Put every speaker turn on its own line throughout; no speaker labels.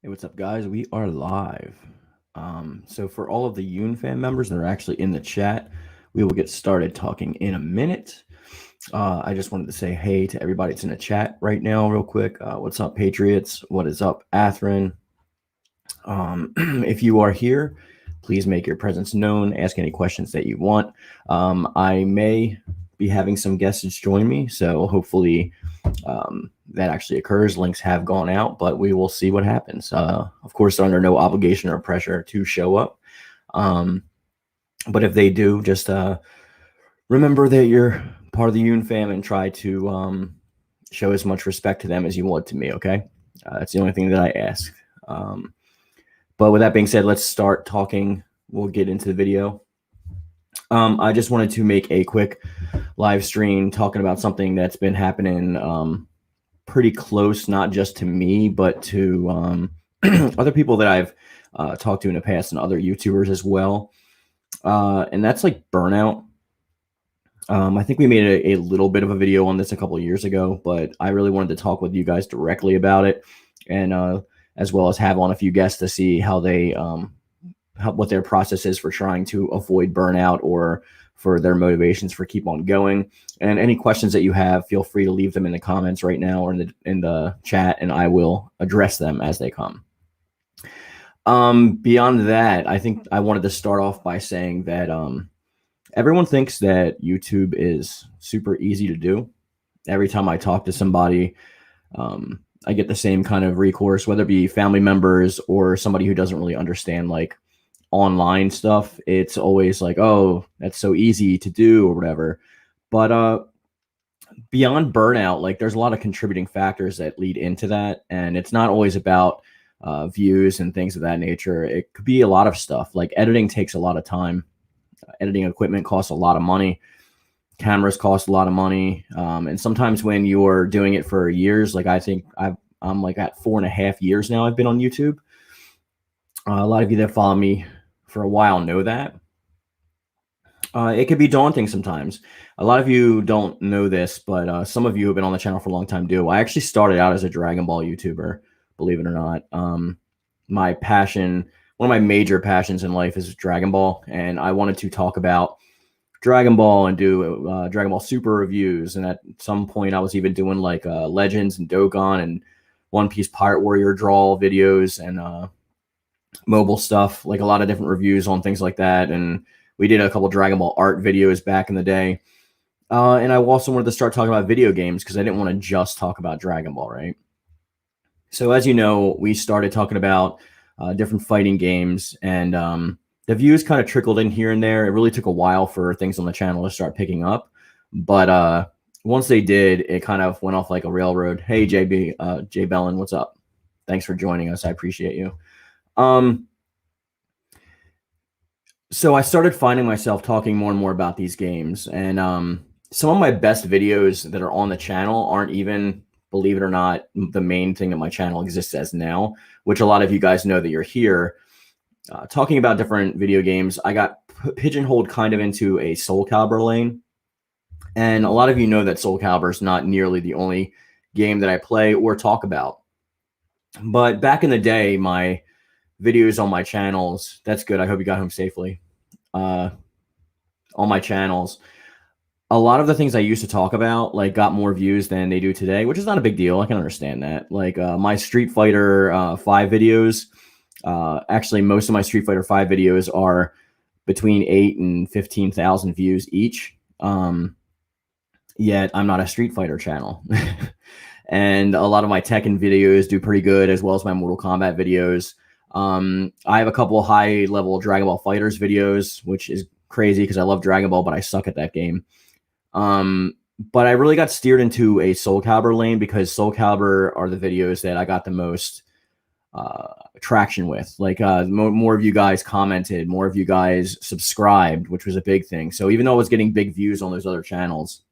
Hey, what's up, guys? We are live. So for all of the Yoon-Fam members that are actually in the chat, we will get started talking in a minute. I just wanted to say hey to everybody that's in the chat right now, real quick. What's up, Patriots? What is up, Atherin? If you are here, please make your presence known. Ask any questions that you want. I may be having some guests join me, so hopefully that actually occurs. Links have gone out, but we will see what happens. Of course, they're under no obligation or pressure to show up. But if they do, just remember that you're part of the Yoon fam and try to show as much respect to them as you want to me, okay? That's the only thing that I ask. But with that being said, let's start talking. We'll get into the video. I just wanted to make a quick live stream talking about something that's been happening pretty close, not just to me, but to other people that I've talked to in the past and other YouTubers as well. And that's like burnout. I think we made a little bit of a video on this a couple of years ago, but I really wanted to talk with you guys directly about it, and as well as have on a few guests to see how they what their process is for trying to avoid burnout or for their motivations for keep on going. And any questions that you have, feel free to leave them in the comments right now or in the chat, and I will address them as they come. Beyond that, I think I wanted to start off by saying that everyone thinks that YouTube is super easy to do. Every time I talk to somebody, I get the same kind of recourse, whether it be family members or somebody who doesn't really understand like online stuff. It's always like, oh, that's so easy to do or whatever. But beyond burnout, like there's a lot of contributing factors that lead into that, and it's not always about views and things of that nature. It could be a lot of stuff. Like editing takes a lot of time. Editing equipment costs a lot of money. Cameras cost a lot of money. And sometimes when you're doing it for years, like I think I'm like at 4.5 years now I've been on YouTube. A lot of you that follow me for a while know that. It can be daunting sometimes. A lot of you don't know this, but some of you who have been on the channel for a long time do. I actually started out as a Dragon Ball YouTuber, believe it or not. My passion, one of my major passions in life is Dragon Ball, and I wanted to talk about Dragon Ball and do Dragon Ball Super reviews. And at some point, I was even doing like Legends and Dokkan and One Piece Pirate Warrior draw videos and mobile stuff, like a lot of different reviews on things like that. And we did a couple Dragon Ball art videos back in the day. And I also wanted to start talking about video games because I didn't want to just talk about Dragon Ball, right? So as you know, we started talking about different fighting games, and the views kind of trickled in here and there. It really took a while for things on the channel to start picking up. But once they did, it kind of went off like a railroad. Hey, Jay Bellin, what's up? Thanks for joining us. I appreciate you. So I started finding myself talking more and more about these games, and some of my best videos that are on the channel aren't even, believe it or not, the main thing that my channel exists as now, which a lot of you guys know that you're here. Talking about different video games, I got pigeonholed kind of into a Soul Calibur lane, and a lot of you know that Soul Calibur is not nearly the only game that I play or talk about. But back in the day, my videos on my channels, that's good, I hope you got home safely, on my channels, a lot of the things I used to talk about like got more views than they do today, which is not a big deal. I can understand that. Like my Street Fighter 5 videos, actually most of my Street Fighter 5 videos are between 8 and 15,000 views each. Yet I'm not a Street Fighter channel. And a lot of my Tekken videos do pretty good, as well as my Mortal Kombat videos. I have a couple of high-level Dragon Ball Fighters videos, which is crazy because I love Dragon Ball, but I suck at that game. But I really got steered into a Soul Calibur lane because Soul Calibur are the videos that I got the most traction with. Like more of you guys commented, more of you guys subscribed, which was a big thing. So even though I was getting big views on those other channels,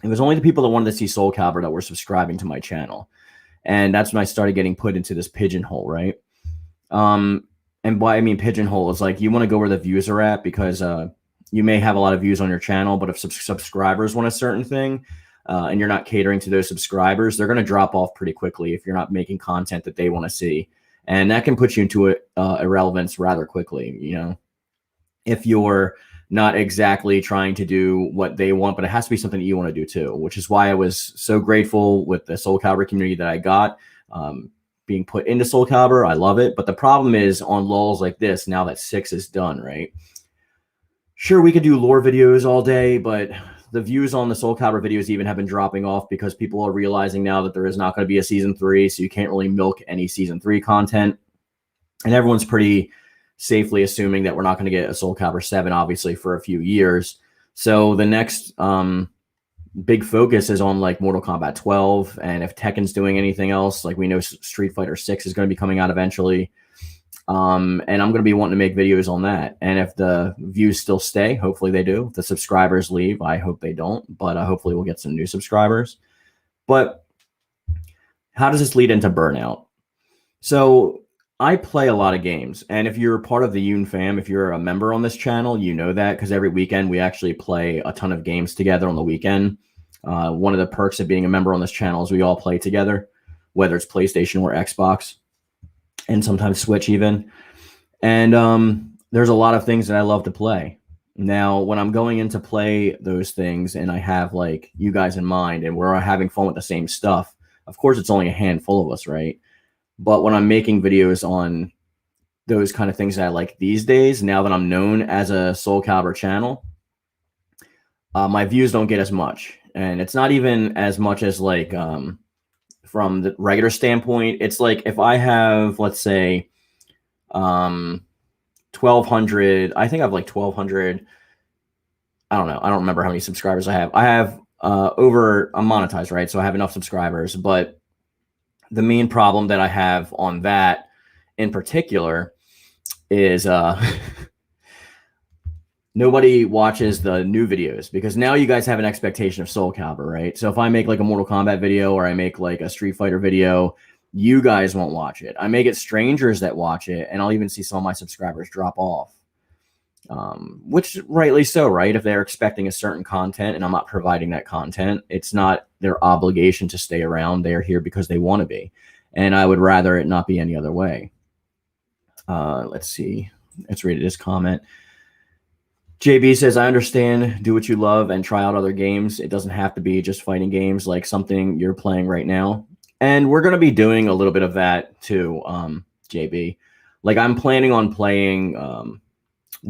it was only the people that wanted to see Soul Calibur that were subscribing to my channel. And that's when I started getting put into this pigeonhole, right? And by I mean pigeonhole is like you want to go where the views are at, because you may have a lot of views on your channel, but if subscribers want a certain thing and you're not catering to those subscribers, they're going to drop off pretty quickly if you're not making content that they want to see. And that can put you into irrelevance rather quickly, you know, if you're not exactly trying to do what they want, but it has to be something that you want to do too, which is why I was so grateful with the Soul Calibur community that I got. Being put into Soul Calibur, I love it. But the problem is on lulls like this, now that 6 is done, right? Sure, we could do lore videos all day, but the views on the Soul Calibur videos even have been dropping off because people are realizing now that there is not going to be a season 3, so you can't really milk any season 3 content. And everyone's pretty safely assuming that we're not going to get a Soul Calibur 7, obviously, for a few years. So the next big focus is on like Mortal Kombat 12, and if Tekken's doing anything else, like we know Street Fighter 6 is going to be coming out eventually, and I'm going to be wanting to make videos on that. And if the views still stay, hopefully they do. If the subscribers leave, I hope they don't, but hopefully we'll get some new subscribers. But how does this lead into burnout? So I play a lot of games, and if you're part of the Yoon-Fam, if you're a member on this channel, you know that, because every weekend we actually play a ton of games together on the weekend. One of the perks of being a member on this channel is we all play together, whether it's PlayStation or Xbox, and sometimes Switch even. And there's a lot of things that I love to play. Now, when I'm going in to play those things and I have like you guys in mind and we're having fun with the same stuff, of course it's only a handful of us, right? But when I'm making videos on those kind of things that I like these days, now that I'm known as a Soul Calibur channel, my views don't get as much. And it's not even as much as like from the regular standpoint. It's like if I have, let's say, 1,200, I think I have like 1,200. I don't know. I don't remember how many subscribers I have. I have I'm monetized, right? So I have enough subscribers, but the main problem that I have on that in particular is nobody watches the new videos, because now you guys have an expectation of Soul Calibur, right? So if I make like a Mortal Kombat video or I make like a Street Fighter video, you guys won't watch it. I may get strangers that watch it, and I'll even see some of my subscribers drop off, which rightly so, right? If they're expecting a certain content and I'm not providing that content, it's not their obligation to stay around. They're here because they want to be, and I would rather it not be any other way. Let's see. Let's read this comment. JB says, I understand, do what you love and try out other games. It doesn't have to be just fighting games like something you're playing right now. And we're going to be doing a little bit of that too, JB. Like I'm planning on playing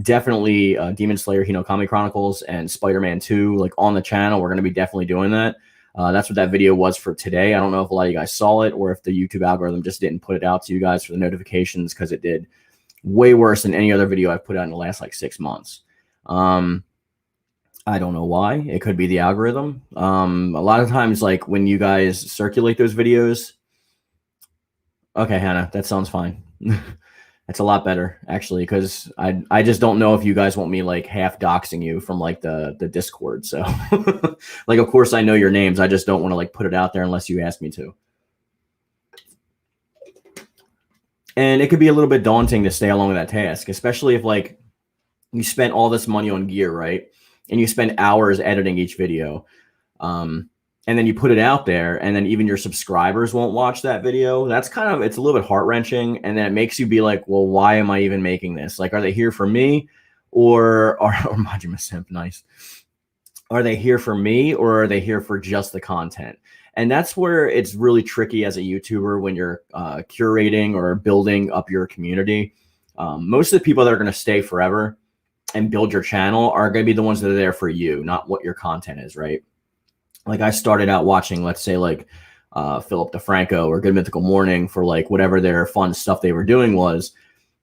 definitely Demon Slayer Hinokami Chronicles and Spider-Man 2 like on the channel. We're going to be definitely doing that. That's what that video was for today. I don't know if a lot of you guys saw it or if the YouTube algorithm just didn't put it out to you guys for the notifications, because it did way worse than any other video I've put out in the last like 6 months. I don't know why. It could be the algorithm. A lot of times, like when you guys circulate those videos. Okay, Hannah, that sounds fine. That's a lot better, actually, because I just don't know if you guys want me like half doxing you from like the Discord. So like, of course I know your names. I just don't want to like put it out there unless you ask me to. And it could be a little bit daunting to stay along with that task, especially if like you spent all this money on gear, right? And you spend hours editing each video. And then you put it out there, and then even your subscribers won't watch that video. That's kind of, it's a little bit heart-wrenching. And then it makes you be like, well, why am I even making this? Like, are they here for me or Majima Simp, nice. Are they here for me or are they here for just the content? And that's where it's really tricky as a YouTuber when you're curating or building up your community. Most of the people that are going to stay forever and build your channel are going to be the ones that are there for you, not what your content is, right? Like I started out watching, let's say like Philip DeFranco or Good Mythical Morning for like whatever their fun stuff they were doing was.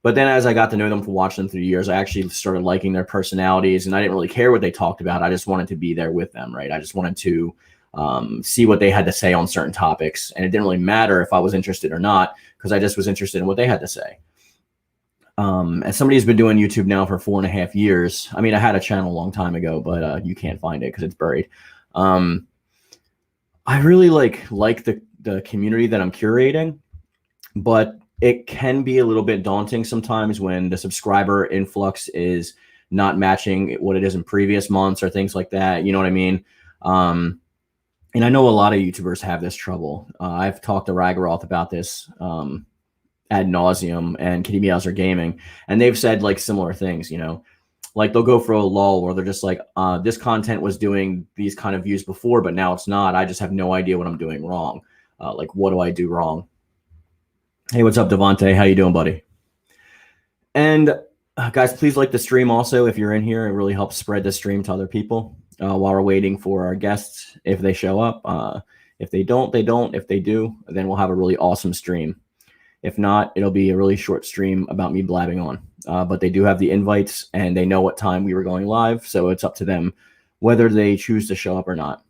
But then as I got to know them, for watching them through the years, I actually started liking their personalities, and I didn't really care what they talked about. I just wanted to be there with them, right? I just wanted to see what they had to say on certain topics. And it didn't really matter if I was interested or not, because I just was interested in what they had to say. As somebody who's been doing YouTube now for 4.5 years, I mean, I had a channel a long time ago, but you can't find it because it's buried. I really like the community that I'm curating, but it can be a little bit daunting sometimes when the subscriber influx is not matching what it is in previous months or things like that. You know what I mean? And I know a lot of YouTubers have this trouble. I've talked to Ragaroth about this ad nauseum, and KittyMeowser Gaming, and they've said like similar things. Like they'll go for a lull where they're just like, this content was doing these kind of views before, but now it's not. I just have no idea what I'm doing wrong. Like, what do I do wrong? Hey, what's up, Devontae? How you doing, buddy? And guys, please like the stream also if you're in here. It really helps spread the stream to other people while we're waiting for our guests, if they show up. If they don't, they don't. If they do, then we'll have a really awesome stream. If not, it'll be a really short stream about me blabbing on. But they do have the invites, and they know what time we were going live, so it's up to them whether they choose to show up or not.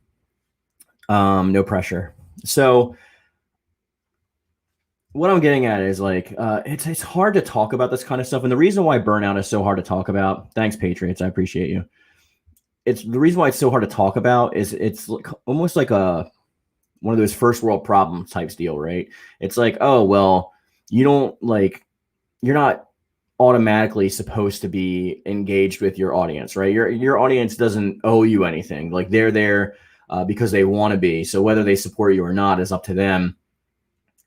No pressure. So what I'm getting at is like, it's hard to talk about this kind of stuff. And the reason why burnout is so hard to talk about, thanks, Patriots, I appreciate you. It's the reason why it's so hard to talk about is it's almost like one of those first world problem types deal, right? It's like, oh, well, you're not automatically supposed to be engaged with your audience, right? Your audience doesn't owe you anything. Like they're there because they want to be. So whether they support you or not is up to them.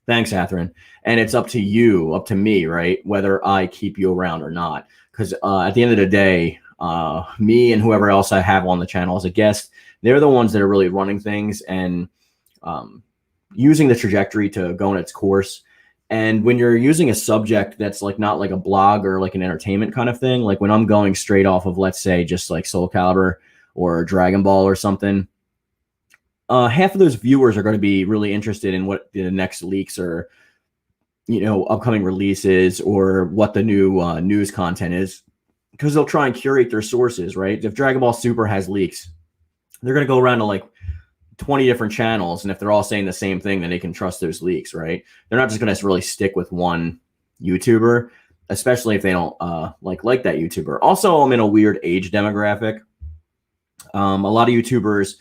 Thanks, Catherine. And it's up to you, up to me, right? Whether I keep you around or not. Because at the end of the day, me and whoever else I have on the channel as a guest, they're the ones that are really running things and using the trajectory to go in its course. And when you're using a subject that's like not like a blog or like an entertainment kind of thing, like when I'm going straight off of, let's say, just like Soul Calibur or Dragon Ball or something, half of those viewers are going to be really interested in what the next leaks or, upcoming releases or what the new news content is, because they'll try and curate their sources, right? If Dragon Ball Super has leaks, they're going to go around to like 20 different channels, and if they're all saying the same thing, then they can trust those leaks, right? They're not just going to really stick with one YouTuber, especially if they don't like that YouTuber. Also, I'm in a weird age demographic. A lot of YouTubers,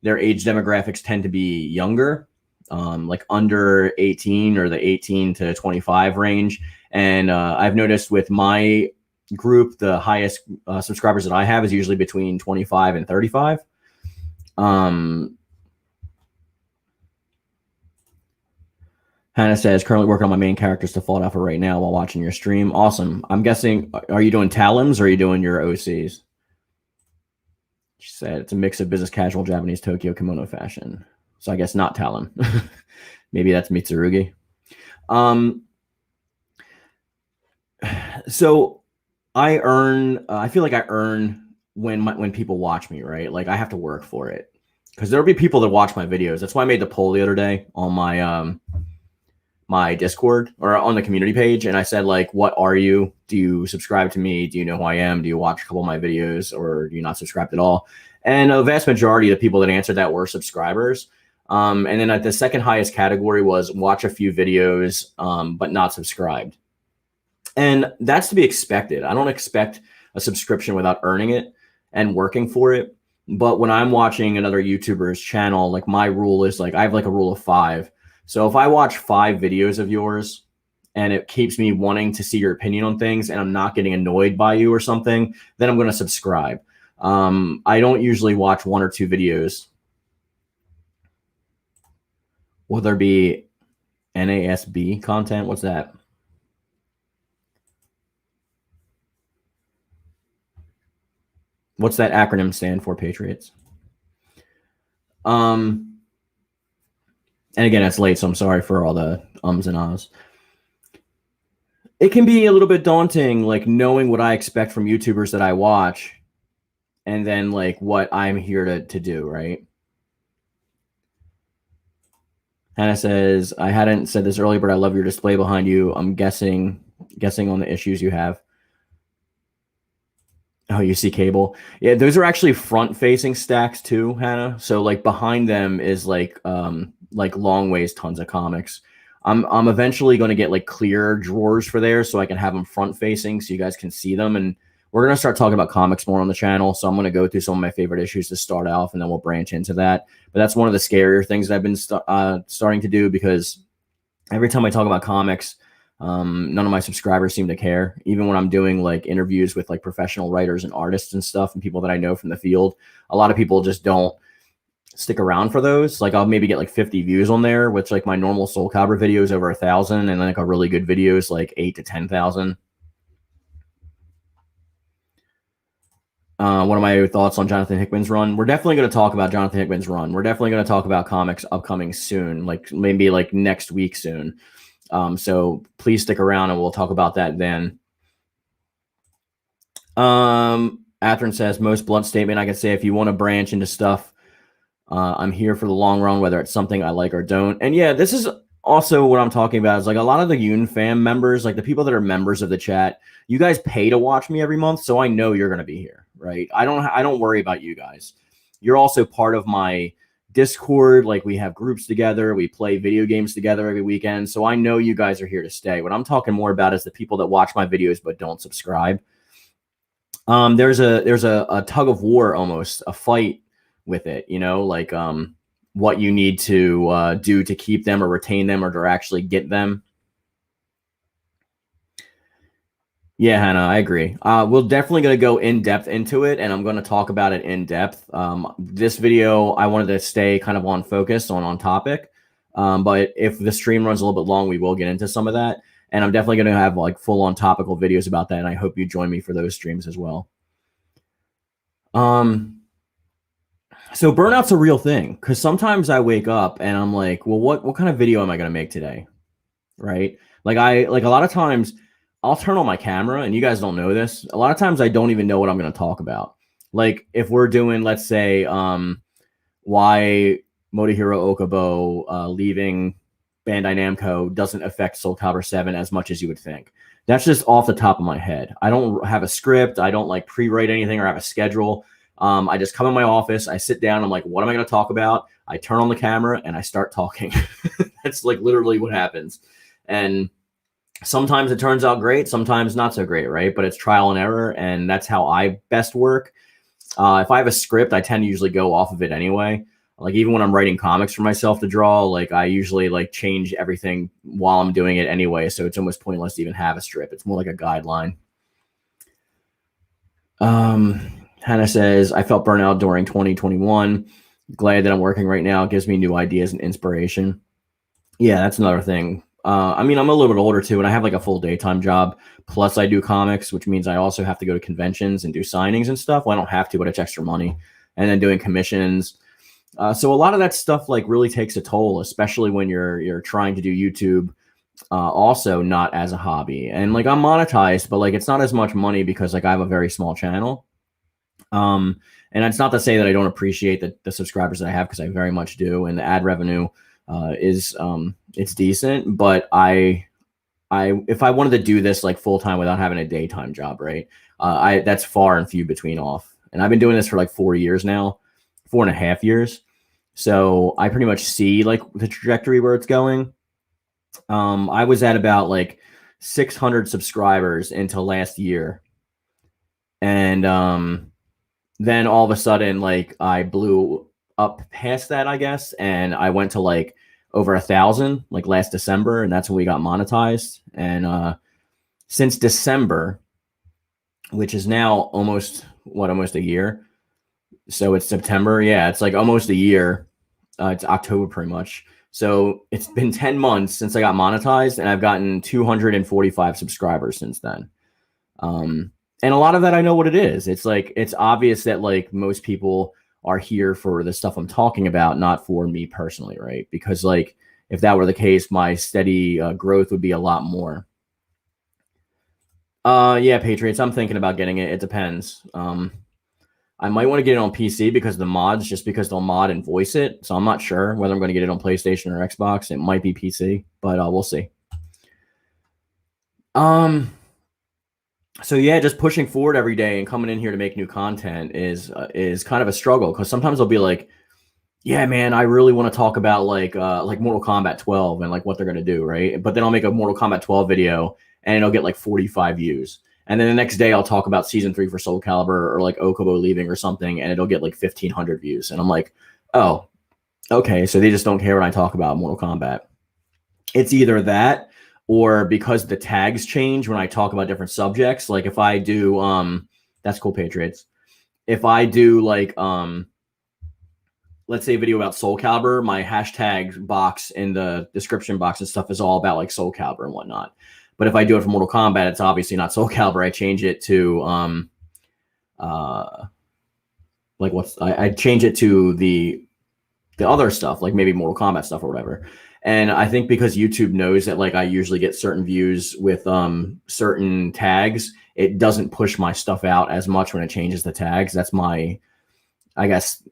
their age demographics tend to be younger, like under 18 or the 18 to 25 range. And I've noticed with my group, the highest subscribers that I have is usually between 25 and 35. Hannah says, currently working on my main characters to Fallout for right now while watching your stream. Awesome. I'm guessing, are you doing Talims or are you doing your OCs? She said, it's a mix of business casual Japanese Tokyo kimono fashion. So I guess not Talon. Maybe that's Mitsurugi. So I feel like I earn when people watch me, right? Like I have to work for it. Because there'll be people that watch my videos. That's why I made the poll the other day on my my Discord or on the community page. And I said, like, what are you? Do you subscribe to me? Do you know who I am? Do you watch a couple of my videos, or do you not subscribe at all? And a vast majority of the people that answered that were subscribers. And then at the second highest category was watch a few videos, but not subscribed. And that's to be expected. I don't expect a subscription without earning it and working for it. But when I'm watching another YouTuber's channel, like my rule is like, I have like a rule of 5. So if I watch 5 videos of yours and it keeps me wanting to see your opinion on things and I'm not getting annoyed by you or something, then I'm going to subscribe. I don't usually watch 1 or 2 videos. Will there be NASB content? What's that? What's that acronym stand for, Patriots? And again, it's late, so I'm sorry for all the ums and ahs. It can be a little bit daunting, like knowing what I expect from YouTubers that I watch and then like what I'm here to do, right? Hannah says, I hadn't said this earlier, but I love your display behind you. I'm guessing on the issues you have. Oh, you see cable. Yeah, those are actually front-facing stacks too, Hannah. So like behind them is like long ways tons of comics. I'm eventually going to get like clear drawers for there so I can have them front-facing so you guys can see them. And we're going to start talking about comics more on the channel. So I'm going to go through some of my favorite issues to start off, and then we'll branch into that. But that's one of the scarier things that I've been starting to do, because every time I talk about comics, none of my subscribers seem to care. Even when I'm doing like interviews with like professional writers and artists and stuff and people that I know from the field, a lot of people just don't stick around for those. Like I'll maybe get like 50 views on there, which like my normal Soul Calibur video is over 1,000, and like a really good video is like 8 to 10,000. One of my thoughts on Jonathan Hickman's run. We're definitely going to talk about Jonathan Hickman's run. We're definitely going to talk about comics upcoming soon, like maybe like next week soon. So please stick around and we'll talk about that then. Atherin says, most blunt statement I can say, if you want to branch into stuff, I'm here for the long run, whether it's something I like or don't. And yeah, this is also what I'm talking about, is like a lot of the Yoon-Fam members, like the people that are members of the chat, you guys pay to watch me every month, so I know you're going to be here, right? I don't worry about you guys. You're also part of my Discord. Like we have groups together, we play video games together every weekend, so I know you guys are here to stay. What I'm talking more about is the people that watch my videos but don't subscribe. There's a tug of war, almost a fight with it, you know, like what you need to do to keep them or retain them or to actually get them. Yeah, Hannah, I agree. We're definitely going to go in depth into it, and I'm going to talk about it in depth. This video, I wanted to stay kind of on focus, on topic. But if the stream runs a little bit long, we will get into some of that. And I'm definitely going to have like full on topical videos about that. And I hope you join me for those streams as well. So burnout's a real thing, because sometimes I wake up and I'm like, well, what kind of video am I going to make today? Right. Like a lot of times I'll turn on my camera, and you guys don't know this. A lot of times I don't even know what I'm going to talk about. Like if we're doing, let's say, why Motohiro Okubo leaving Bandai Namco doesn't affect Soul Calibur 7 as much as you would think. That's just off the top of my head. I don't have a script. I don't like pre-write anything or have a schedule. I just come in my office. I sit down. I'm like, what am I going to talk about? I turn on the camera and I start talking. That's like literally what happens. And sometimes it turns out great. Sometimes not so great, right? But it's trial and error. And that's how I best work. If I have a script, I tend to usually go off of it anyway. Like even when I'm writing comics for myself to draw, like I usually like change everything while I'm doing it anyway. So it's almost pointless to even have a strip. It's more like a guideline. Hannah says, I felt burnout during 2021. Glad that I'm working right now. It gives me new ideas and inspiration. Yeah, that's another thing. I mean, I'm a little bit older too, and I have like a full daytime job. Plus I do comics, which means I also have to go to conventions and do signings and stuff. Well, I don't have to, but it's extra money. And then doing commissions. So a lot of that stuff like really takes a toll, especially when you're trying to do YouTube, also not as a hobby. And like I'm monetized, but like it's not as much money because like I have a very small channel. And it's not to say that I don't appreciate the subscribers that I have, because I very much do, and the ad revenue is it's decent. But if I wanted to do this like full time without having a daytime job, right? That's far and few between off. And I've been doing this for like 4 years now, 4.5 years. So I pretty much see like the trajectory where it's going. I was at about like 600 subscribers until last year. And then all of a sudden, like I blew up past that, I guess. And I went to like over 1,000 like last December. And that's when we got monetized. And since December, which is now almost a year. So it's September. Yeah, it's like almost a year. It's October pretty much. So it's been 10 months since I got monetized, and I've gotten 245 subscribers since then. And a lot of that, I know what it is. It's like, it's obvious that like most people are here for the stuff I'm talking about, not for me personally, right? Because like, if that were the case, my steady growth would be a lot more. Yeah, Patriots, I'm thinking about getting it. It depends. I might want to get it on PC because of the mods, just because they'll mod and voice it. So I'm not sure whether I'm going to get it on PlayStation or Xbox. It might be PC, but we'll see. So yeah, just pushing forward every day and coming in here to make new content is kind of a struggle, because sometimes I'll be like, yeah, man, I really want to talk about like Mortal Kombat 12 and like what they're going to do, right? But then I'll make a Mortal Kombat 12 video and it'll get like 45 views. And then the next day I'll talk about season 3 for Soul Calibur or like Okubo leaving or something, and it'll get like 1,500 views. And I'm like, oh, okay. So they just don't care when I talk about Mortal Kombat. It's either that, or because the tags change when I talk about different subjects. Like if I do, that's cool, Patriots. If I do like, let's say a video about Soul Calibur, my hashtag box in the description box and stuff is all about like Soul Calibur and whatnot. But if I do it for Mortal Kombat, it's obviously not Soul Calibur. I change it to I change it to the other stuff, like maybe Mortal Kombat stuff or whatever. And I think because YouTube knows that like I usually get certain views with certain tags, it doesn't push my stuff out as much when it changes the tags. That's my, I guess,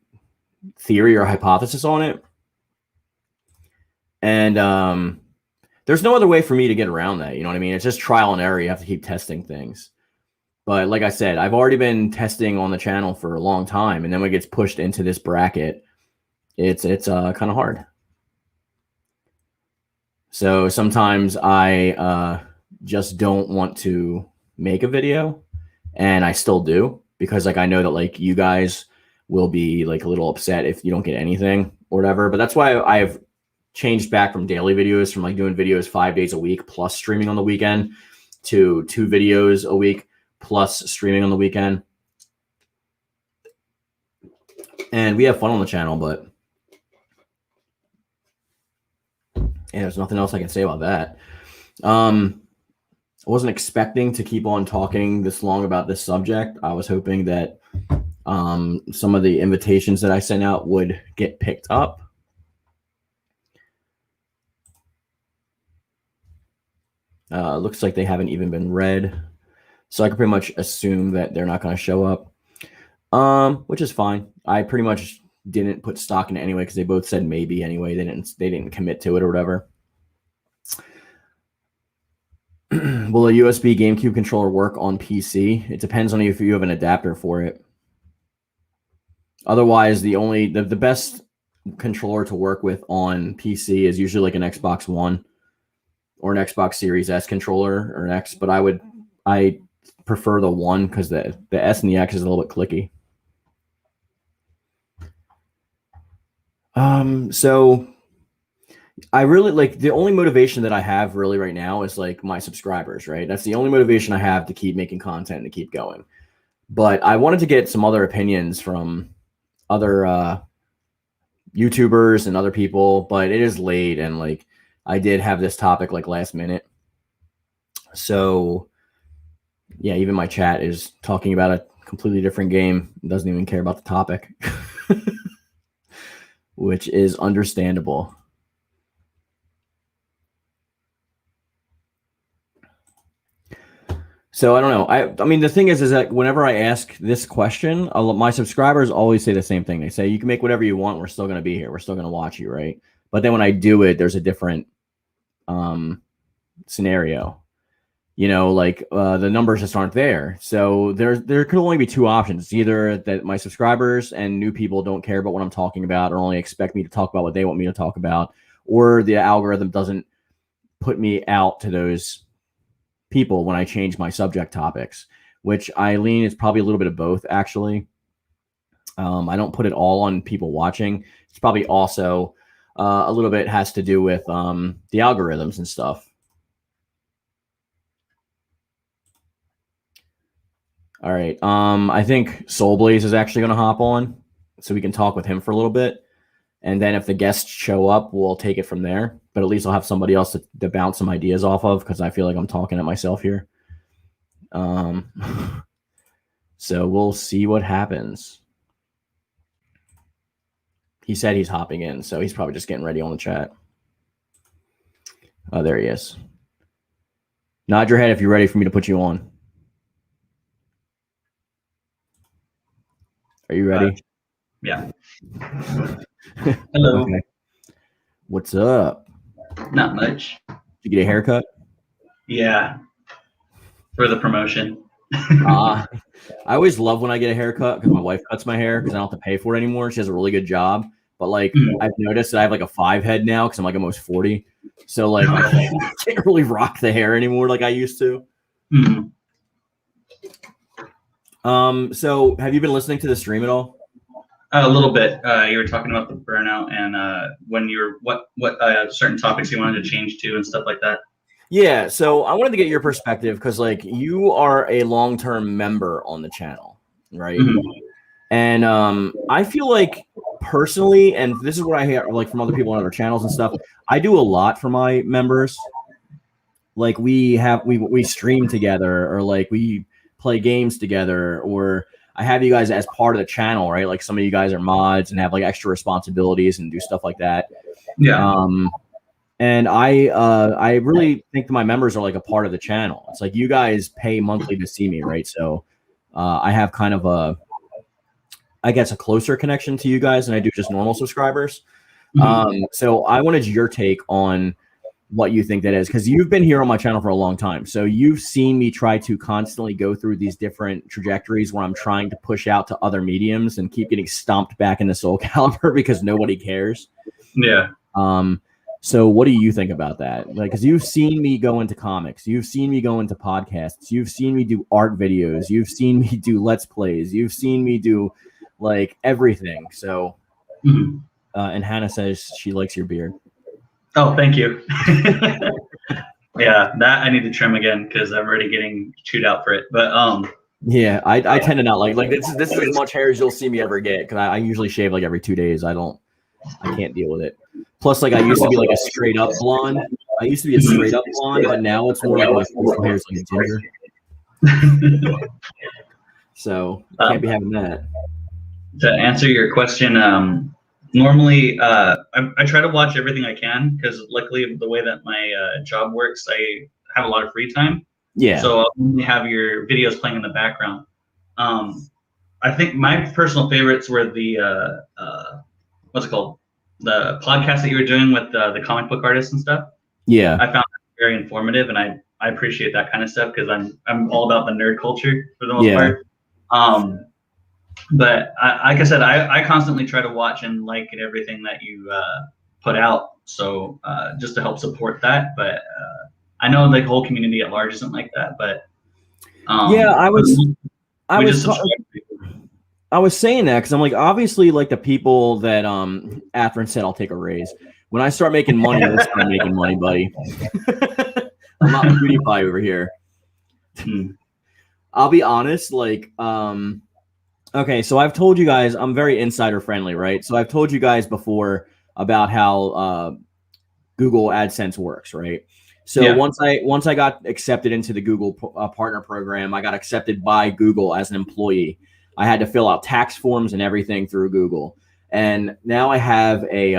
theory or hypothesis on it. And there's no other way for me to get around that. You know what I mean? It's just trial and error. You have to keep testing things. But like I said, I've already been testing on the channel for a long time. And then when it gets pushed into this bracket, it's kind of hard. So sometimes I just don't want to make a video, and I still do, because like I know that like you guys will be like a little upset if you don't get anything or whatever. But that's why I've changed back from daily videos, from like doing videos 5 days a week plus streaming on the weekend, to 2 videos a week plus streaming on the weekend. And we have fun on the channel, but yeah, there's nothing else I can say about that. I wasn't expecting to keep on talking this long about this subject. I was hoping that some of the invitations that I sent out would get picked up. Looks like they haven't even been read. So I can pretty much assume that they're not going to show up, which is fine. I pretty much didn't put stock in it anyway, because they both said maybe anyway. They didn't commit to it or whatever. Will a USB GameCube controller work on PC? It depends on if you have an adapter for it. Otherwise, the best controller to work with on PC is usually like an Xbox One or an Xbox Series S controller or an X. But I prefer the One, because the S and the X is a little bit clicky. So I really like, the only motivation that I have really right now is like my subscribers, right? That's the only motivation I have to keep making content and to keep going. But I wanted to get some other opinions from other YouTubers and other people, but it is late, and like I did have this topic like last minute. So yeah, even my chat is talking about a completely different game. It doesn't even care about the topic. Which is understandable. So I don't know. I mean, the thing is that whenever I ask this question, my subscribers always say the same thing. They say, you can make whatever you want. We're still going to be here. We're still going to watch you, right? But then when I do it, there's a different scenario. You know, like the numbers just aren't there. So there could only be 2 options. It's either that my subscribers and new people don't care about what I'm talking about, or only expect me to talk about what they want me to talk about, or the algorithm doesn't put me out to those people when I change my subject topics, which I lean is probably a little bit of both, actually. I don't put it all on people watching. It's probably also a little bit has to do with the algorithms and stuff. All right. I think Soulblaze is actually going to hop on, so we can talk with him for a little bit. And then if the guests show up, we'll take it from there. But at least I'll have somebody else to bounce some ideas off of, because I feel like I'm talking at myself here. So we'll see what happens. He said he's hopping in, so he's probably just getting ready on the chat. Oh, there he is. Nod your head if you're ready for me to put you on. Are you ready?
Yeah. Hello.
Okay. What's up?
Not much.
Did you get a haircut?
Yeah. For the promotion.
I always love when I get a haircut, because my wife cuts my hair because I don't have to pay for it anymore. She has a really good job. But like I've noticed that I have like a 5 head now, because I'm like almost 40. So like I can't really rock the hair anymore like I used to. So have you been listening to the stream at all?
A little bit. You were talking about the burnout and when you were what certain topics you wanted to change to and stuff like that.
Yeah, so I wanted to get your perspective, because like you are a long-term member on the channel, right? And I feel like personally, and this is what I hear like from other people on other channels and stuff, I do a lot for my members. Like we stream together, or like we play games together, or I have you guys as part of the channel, right? Like some of you guys are mods and have like extra responsibilities and do stuff like that.
Yeah.
And I really think that my members are like a part of the channel. It's like you guys pay monthly to see me, right? So I have kind of I guess a closer connection to you guys than I do just normal subscribers. So I wanted your take on what you think that is, because you've been here on my channel for a long time. So you've seen me try to constantly go through these different trajectories where I'm trying to push out to other mediums and keep getting stomped back into Soul Calibur because nobody cares.
Yeah.
So what do you think about that? Like, because you've seen me go into comics, you've seen me go into podcasts, you've seen me do art videos, you've seen me do Let's Plays, you've seen me do like everything. So, and Hannah says she likes your beard.
Oh, thank you. Yeah, that I need to trim again because I'm already getting chewed out for it. But
yeah, I tend to not like this is as much hair as you'll see me ever get, because I usually shave like every 2 days. I can't deal with it. Plus, like I used to be like a straight up blonde. I used to be a straight up blonde, but now it's more like my facial hair is like a ginger. So can't be having that.
To answer your question, normally I try to watch everything I can because luckily the way that my job works, I have a lot of free time.
Yeah.
So I'll only have your videos playing in the background. I think my personal favorites were the what's it called? The podcast that you were doing with the comic book artists and stuff.
Yeah.
I found that very informative, and I appreciate that kind of stuff because I'm all about the nerd culture for the most part. But like I said, I constantly try to watch and like everything that you put out, so just to help support that. But I know the whole community at large isn't like that. But
yeah, I was saying that because I'm like, obviously, like the people that Athrun said, I'll take a raise. When I start making money, I'll start making money, buddy. I'm not PewDiePie over here. I'll be honest, like, okay, so I've told you guys I'm very insider friendly, right? So I've told you guys before about how Google AdSense works, right? So once I got accepted into the Google partner program, I got accepted by Google as an employee. I had to fill out tax forms and everything through Google, and now I have a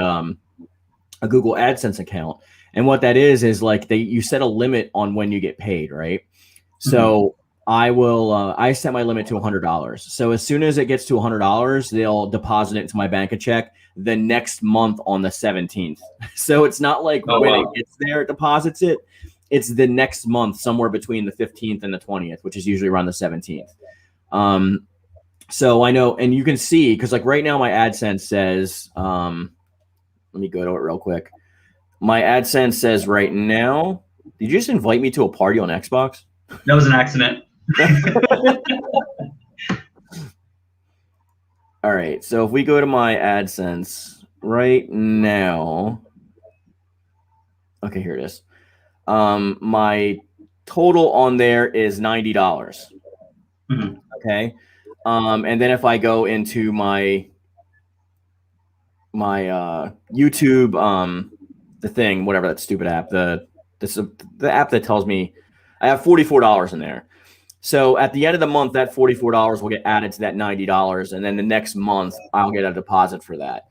Google AdSense account. And what that is like you set a limit on when you get paid, right? So I set my limit to $100. So as soon as it gets to $100, they'll deposit it into my bank check the next month on the 17th. So it's not like when it gets there, it deposits it. It's the next month, somewhere between the 15th and the 20th, which is usually around the 17th. So I know, and you can see, because like right now my AdSense says, let me go to it real quick. My AdSense says right now, did you just invite me to a party on Xbox?
That was an accident.
All right, so if we go to my AdSense right now, okay, here it is. My total on there is $90. Okay, and then if I go into my YouTube, the thing, whatever that stupid app, the app that tells me I have $44 in there. So at the end of the month, that $44 will get added to that $90, and then the next month I'll get a deposit for that.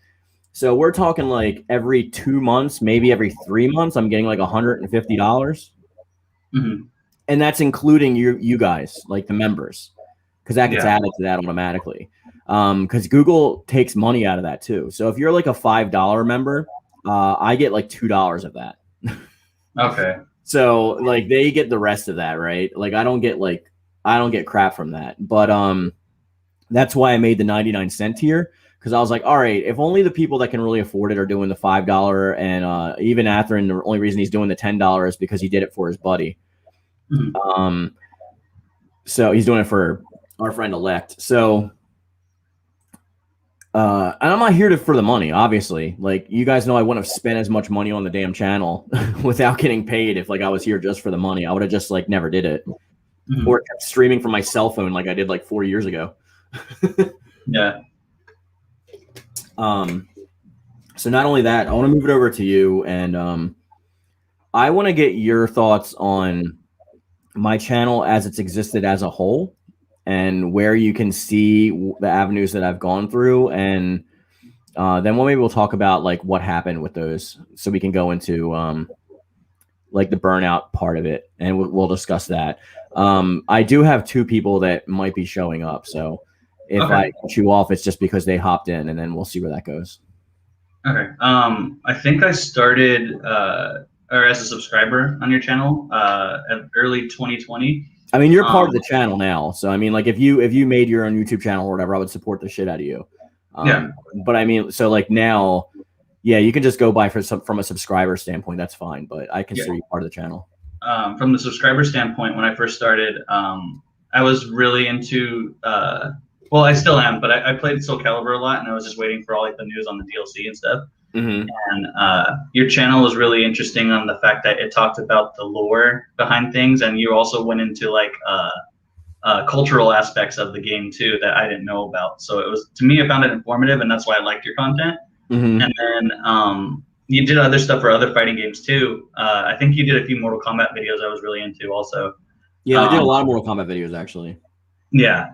So we're talking like every 2 months, maybe every 3 months, I'm getting like $150, and that's including you guys, like the members, because that gets added to that automatically. Because Google takes money out of that too. So if you're like a $5 member, I get like $2 of that.
Okay.
So like they get the rest of that, right? Like I don't get crap from that. But that's why I made the 99-cent tier, because I was like, all right, if only the people that can really afford it are doing the $5, and even Athrun, the only reason he's doing the $10 is because he did it for his buddy. So he's doing it for our friend elect. So and I'm not here for the money, obviously. Like you guys know, I wouldn't have spent as much money on the damn channel without getting paid if like I was here just for the money. I would have just like never did it, or kept streaming from my cell phone like I did like 4 years ago.
Yeah.
So not only that, I want to move it over to you, and I want to get your thoughts on my channel as it's existed as a whole, and where you can see the avenues that I've gone through, and then maybe we'll talk about like what happened with those, so we can go into like the burnout part of it, and we'll discuss that. I do have two people that might be showing up, so if I cut you off, it's just because they hopped in, and then we'll see where that goes.
Okay. I think I started or as a subscriber on your channel at early 2020.
I mean, you're part of the channel now, so I mean, like if you made your own YouTube channel or whatever, I would support the shit out of you.
Yeah.
But I mean, so like now, yeah, you can just go by from a subscriber standpoint. That's fine, but I consider you part of the channel.
From the subscriber standpoint, when I first started, I was really into. Well, I still am, but I played Soul Calibur a lot, and I was just waiting for all like the news on the DLC and stuff.
Mm-hmm.
And your channel was really interesting on the fact that it talked about the lore behind things, and you also went into like cultural aspects of the game too that I didn't know about. So it was, to me, I found it informative, and that's why I liked your content.
Mm-hmm.
And then you did other stuff for other fighting games too. I think you did a few Mortal Kombat videos I was really into also.
Yeah, I did a lot of Mortal Kombat videos actually.
Yeah.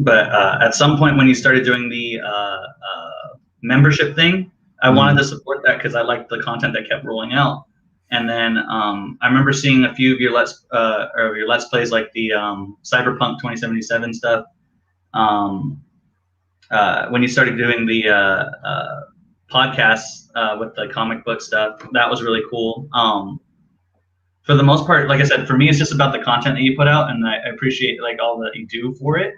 But at some point when you started doing the membership thing, I wanted to support that because I liked the content that kept rolling out. And then I remember seeing a few of your let's plays, like the Cyberpunk 2077 stuff. When you started doing the podcasts with the comic book stuff, that was really cool. For the most part, like I said, for me, it's just about the content that you put out, and I appreciate like all that you do for it.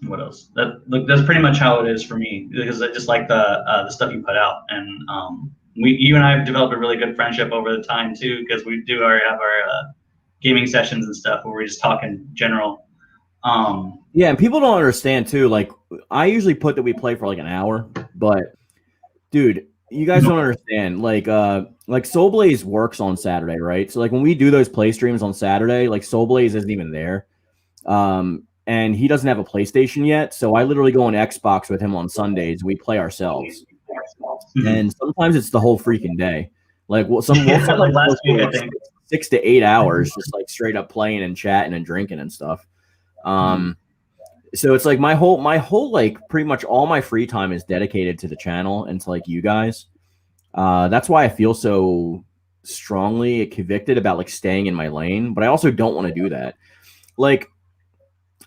What else? That's pretty much how it is for me, because I just like the stuff you put out, and you and I have developed a really good friendship over the time too, because we do have our gaming sessions and stuff where we're just talking general.
Yeah, and people don't understand too. Like, I usually put that we play for like an hour, but dude, you guys don't understand. Like Soul Blaze works on Saturday, right? So like when we do those play streams on Saturday, like Soul Blaze isn't even there. And he doesn't have a PlayStation yet, so I literally go on Xbox with him on Sundays. We play ourselves, and sometimes it's the whole freaking day. Like we'll
like last week, I think
6 to 8 hours, just like straight up playing and chatting and drinking and stuff. So it's like my whole like pretty much all my free time is dedicated to the channel and to like you guys. That's why I feel so strongly convicted about like staying in my lane, but I also don't want to do that. Like,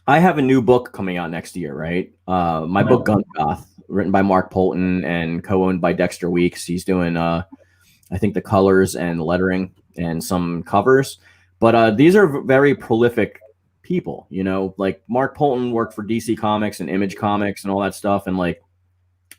I have a new book coming out next year, right? My book Gungoth, written by Mark Polton and co-owned by Dexter Weeks. He's doing I think the colors and lettering and some covers. But these are very prolific people, you know, like Mark Polton worked for DC Comics and Image Comics and all that stuff, and like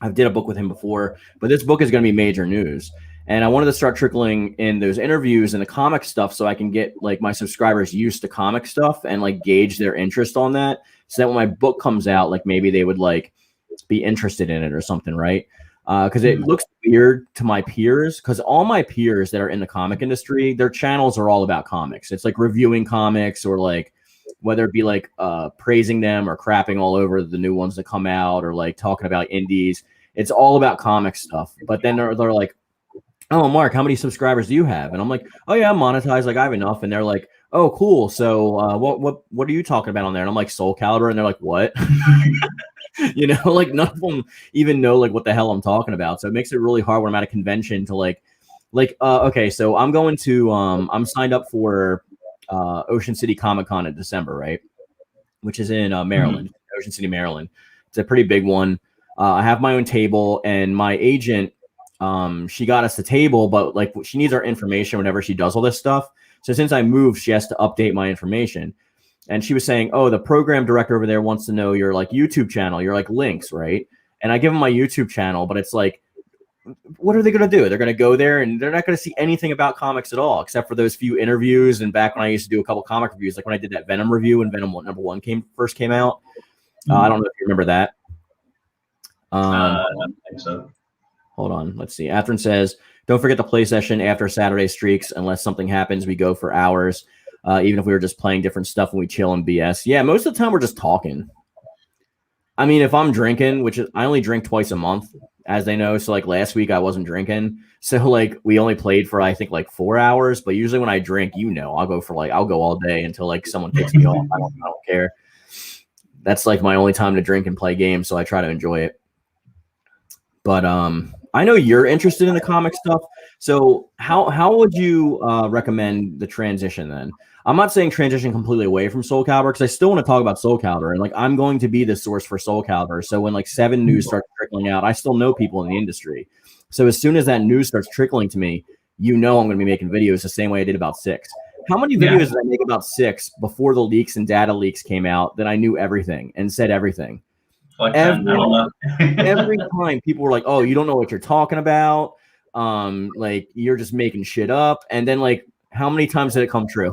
I've did a book with him before, but this book is going to be major news. And I wanted to start trickling in those interviews and the comic stuff so I can get like my subscribers used to comic stuff and like gauge their interest on that, so that when my book comes out, like maybe they would like be interested in it or something, right? Because it looks weird to my peers, because all my peers that are in the comic industry, their channels are all about comics. It's like reviewing comics, or like whether it be like praising them or crapping all over the new ones that come out, or like talking about indies. It's all about comic stuff. But then they're like, "Oh, Mark, how many subscribers do you have?" And I'm like, "Oh yeah, I'm monetized. Like I have enough." And they're like, "Oh, cool. So what are you talking about on there?" And I'm like, "Soul Calibur." And they're like, "What?" You know, like none of them even know like what the hell I'm talking about. So it makes it really hard when I'm at a convention to like okay, so I'm going to I'm signed up for Ocean City Comic Con in December, right? Which is in Maryland, Ocean City, Maryland. It's a pretty big one. I have my own table, and my agent, she got us the table, but like she needs our information whenever she does all this stuff. So since I moved, she has to update my information. And she was saying, "Oh, the program director over there wants to know your like YouTube channel, your like links, right?" And I give them my YouTube channel, but it's like, what are they going to do? They're going to go there and they're not going to see anything about comics at all, except for those few interviews. And back when I used to do a couple comic reviews, like when I did that Venom review when Venom #1 first came out. I don't know if you remember that.
I don't think so.
Hold on. Let's see. Atherin says, "Don't forget the play session after Saturday streaks. Unless something happens, we go for hours." even if we were just playing different stuff when we chill and BS. Yeah, most of the time we're just talking. I mean, if I'm drinking, which is I only drink twice a month, as they know. So like last week I wasn't drinking. So like we only played for I think like 4 hours. But usually when I drink, I'll go all day until like someone kicks me off. I don't care. That's like my only time to drink and play games. So I try to enjoy it. But I know you're interested in the comic stuff. So how would you recommend the transition then? I'm not saying transition completely away from Soul Calibur because I still want to talk about Soul Calibur, and like I'm going to be the source for Soul Calibur. So when like 7 news starts trickling out, I still know people in the industry. So as soon as that news starts trickling to me, I'm going to be making videos the same way I did about 6. How many videos did I make about 6 before the leaks and data leaks came out that I knew everything and said everything?
Like
Every time people were like, "Oh, you don't know what you're talking about. Like you're just making shit up." And then like, how many times did it come true?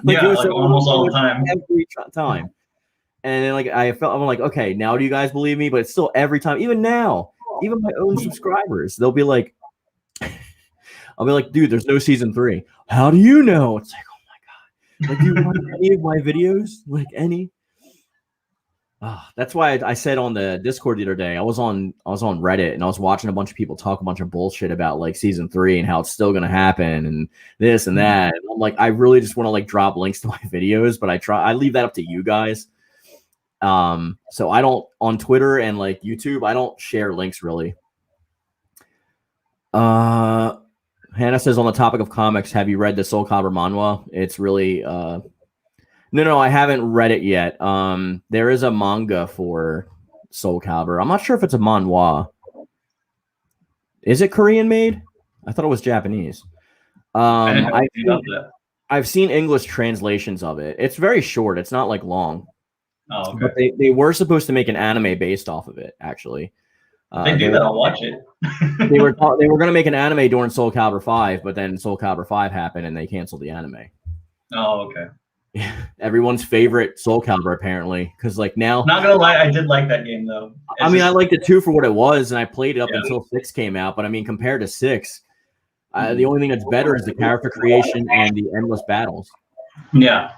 Like almost all the time.
Every time. And then like I'm like, okay, now do you guys believe me? But it's still every time, even now, even my own subscribers, they'll be like, I'll be like, dude, there's no season 3. How do you know? It's like, oh my god. Like, do you watch any of my videos? Like any? That's why I said on the Discord the other day, I was on Reddit and I was watching a bunch of people talk a bunch of bullshit about like season 3 and how it's still going to happen and this and that. And I'm like, I really just want to like drop links to my videos, but I leave that up to you guys. So I don't on Twitter and like YouTube, I don't share links really. Hannah says on the topic of comics, have you read the Soul Calibur manhwa? It's really No, I haven't read it yet. There is a manga for Soul Calibur. I'm not sure if it's a manhwa. Is it Korean made? I thought it was Japanese. I've seen English translations of it. It's very short. It's not like long.
Oh, okay.
But they were supposed to make an anime based off of it, actually.
They do that. I'll watch it.
they were going to make an anime during Soul Calibur 5, but then Soul Calibur 5 happened and they canceled the anime.
Oh, okay.
Everyone's favorite Soul Calibur apparently, because like now,
not gonna lie, I did like that game though.
I liked it too for what it was, and I played it up until 6 came out. But I mean, compared to 6, the only thing that's better is the character creation and the endless battles.
Yeah,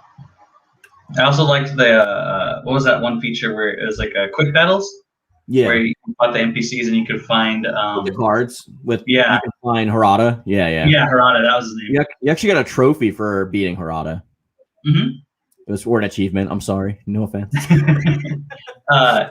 I also liked the what was that one feature where it was like quick battles?
Yeah,
where you fought the NPCs and you could find
the cards with
you
could find Harada. Yeah,
Harada, that was his name.
You actually got a trophy for beating Harada.
Mm-hmm.
It was for an achievement. I'm sorry, no offense.
I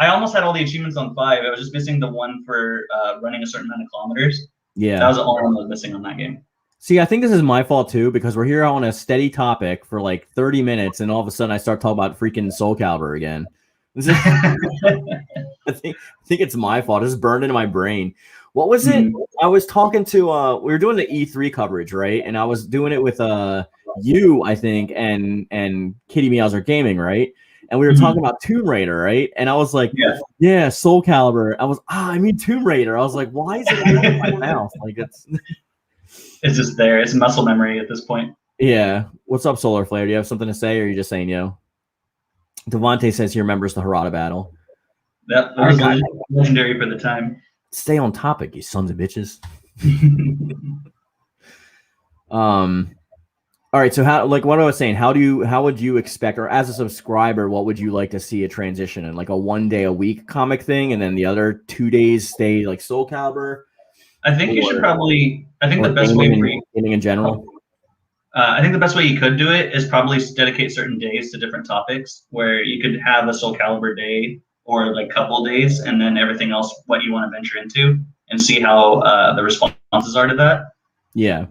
almost had all the achievements on 5. I was just missing the one for running a certain amount of kilometers.
Yeah,
that was the only one I was missing on that game.
See, I think this is my fault too, because we're here on a steady topic for like 30 minutes, and all of a sudden I start talking about freaking Soul Calibur again. I think it's my fault. It's burned into my brain. What was it? I was talking to we were doing the E3 coverage, right? And I was doing it with you, I think, and KittyMeowser Gaming, right? And we were talking about Tomb Raider, right? And I was like, yeah, Soul Calibur. I was, I mean Tomb Raider. I was like, why is it in my mouth? Like it's
just there. It's muscle memory at this point.
Yeah. What's up, Solar Flare? Do you have something to say, or are you just saying yo? Devontae says he remembers the Harada battle.
That was legendary for the time.
Stay on topic, you sons of bitches. All right, so how, like what I was saying, how would you expect, or as a subscriber, what would you like to see a transition in, like a 1 day a week comic thing, and then the other 2 days stay like Soul Calibur?
I think you should probably. I think the best way
gaming in general.
I think the best way you could do it is probably dedicate certain days to different topics, where you could have a Soul Calibur day or like couple days, and then everything else what you want to venture into, and see how the responses are to that.
Yeah.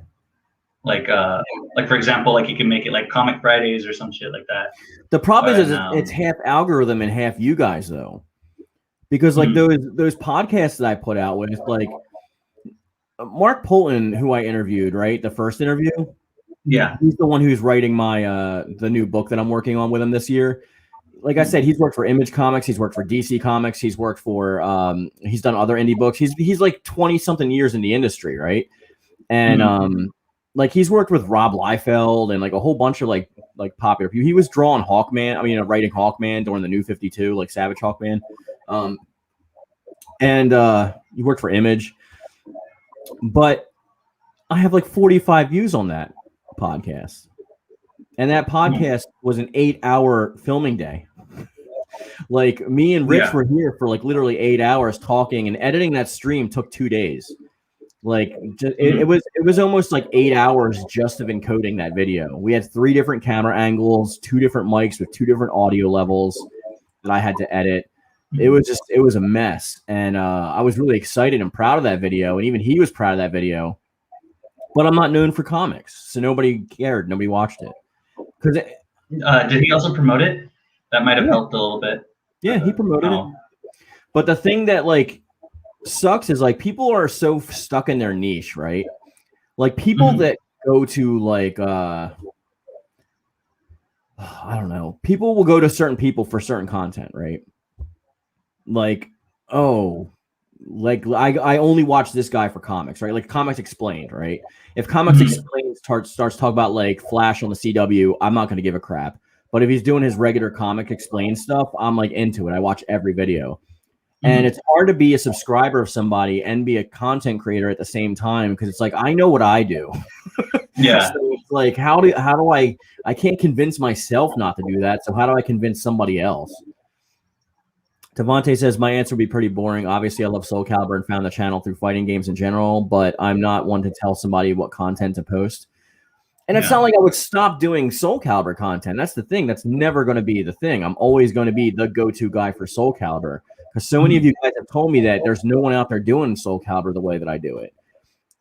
Like for example, like you can make it like Comic Fridays or some shit like that.
The problem is it's half algorithm and half you guys though, because like those podcasts that I put out with like Mark Polton, who I interviewed, right, the first interview.
Yeah,
he's the one who's writing my the new book that I'm working on with him this year. Like I said, he's worked for Image Comics, he's worked for DC Comics, he's worked for he's done other indie books. He's like 20 something years in the industry, right? And like he's worked with Rob Liefeld and like a whole bunch of like popular people. He was drawing Hawkman, writing Hawkman during the New 52, like Savage Hawkman. And he worked for Image. But I have like 45 views on that podcast. And that podcast was an 8-hour filming day. Like me and Rich were here for like literally 8 hours talking, and editing that stream took 2 days. Like it was almost like 8 hours just of encoding that video. We had 3 different camera angles, 2 different mics with 2 different audio levels that I had to edit. It was a mess. And I was really excited and proud of that video. And even he was proud of that video. But I'm not known for comics, so nobody cared. Nobody watched it.
Did he also promote it? That might have helped a little bit.
Yeah, he promoted it. But the thing that like sucks is like people are so stuck in their niche, right? Like people that go to like I don't know, people will go to certain people for certain content, right? Like, oh, like I only watch this guy for comics, right? Like Comics Explained, right? If Comics Explained starts talking about like Flash on the CW, I'm not going to give a crap. But if he's doing his regular Comic Explained stuff, I'm like into it. I watch every video. And it's hard to be a subscriber of somebody and be a content creator at the same time, because it's like I know what I do.
Yeah.
So it's like how do I can't convince myself not to do that. So how do I convince somebody else? Devontae says my answer would be pretty boring. Obviously, I love Soul Calibur and found the channel through fighting games in general, but I'm not one to tell somebody what content to post. And it's not like I would stop doing Soul Calibur content. That's the thing. That's never going to be the thing. I'm always going to be the go-to guy for Soul Calibur. Because so many of you guys have told me that there's no one out there doing Soul Calibur the way that I do it.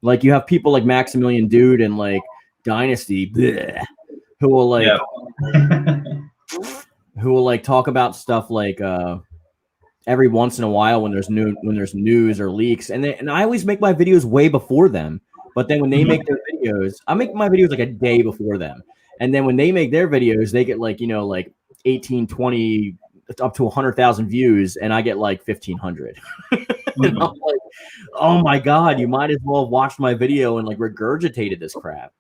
Like you have people like Maximilian Dude and like Dynasty who will like who will like talk about stuff like every once in a while when there's news or leaks, and I always make my videos way before them. But then when they make their videos, I make my videos like a day before them. And then when they make their videos, they get like, like 18, 20, up to 100,000 views, and I get like 1,500. And I'm like, oh my God, you might as well have watched my video and like regurgitated this crap.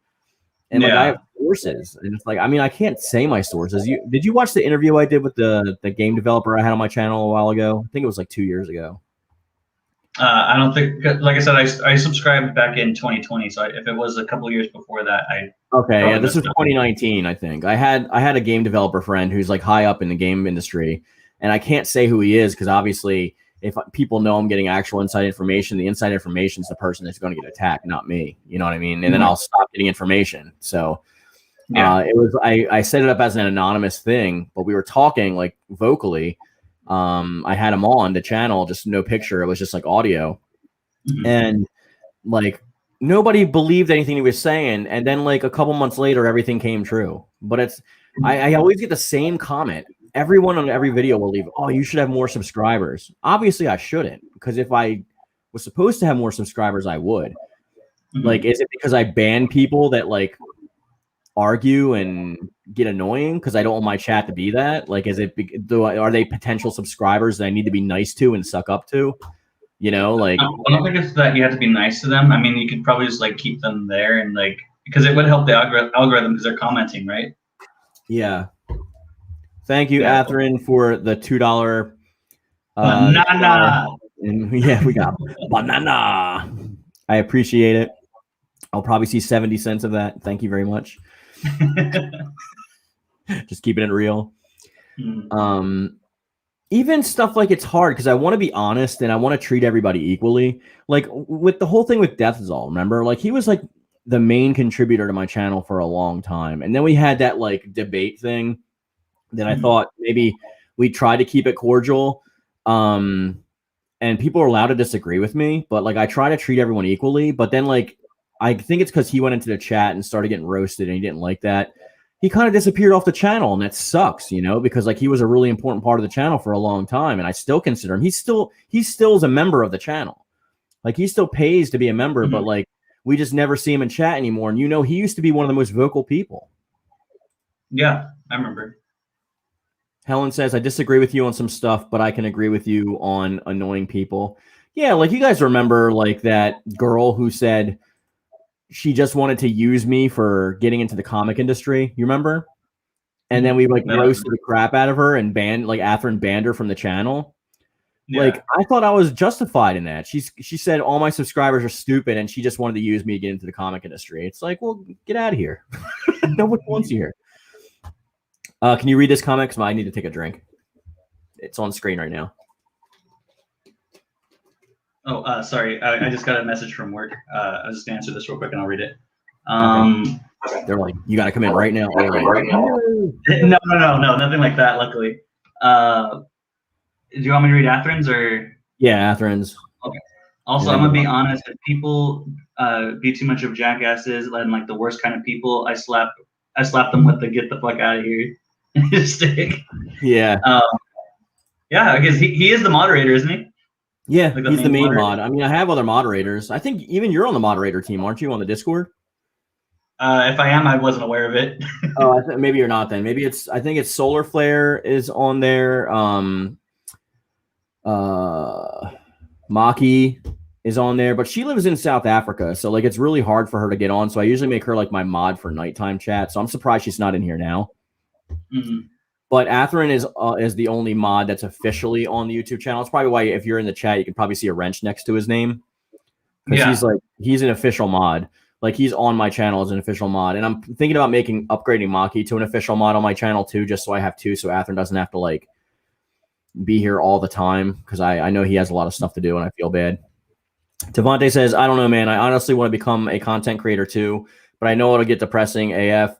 And like I have sources, and it's like, I mean, I can't say my sources. Did you watch the interview I did with the game developer I had on my channel a while ago? I think it was like 2 years ago.
I don't think, like I said, I subscribed back in 2020. So if it was a couple of years before that,
this was 2019, I think. I had a game developer friend who's like high up in the game industry, and I can't say who he is because obviously, if people know I'm getting actual inside information, the inside information is the person that's going to get attacked, not me. You know what I mean? And then I'll stop getting information. So it was I set it up as an anonymous thing, but we were talking like vocally. I had him on the channel, just no picture. It was just like audio. And like nobody believed anything he was saying. And then like a couple months later, everything came true. But I always get the same comment. Everyone on every video will leave, oh, you should have more subscribers. Obviously I shouldn't, because if I was supposed to have more subscribers, I would. Like, is it because I ban people that like argue and get annoying because I don't want my chat to be that? Like, are they potential subscribers that I need to be nice to and suck up to? Like,
I don't think it's that you have to be nice to them. I mean, you could probably just like keep them there and like, because it would help the algorithm because they're commenting, right?
Yeah. Thank you, Atherin, for the $2
banana.
Yeah, we got banana. I appreciate it. I'll probably see 70 cents of that. Thank you very much. Just keeping it real. Even stuff like it's hard because I want to be honest and I want to treat everybody equally. Like with the whole thing with Deathzall, remember? Like he was like the main contributor to my channel for a long time. And then we had that like debate thing that I thought maybe we tried to keep it cordial. And people are allowed to disagree with me, but like I try to treat everyone equally. But then like I think it's because he went into the chat and started getting roasted and he didn't like that. He kind of disappeared off the channel, and that sucks, because like he was a really important part of the channel for a long time, and I still consider him. He still is a member of the channel. Like he still pays to be a member, but like we just never see him in chat anymore. And he used to be one of the most vocal people.
Yeah, I remember.
Helen says, I disagree with you on some stuff, but I can agree with you on annoying people. Yeah, like you guys remember like that girl who said she just wanted to use me for getting into the comic industry. You remember? And then we like roasted the crap out of her and Atherin banned her from the channel. Yeah. Like I thought I was justified in that. She said all my subscribers are stupid and she just wanted to use me to get into the comic industry. It's like, well, get out of here. Nobody wants you here. Can you read this comment? Because I need to take a drink. It's on screen right now.
Oh, sorry. I just got a message from work. I was just gonna answer this real quick, and I'll read it.
Okay. They're like, you got to come in right now.
No, nothing like that. Luckily. Do you want me to read Atherin's or?
Yeah, Atherin's.
Okay. Also, I'm gonna be honest. If people be too much of jackasses and like the worst kind of people, I slap them with the "get the fuck out of here" stick.
Yeah.
Yeah, I guess he is the moderator, isn't he?
Yeah, like he's the main mod. I mean, I have other moderators. I think even you're on the moderator team, aren't you, on the Discord?
If I am, I wasn't aware of it.
Oh, maybe you're not then. Maybe I think it's Solar Flare is on there. Maki is on there, but she lives in South Africa, so like it's really hard for her to get on. So I usually make her like my mod for nighttime chat. So I'm surprised she's not in here now.
Mm-hmm.
But Atherin is the only mod that's officially on the YouTube channel. It's probably why if you're in the chat, you can probably see a wrench next to his name. Because he's an official mod. Like he's on my channel as an official mod. And I'm thinking about upgrading Maki to an official mod on my channel too, just so I have two, so Atherin doesn't have to like be here all the time. Because I know he has a lot of stuff to do and I feel bad. Devontae says, I don't know, man. I honestly want to become a content creator too, but I know it'll get depressing AF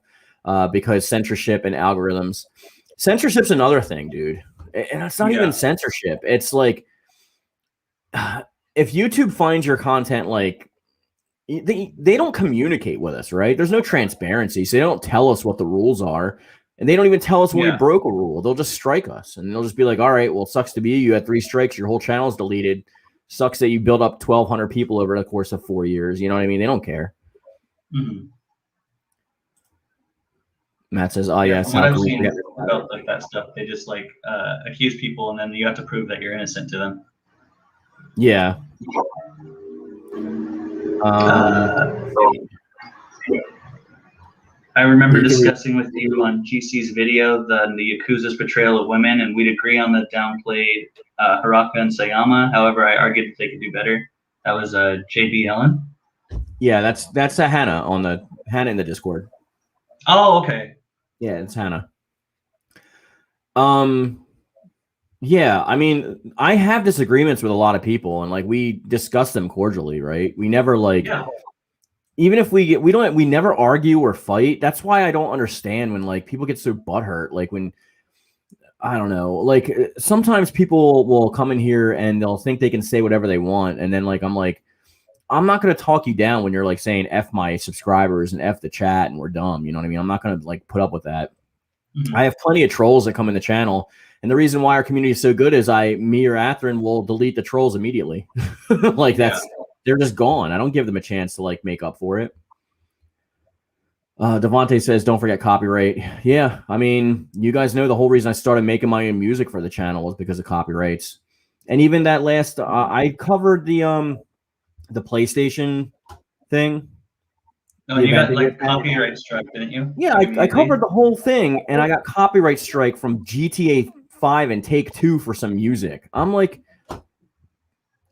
because censorship and algorithms. Censorship's another thing, dude. And it's not even censorship. It's like if YouTube finds your content, like they don't communicate with us, right? There's no transparency. So they don't tell us what the rules are. And they don't even tell us when we broke a rule. They'll just strike us. And they'll just be like, all right, well, it sucks to be you. You had 3 strikes. Your whole channel is deleted. Sucks that you built up 1,200 people over the course of 4 years. You know what I mean? They don't care.
Mm-hmm.
Matt says, "Oh yeah."
What I've seen about like that stuff, they just like accuse people, and then you have to prove that you're innocent to them.
Yeah.
I remember discussing with you on GC's video the Yakuza's portrayal of women, and we'd agree on the downplayed Haraka and Sayama. However, I argued that they could do better. That was JB Ellen.
Yeah, that's Hannah in the Discord.
Oh, okay.
Yeah, it's Hannah. Yeah, I mean, I have disagreements with a lot of people, and like we discuss them cordially, right? We never like, even if we never argue or fight. That's why I don't understand when like people get so butthurt. Like when I don't know, like sometimes people will come in here and they'll think they can say whatever they want, and then like I'm not going to talk you down when you're like saying F my subscribers and F the chat and we're dumb. You know what I mean? I'm not going to like put up with that. Mm-hmm. I have plenty of trolls that come in the channel. And the reason why our community is so good is me or Atherin will delete the trolls immediately. Like they're just gone. I don't give them a chance to like make up for it. Devontae says, don't forget copyright. Yeah. I mean, you guys know the whole reason I started making my own music for the channel was because of copyrights. And even that last, I covered the PlayStation thing.
No, you got like copyright strike, didn't you?
Yeah, I covered the whole thing, and I got copyright strike from GTA 5 and Take-Two for some music. I'm like,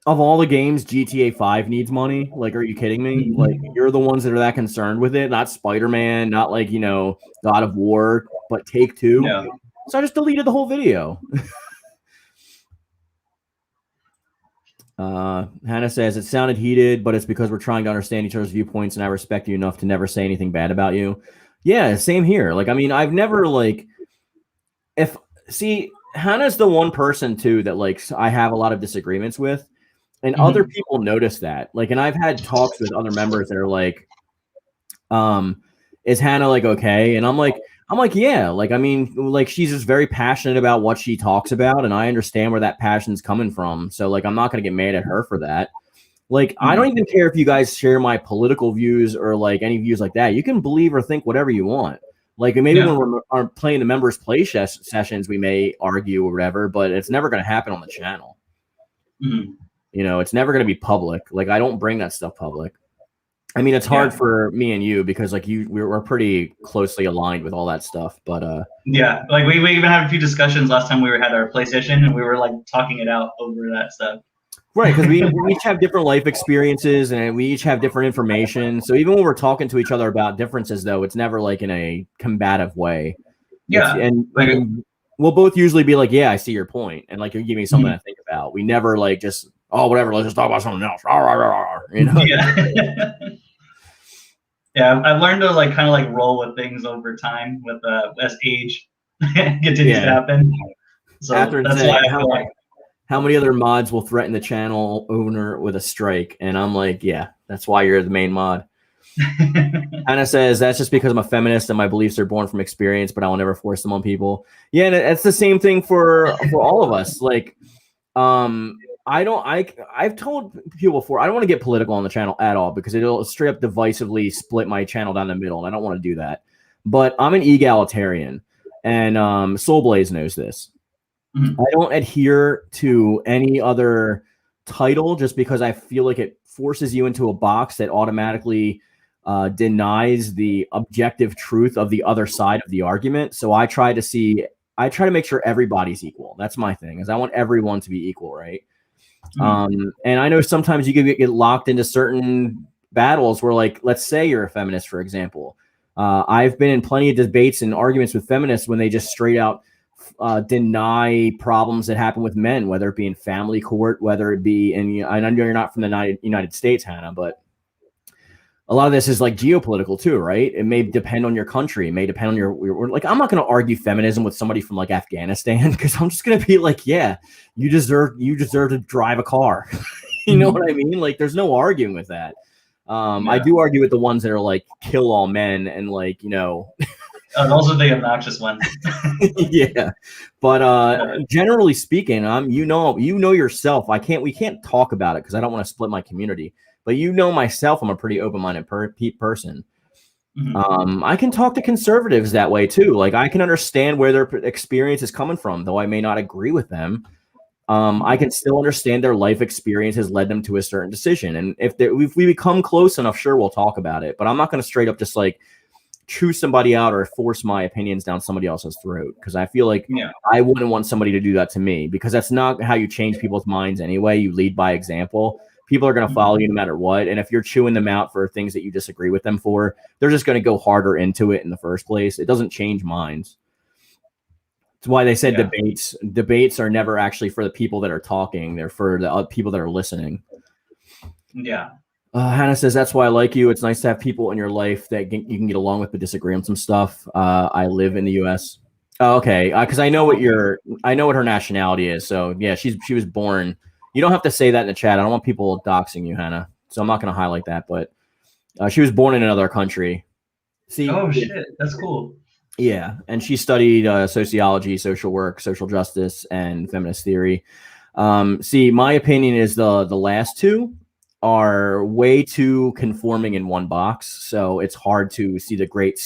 of all the games, GTA 5 needs money. Like, are you kidding me? Like, you're the ones that are that concerned with it, not Spider-Man, not like, you know, God of War, but Take-Two. Yeah. So I just deleted the whole video. Hannah says, it sounded heated, but it's because we're trying to understand each other's viewpoints, and I respect you enough to never say anything bad about you. Yeah, same here. Like, I mean, I've never like, Hannah's the one person too that like I have a lot of disagreements with, and other people notice that. Like, and I've had talks with other members that are like, is Hannah like okay? And I'm like, yeah, like, I mean, like, she's just very passionate about what she talks about, and I understand where that passion's coming from. So, like, I'm not going to get mad at her for that. Like, I don't even care if you guys share my political views or, like, any views like that. You can believe or think whatever you want. Like, maybe when we're playing the members' play sessions, we may argue or whatever, but it's never going to happen on the channel. You know, it's never going to be public. Like, I don't bring that stuff public. I mean, it's hard for me and you because like we're pretty closely aligned with all that stuff. But
yeah, like we even had a few discussions last time we had our PlayStation, and we were like talking it out over that stuff.
Right, because we each have different life experiences and we each have different information. So even when we're talking to each other about differences, though, it's never like in a combative way.
Yeah.
And we'll both usually be like, yeah, I see your point. And like, you give me something to think about. We never like just, oh, whatever, let's just talk about something else. You know?
Yeah. Yeah, I've learned to like kind of like roll with things over time with as age continues to happen. So that's why I feel like
how many other mods will threaten the channel owner with a strike? And I'm like, yeah, that's why you're the main mod. Hannah says that's just because I'm a feminist and my beliefs are born from experience, but I will never force them on people. Yeah, and it's the same thing for all of us. Like, I've told people before, I don't want to get political on the channel at all because it'll straight up divisively split my channel down the middle, and I don't want to do that. But I'm an egalitarian, and Soulblaze knows this. I don't adhere to any other title just because I feel like it forces you into a box that automatically denies the objective truth of the other side of the argument. So I try to make sure everybody's equal. That's my thing, is I want everyone to be equal, right? And I know sometimes you can get locked into certain battles where, like, let's say you're a feminist, for example. I've been in plenty of debates and arguments with feminists when they just straight out deny problems that happen with men, whether it be in family court, whether it be in, I know you're not from the United States, Hannah, but a lot of this is like geopolitical too, right? It may depend on your country. It may depend on your like, I'm not going to argue feminism with somebody from like Afghanistan because I'm just going to be like, yeah, you deserve to drive a car. You know what I mean? Like, there's no arguing with that. I do argue with the ones that are like kill all men and like, you know,
those are the obnoxious ones.
Yeah, but generally speaking, you know yourself. We can't talk about it because I don't want to split my community. But you know myself, I'm a pretty open-minded person. I can talk to conservatives that way too. Like, I can understand where their experience is coming from, though I may not agree with them. I can still understand their life experience has led them to a certain decision. And if we become close enough, sure, we'll talk about it. But I'm not going to straight up just like choose somebody out or force my opinions down somebody else's throat, because I feel like I wouldn't want somebody to do that to me, because that's not how you change people's minds anyway. You lead by example. People are going to follow you no matter what. And if you're chewing them out for things that you disagree with them for, they're just going to go harder into it in the first place. It doesn't change minds. That's why they said debates are never actually for the people that are talking. They're for the people that are listening.
Yeah.
Hannah says, that's why I like you. It's nice to have people in your life that you can get along with but disagree on some stuff. I live in the U.S. Oh, okay. Because I know what her nationality is. So yeah, she was born. You don't have to say that in the chat. I don't want people doxing you, Hannah. So I'm not going to highlight that. But she was born in another country. See?
Oh shit, that's cool.
Yeah, and she studied sociology, social work, social justice, and feminist theory. See, my opinion is the last two are way too conforming in one box, so it's hard to see the great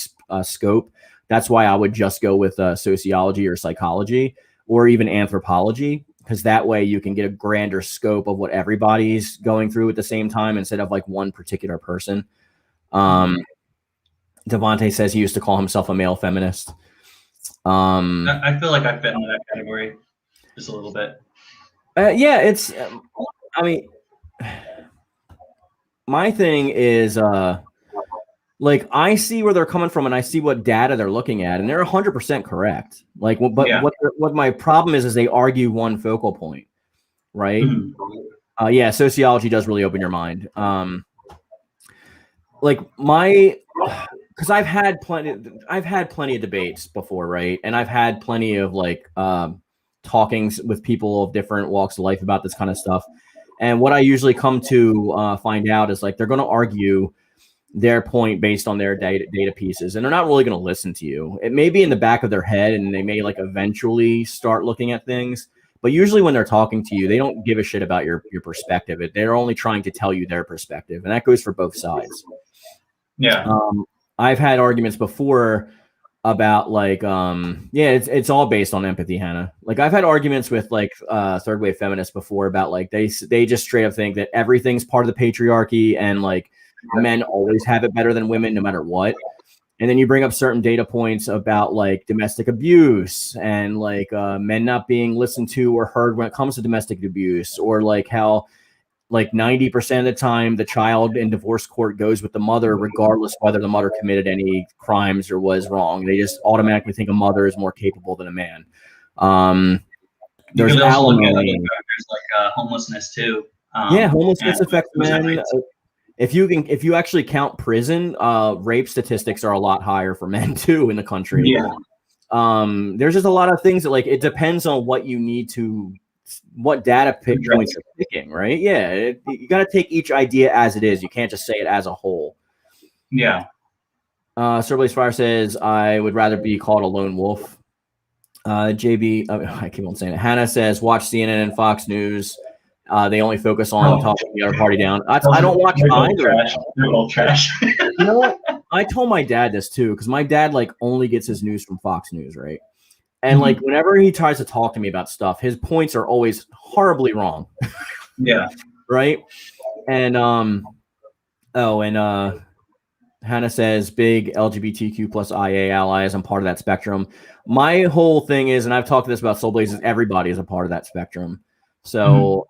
scope. That's why I would just go with sociology or psychology or even anthropology, because that way you can get a grander scope of what everybody's going through at the same time instead of like one particular person. Devontae says he used to call himself a male feminist.
I feel like I fit into that category just a little bit.
Yeah, it's. I mean, my thing is, like, I see where they're coming from, and I see what data they're looking at, and they're 100% correct. Like, but what my problem is they argue one focal point, right? Yeah, sociology does really open your mind. Like because I've had plenty of debates before, right? And I've had plenty of like talkings with people of different walks of life about this kind of stuff. And what I usually come to find out is like they're going to argue their point based on their data pieces, and they're not really going to listen to you. It may be in the back of their head, and they may like eventually start looking at things. But usually when they're talking to you, they don't give a shit about your perspective. They're only trying to tell you their perspective, and that goes for both sides. Yeah. I've had arguments before about like, it's all based on empathy, Hannah. Like, I've had arguments with like third wave feminists before about like they just straight up think that everything's part of the patriarchy and like men always have it better than women no matter what. And then you bring up certain data points about like domestic abuse and like men not being listened to or heard when it comes to domestic abuse, or like how like 90% of the time, the child in divorce court goes with the mother, regardless whether the mother committed any crimes or was wrong. They just automatically think a mother is more capable than a man.
You
There's
could also look at other
alimony.
factors like homelessness too.
Yeah, homelessness
and
affects
suicide
men.
rates.
If you actually count prison, rape statistics are a lot higher for men too in the country.
Yeah.
There's just a lot of things that, like, it depends on what you need to, what data points you're picking, right? Yeah, you got to take each idea as it is. You can't just say it as a whole.
Yeah.
Sir Blaze Fire says, I would rather be called a lone wolf. JB, I keep on saying it. Hannah says, watch CNN and Fox News. They only focus on talking the other party down. I don't watch either.
They're all trash.
You know what? I told my dad this too, because my dad like only gets his news from Fox News, right? And like whenever he tries to talk to me about stuff, his points are always horribly wrong.
Yeah.
Right. And Hannah says big LGBTQ plus IA allies. I'm part of that spectrum. My whole thing is, and I've talked to this about Soul Blaze, is everybody is a part of that spectrum. So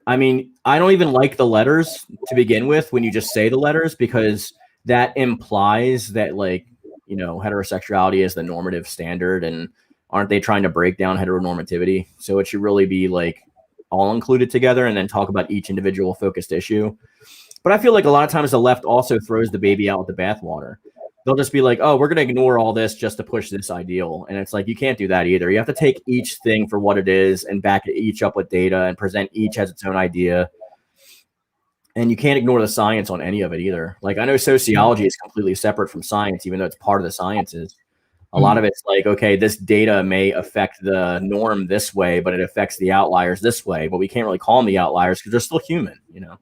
I mean, I don't even like the letters to begin with when you just say the letters, because that implies that, like, you know, heterosexuality is the normative standard, and aren't they trying to break down heteronormativity? So it should really be like all included together and then talk about each individual focused issue. But I feel like a lot of times the left also throws the baby out with the bathwater. They'll just be like, oh, we're going to ignore all this just to push this ideal. And it's like, you can't do that either. You have to take each thing for what it is and back each up with data and present each as its own idea. And you can't ignore the science on any of it either. Like, I know sociology is completely separate from science, even though it's part of the sciences. A lot of it's like, okay, this data may affect the norm this way, but it affects the outliers this way. But we can't really call them the outliers because they're still human, you know?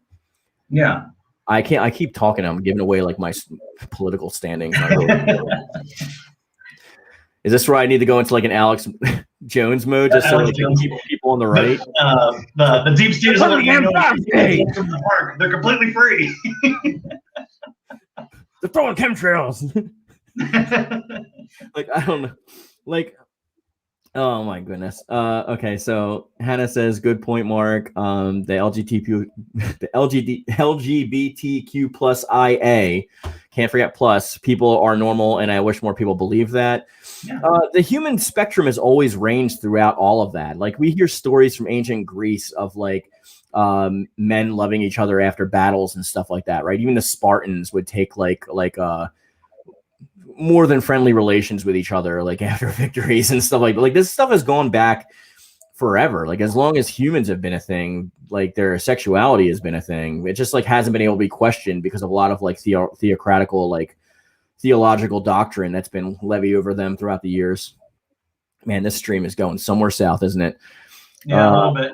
Yeah.
I keep talking. I'm giving away like my political standings. Is this where I need to go into like an Alex Jones mode just so like keep people on the right?
The deep state is letting you know from the park. They're completely free.
They're throwing chemtrails. Like, I don't know. Like, oh my goodness. Okay, so Hannah says, good point, Mark. The LGBTQ plus IA, can't forget plus, people are normal, and I wish more people believe that. Yeah. The human spectrum has always ranged throughout all of that. Like, we hear stories from ancient Greece of like men loving each other after battles and stuff like that, right? Even the Spartans would take like more than friendly relations with each other, like after victories and stuff like this stuff has gone back forever. Like, as long as humans have been a thing, like their sexuality has been a thing. It just like hasn't been able to be questioned because of a lot of like theocratical, like theological doctrine that's been levied over them throughout the years. Man, this stream is going somewhere south, isn't it?
Yeah, a little bit.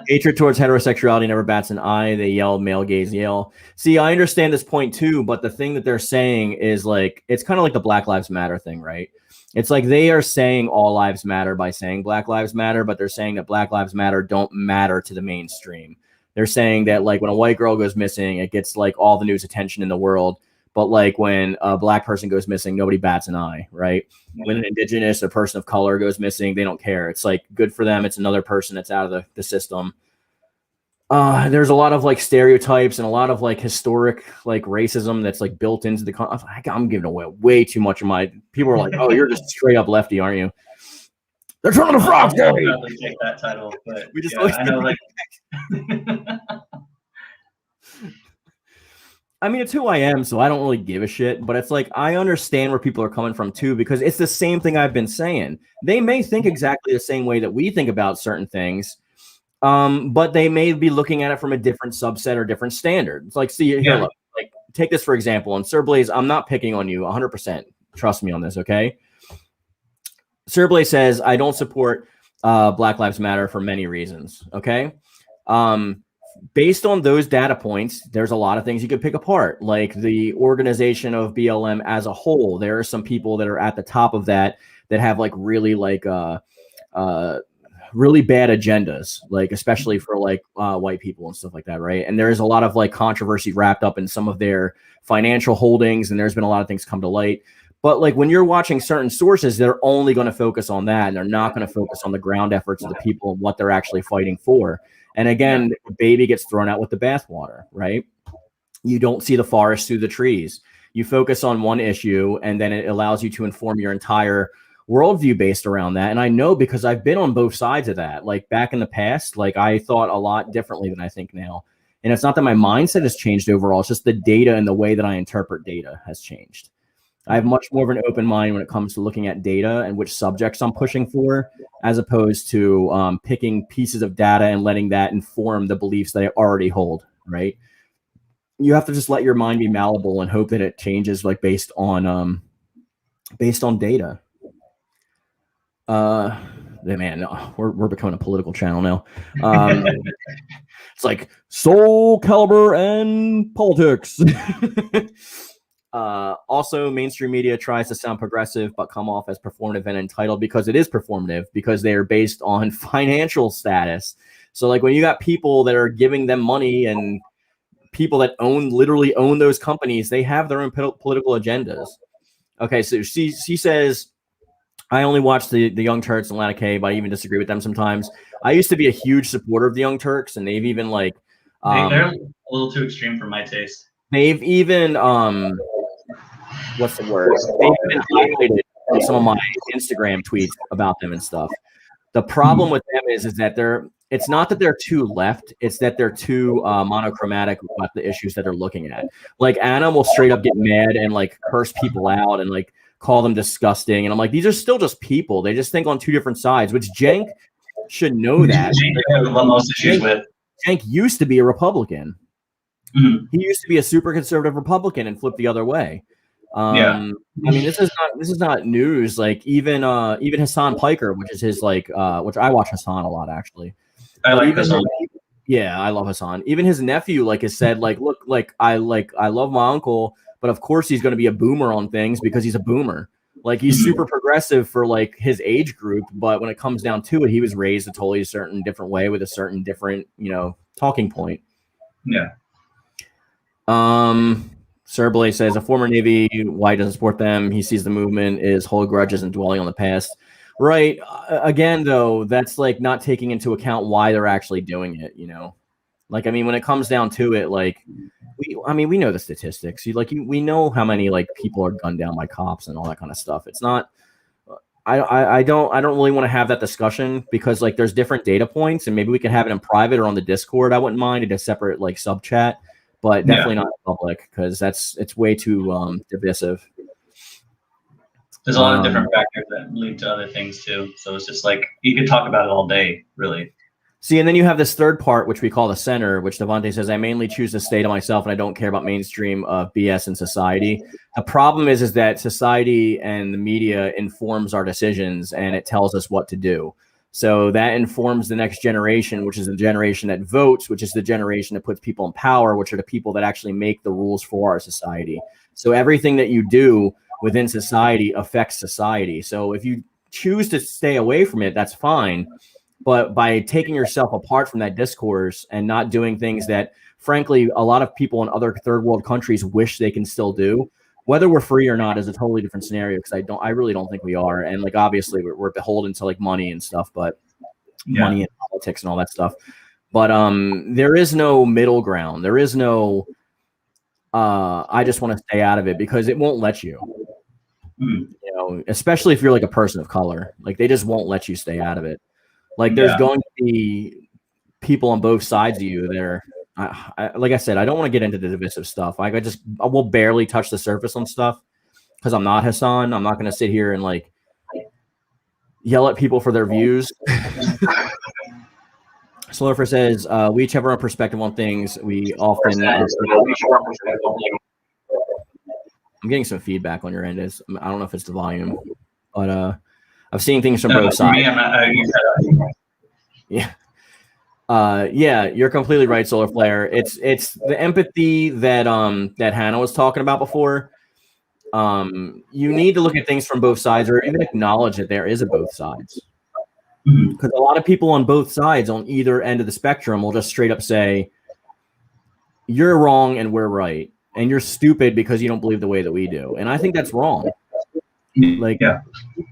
Hatred towards heterosexuality never bats an eye. They yell, male gaze yell. See, I understand this point too, but the thing that they're saying is like, it's kind of like the Black Lives Matter thing, right? It's like they are saying all lives matter by saying Black Lives Matter, but they're saying that Black Lives Matter don't matter to the mainstream. They're saying that like when a white girl goes missing, it gets like all the news attention in the world. But like when a Black person goes missing, nobody bats an eye, right? When an indigenous, a person of color goes missing, they don't care. It's like good for them. It's another person that's out of the system. There's a lot of like stereotypes and a lot of like historic like racism that's like built into the. I'm giving away way too much of my. People are like, oh, you're just straight up lefty, aren't you? They're trying to frog day.
I'll take that title, but we just I know like.
I mean, it's who I am, so I don't really give a shit. But it's like, I understand where people are coming from too, because it's the same thing I've been saying. They may think exactly the same way that we think about certain things, but they may be looking at it from a different subset or different standard. It's like, see, here, look, like, take this for example. And Sir Blaze, I'm not picking on you 100%. Trust me on this, okay? Sir Blaze says, I don't support Black Lives Matter for many reasons, okay? Based on those data points, there's a lot of things you could pick apart, like the organization of BLM as a whole. There are some people that are at the top of that have like really like really bad agendas, like especially for like white people and stuff like that, right? And there's a lot of like controversy wrapped up in some of their financial holdings, and there's been a lot of things come to light. But like when you're watching certain sources, they're only going to focus on that, and they're not going to focus on the ground efforts of the people and what they're actually fighting for. And again, the baby gets thrown out with the bathwater, right? You don't see the forest through the trees. You focus on one issue, and then it allows you to inform your entire worldview based around that. And I know because I've been on both sides of that. Like back in the past, like I thought a lot differently than I think now. And it's not that my mindset has changed overall. It's just the data and the way that I interpret data has changed. I have much more of an open mind when it comes to looking at data and which subjects I'm pushing for, as opposed to picking pieces of data and letting that inform the beliefs that I already hold, right? You have to just let your mind be malleable and hope that it changes like based on data. Man, no, we're becoming a political channel now. It's like Soul Calibur and politics. Also, mainstream media tries to sound progressive but come off as performative and entitled because it is performative, because they are based on financial status. So like when you got people that are giving them money and people that literally own those companies, they have their own political agendas. Okay, so she says, I only watch the Young Turks and Lana K, but I even disagree with them sometimes. I used to be a huge supporter of the Young Turks, and they've even like
they're a little too extreme for my taste.
They've even what's the word? They've even highlighted some of my Instagram tweets about them and stuff. The problem with them is that it's not that they're too left, it's that they're too monochromatic about the issues that they're looking at. Like Anna will straight up get mad and like curse people out and like call them disgusting. And I'm like, these are still just people. They just think on two different sides, which Jenk should know that. Jenk used to be a Republican. Mm-hmm. He used to be a super conservative Republican and flipped the other way. I mean, this is not news. Like even Hassan Piker, which is his like which I watch Hassan a lot actually.
I like Hassan.
Yeah, I love Hassan. Even his nephew like has said like, look, like I love my uncle, but of course he's going to be a boomer on things because he's a boomer. Like he's super progressive for like his age group, but when it comes down to it, he was raised a totally certain different way with a certain different, talking point.
Yeah.
Sir Blay says a former Navy, why doesn't support them? He sees the movement is hold grudges and dwelling on the past. Right. Again, though, that's like not taking into account why they're actually doing it, Like, I mean, when it comes down to it, like, we know the statistics. We know how many like people are gunned down by cops and all that kind of stuff. It's not. I don't really want to have that discussion because like there's different data points and maybe we can have it in private or on the Discord. I wouldn't mind in a separate like sub chat, but definitely not in public because it's way too divisive.
There's a lot of different factors that lead to other things too. So it's just like you could talk about it all day, really.
See, and then you have this third part, which we call the center, which Devontae says, I mainly choose to stay to myself and I don't care about mainstream BS in society. The problem is that society and the media informs our decisions and it tells us what to do. So that informs the next generation, which is the generation that votes, which is the generation that puts people in power, which are the people that actually make the rules for our society. So everything that you do within society affects society. So if you choose to stay away from it, that's fine. But by taking yourself apart from that discourse and not doing things that, frankly, a lot of people in other third world countries wish they can still do, whether we're free or not is a totally different scenario because I really don't think we are. And like, obviously we're beholden to like money and stuff, but money and politics and all that stuff. But there is no middle ground. There is no, I just want to stay out of it because it won't let you, especially if you're like a person of color, like they just won't let you stay out of it. Like there's going to be people on both sides of you that are, like I said, I don't want to get into the divisive stuff. Like I will barely touch the surface on stuff because I'm not Hassan. I'm not going to sit here and like yell at people for their views. Slurfer says, we each have our own perspective on things. We often, I'm getting some feedback on your end. I don't know if it's the volume, but, I've seen things from both sides. Yeah, you're completely right, Solar Flare. It's the empathy that that Hannah was talking about before. You need to look at things from both sides, or even acknowledge that there is a both sides. Because a lot of people on both sides, on either end of the spectrum, will just straight up say, "You're wrong and we're right, and you're stupid because you don't believe the way that we do." And I think that's wrong. Like,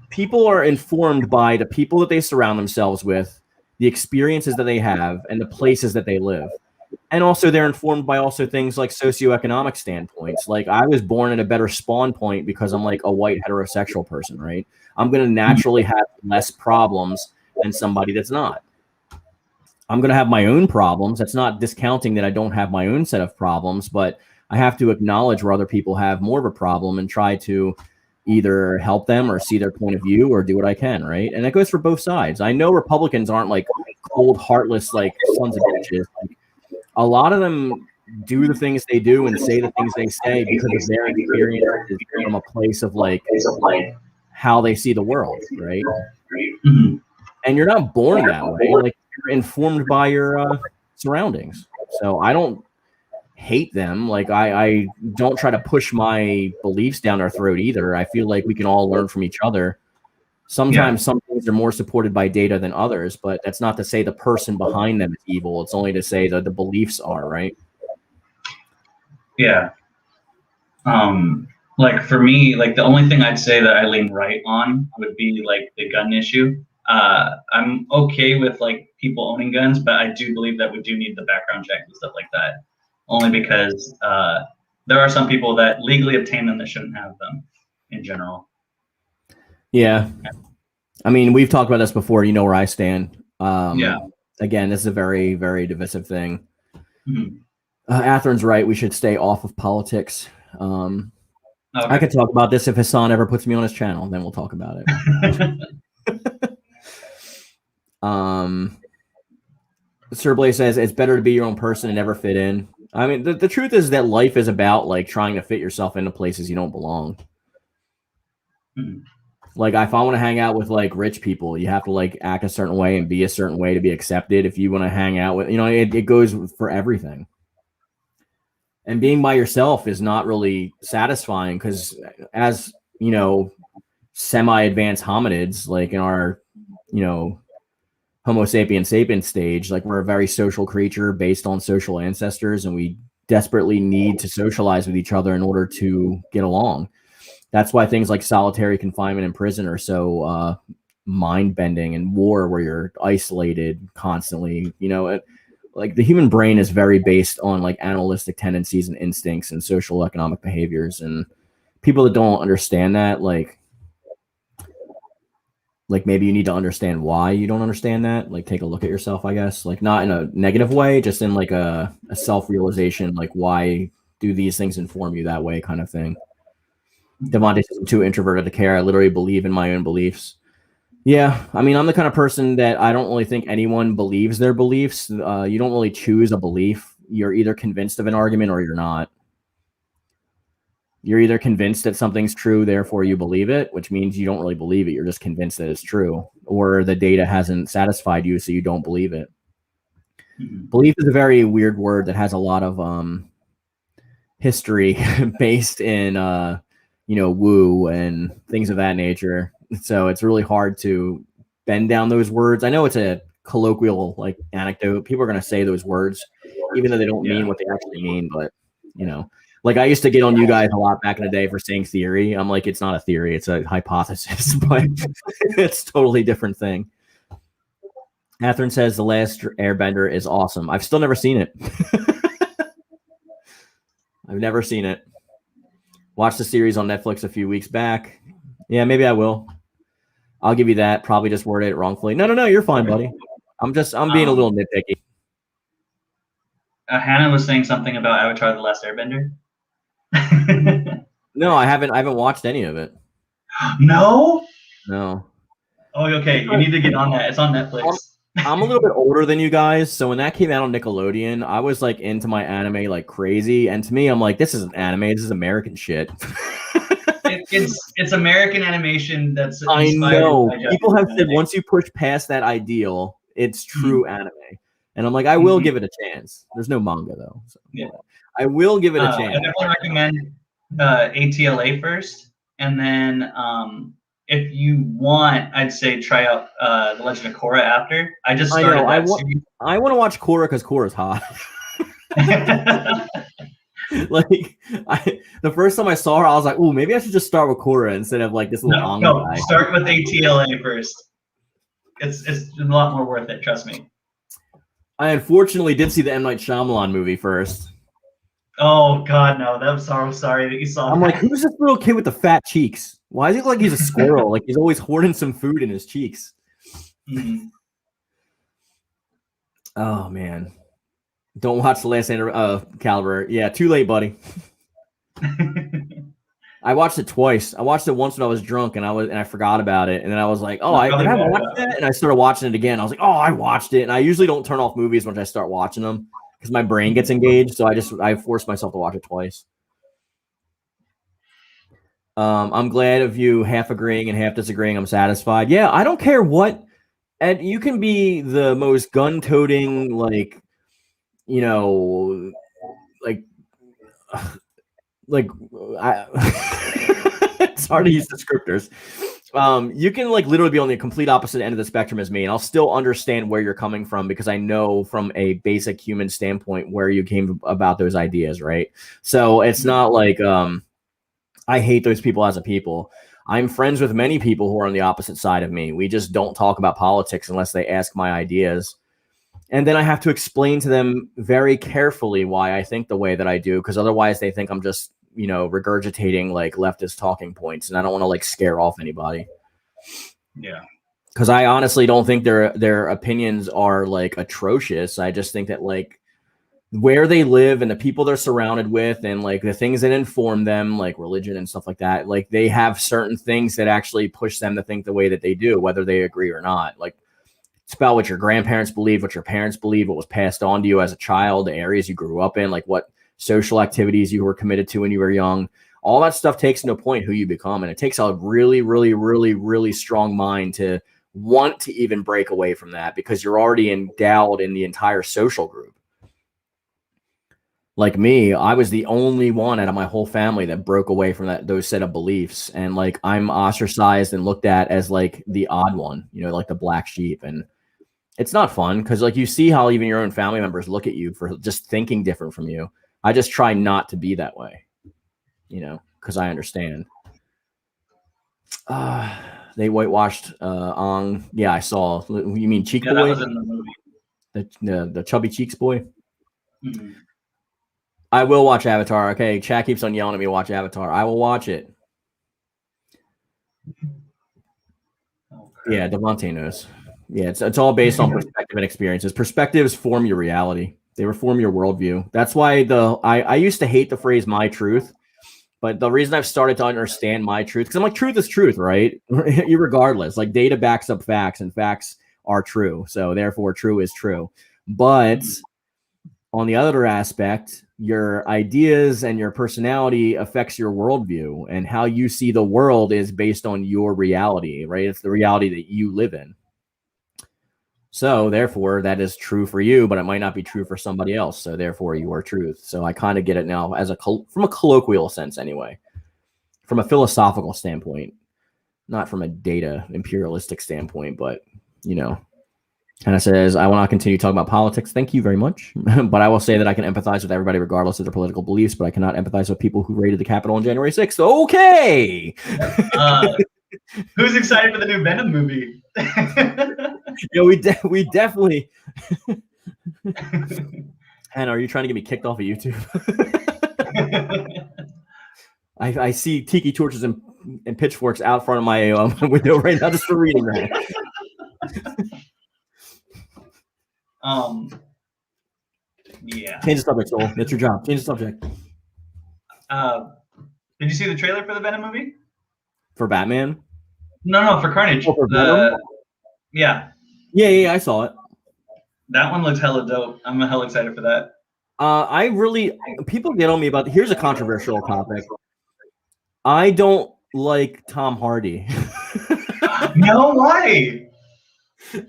people are informed by the people that they surround themselves with the experiences that they have, and the places that they live. And also they're informed by also things like socioeconomic standpoints. Like I was born in a better spawn point because I'm like a white heterosexual person, right? I'm going to naturally have less problems than somebody that's not. I'm going to have my own problems. That's not discounting that I don't have my own set of problems, but I have to acknowledge where other people have more of a problem and try to either help them or see their point of view or do what I can, right? And that goes for both sides. I know Republicans aren't like cold, heartless, like sons of bitches. Like, a lot of them do the things they do and say the things they say because of their experiences from a place of like how they see the world, right?
Mhm.
And you're not born that way. Like you're informed by your surroundings. So I don't hate them. Like I don't try to push my beliefs down their throat either. I feel like we can all learn from each other. Sometimes some things are more supported by data than others, but that's not to say the person behind them is evil. It's only to say that the beliefs are, right?
Yeah. Like for me, like the only thing I'd say that I lean right on would be like the gun issue. I'm okay with like people owning guns, but I do believe that we do need the background check and stuff like that. Only because there are some people that legally obtain them that shouldn't have them in general.
Yeah. I mean, we've talked about this before. You know where I stand. Again, this is a very, very divisive thing.
Mhm.
Atherin's right. We should stay off of politics.
Okay.
I could talk about this if Hassan ever puts me on his channel. Then we'll talk about it. Sir Blaze says it's better to be your own person and never fit in. I mean, the truth is that life is about like trying to fit yourself into places you don't belong.
Mhm.
Like if I want to hang out with like rich people, you have to like act a certain way and be a certain way to be accepted. If you want to hang out with, you know, it goes for everything. And being by yourself is not really satisfying because as, you know, semi-advanced hominids, like in our, you know, Homo sapiens sapiens stage, like we're a very social creature based on social ancestors, and we desperately need to socialize with each other in order to get along. That's why things like solitary confinement in prison are so mind-bending, and war where you're isolated constantly. You know, like the human brain is very based on like animalistic tendencies and instincts and social economic behaviors, and people that don't understand that, like maybe you need to understand why you don't understand that. Like take a look at yourself, I guess, like not in a negative way, just in like a self-realization, like why do these things inform you that way kind of thing. Devontae says I'm too introverted to care. I literally believe in my own beliefs. Yeah, I mean, I'm the kind of person that I don't really think anyone believes their beliefs. You don't really choose a belief. You're either convinced of an argument or you're not. You're either convinced that something's true, therefore you believe it, which means you don't really believe it. You're just convinced that it's true, or the data hasn't satisfied you, so you don't believe it.
Mhm.
Belief is a very weird word that has a lot of history based in you know, woo and things of that nature. So it's really hard to bend down those words. I know it's a colloquial like anecdote. People are going to say those words, even though they don't mean what they actually mean. But, you know, like I used to get on you guys a lot back in the day for saying theory. I'm like, it's not a theory. It's a hypothesis, but it's a totally different thing. Catherine says The Last Airbender is awesome. I've still never seen it. I've never seen it. Watched the series on Netflix a few weeks back. Yeah, maybe I will. I'll give you that. Probably just worded it wrongfully. No, you're fine, buddy. I'm being a little nitpicky.
Hannah was saying something about Avatar: The Last Airbender.
No, I haven't watched any of it.
No?
No.
Oh, okay. You need to get on that. It's on Netflix.
I'm a little bit older than you guys, so when that came out on Nickelodeon, I was like into my anime like crazy, and to me, I'm like, this isn't anime, this is American shit.
It's American animation that's
I know.
by
People have
Japanese
said
anime.
once you push past that ideal, it's true anime. And I'm like, I will give it a chance. There's no manga though. So
Yeah.
I will give it a chance.
I definitely recommend ATLA first, and then if you want, I'd say try out The Legend of Korra after. I just started that series.
I want to watch Korra because Korra's hot. Like the first time I saw her, I was like, "Ooh, maybe I should just start with Korra instead of like this little manga guy."
Start with ATLA first. It's a lot more worth it. Trust me.
I unfortunately did see the M. Night Shyamalan movie first.
Oh God, no! I'm sorry that you saw.
I'm like, who's this little kid with the fat cheeks? Why does he look like he's a squirrel? Like he's always hoarding some food in his cheeks.
Mm-hmm.
Oh man, don't watch the last Calibur. Yeah, too late, buddy. I watched it twice. I watched it once when I was drunk and I forgot about it. And then I was like, oh, I haven't watched that. And I started watching it again. I was like, oh, I watched it. And I usually don't turn off movies once I start watching them because my brain gets engaged. So I forced myself to watch it twice. I'm glad of you half agreeing and half disagreeing. I'm satisfied. Yeah, I don't care what. And you can be the most gun-toting, like, you know, it's hard to use descriptors. You can like literally be on the complete opposite end of the spectrum as me, and I'll still understand where you're coming from because I know from a basic human standpoint where you came about those ideas, right? So it's not like I hate those people as a people. I'm friends with many people who are on the opposite side of me. We just don't talk about politics unless they ask my ideas. And then I have to explain to them very carefully why I think the way that I do, because otherwise they think I'm just, regurgitating like leftist talking points, and I don't want to like scare off anybody.
Yeah.
Because I honestly don't think their opinions are like atrocious. I just think that like where they live and the people they're surrounded with and like the things that inform them, like religion and stuff like that, like they have certain things that actually push them to think the way that they do, whether they agree or not. Like it's about what your grandparents believe, what your parents believe, what was passed on to you as a child, the areas you grew up in, like what social activities you were committed to when you were young. All that stuff takes into point who you become. And it takes a really, really, really, really strong mind to want to even break away from that because you're already endowed in the entire social group. Like me, I was the only one out of my whole family that broke away from those set of beliefs. And like I'm ostracized and looked at as like the odd one, like the black sheep. And it's not fun because like you see how even your own family members look at you for just thinking different from you. I just try not to be that way, because I understand. They whitewashed Ong. Yeah, I saw. You mean Cheek Boy?
That was in the movie.
The chubby cheeks boy.
Mm-hmm.
I will watch Avatar. Okay, chat keeps on yelling at me to watch Avatar. I will watch it.
Oh,
yeah, Devontae knows. Yeah, it's all based on perspective and experiences. Perspectives form your reality. They reform your worldview. That's why I used to hate the phrase "my truth," but the reason I've started to understand my truth, because I'm like, truth is truth, right? Regardless, like data backs up facts, and facts are true. So therefore, true is true. But on the other aspect, your ideas and your personality affects your worldview, and how you see the world is based on your reality, right? It's the reality that you live in. So therefore, that is true for you, but it might not be true for somebody else. So therefore, you are truth. So I kind of get it now as from a colloquial sense, anyway, from a philosophical standpoint, not from a data imperialistic standpoint, but kind of says, I will not continue talking about politics. Thank you very much. But I will say that I can empathize with everybody regardless of their political beliefs, but I cannot empathize with people who raided the Capitol on January 6th. Okay.
Who's excited for the new Venom movie?
We definitely. Hannah, are you trying to get me kicked off of YouTube? I see tiki torches and pitchforks out front of my window right now just for reading that.
Yeah.
Change the subject, Soul. That's your job. Change the subject.
Did you see the trailer for the Venom movie?
For Batman?
No, for Carnage.
Oh, for Venom?
Yeah.
Yeah, I saw it.
That one looks hella dope. I'm hella excited for that.
People get on me about, here's a controversial topic. I don't like Tom Hardy.
No, why?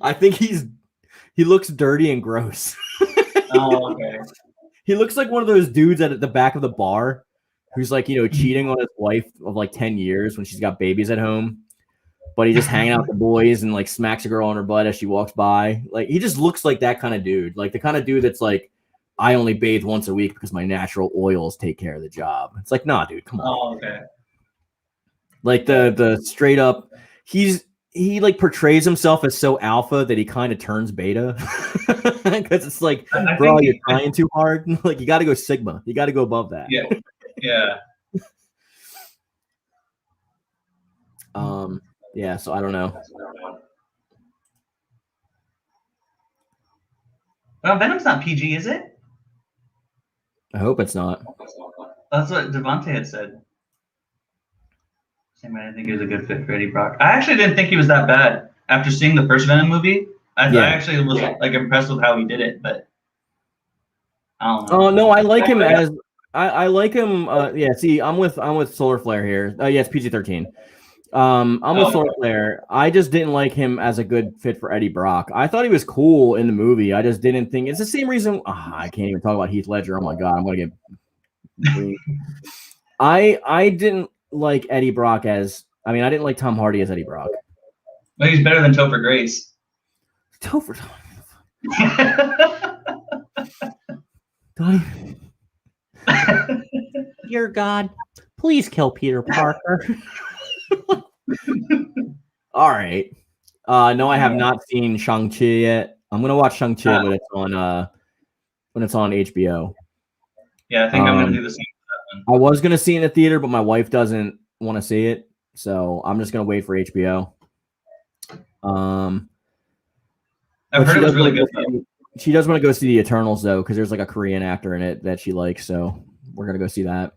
I think he looks dirty and gross.
Oh, okay.
He looks like one of those dudes at the back of the bar who's like, cheating on his wife of like 10 years when she's got babies at home. But he just hanging out with the boys and like smacks a girl on her butt as she walks by. Like he just looks like that kind of dude. Like the kind of dude that's like, I only bathe once a week because my natural oils take care of the job. It's like, nah, dude, come on.
Oh, okay.
Like the straight up, he's he like portrays himself as so alpha that he kind of turns beta because it's like, bro, you're trying too hard. Like you got to go sigma. You got to go above that.
Yeah. Yeah.
Yeah. So I don't know.
Well, Venom's not PG, is it?
I hope it's not.
That's what Devontae had said. Same way, I didn't think he was a good fit for Eddie Brock. I actually didn't think he was that bad after seeing the first Venom movie. I actually was like impressed with how he did it, but I don't know.
Oh no, I like him as I like him. Yeah, see, I'm with Solar Flare here. Yeah, it's PG-13. I'm with Solar Flare. I just didn't like him as a good fit for Eddie Brock. I thought he was cool in the movie. I just didn't think it's the same reason. I can't even talk about Heath Ledger. Oh my god, I'm gonna get. I didn't like Eddie Brock as. I mean, I didn't like Tom Hardy as Eddie Brock.
Well, he's better than Topher Grace.
Topher. Dear God, please kill Peter Parker. All right. No, I have not seen Shang-Chi yet. I'm gonna watch Shang-Chi when it's on HBO.
Yeah, I think I'm gonna do the same.
I was gonna see it in the theater, but my wife doesn't want to see it, so I'm just gonna wait for HBO.
I've heard it was really good.
She does want to go see the Eternals though, because there's like a Korean actor in it that she likes, so we're gonna go see that.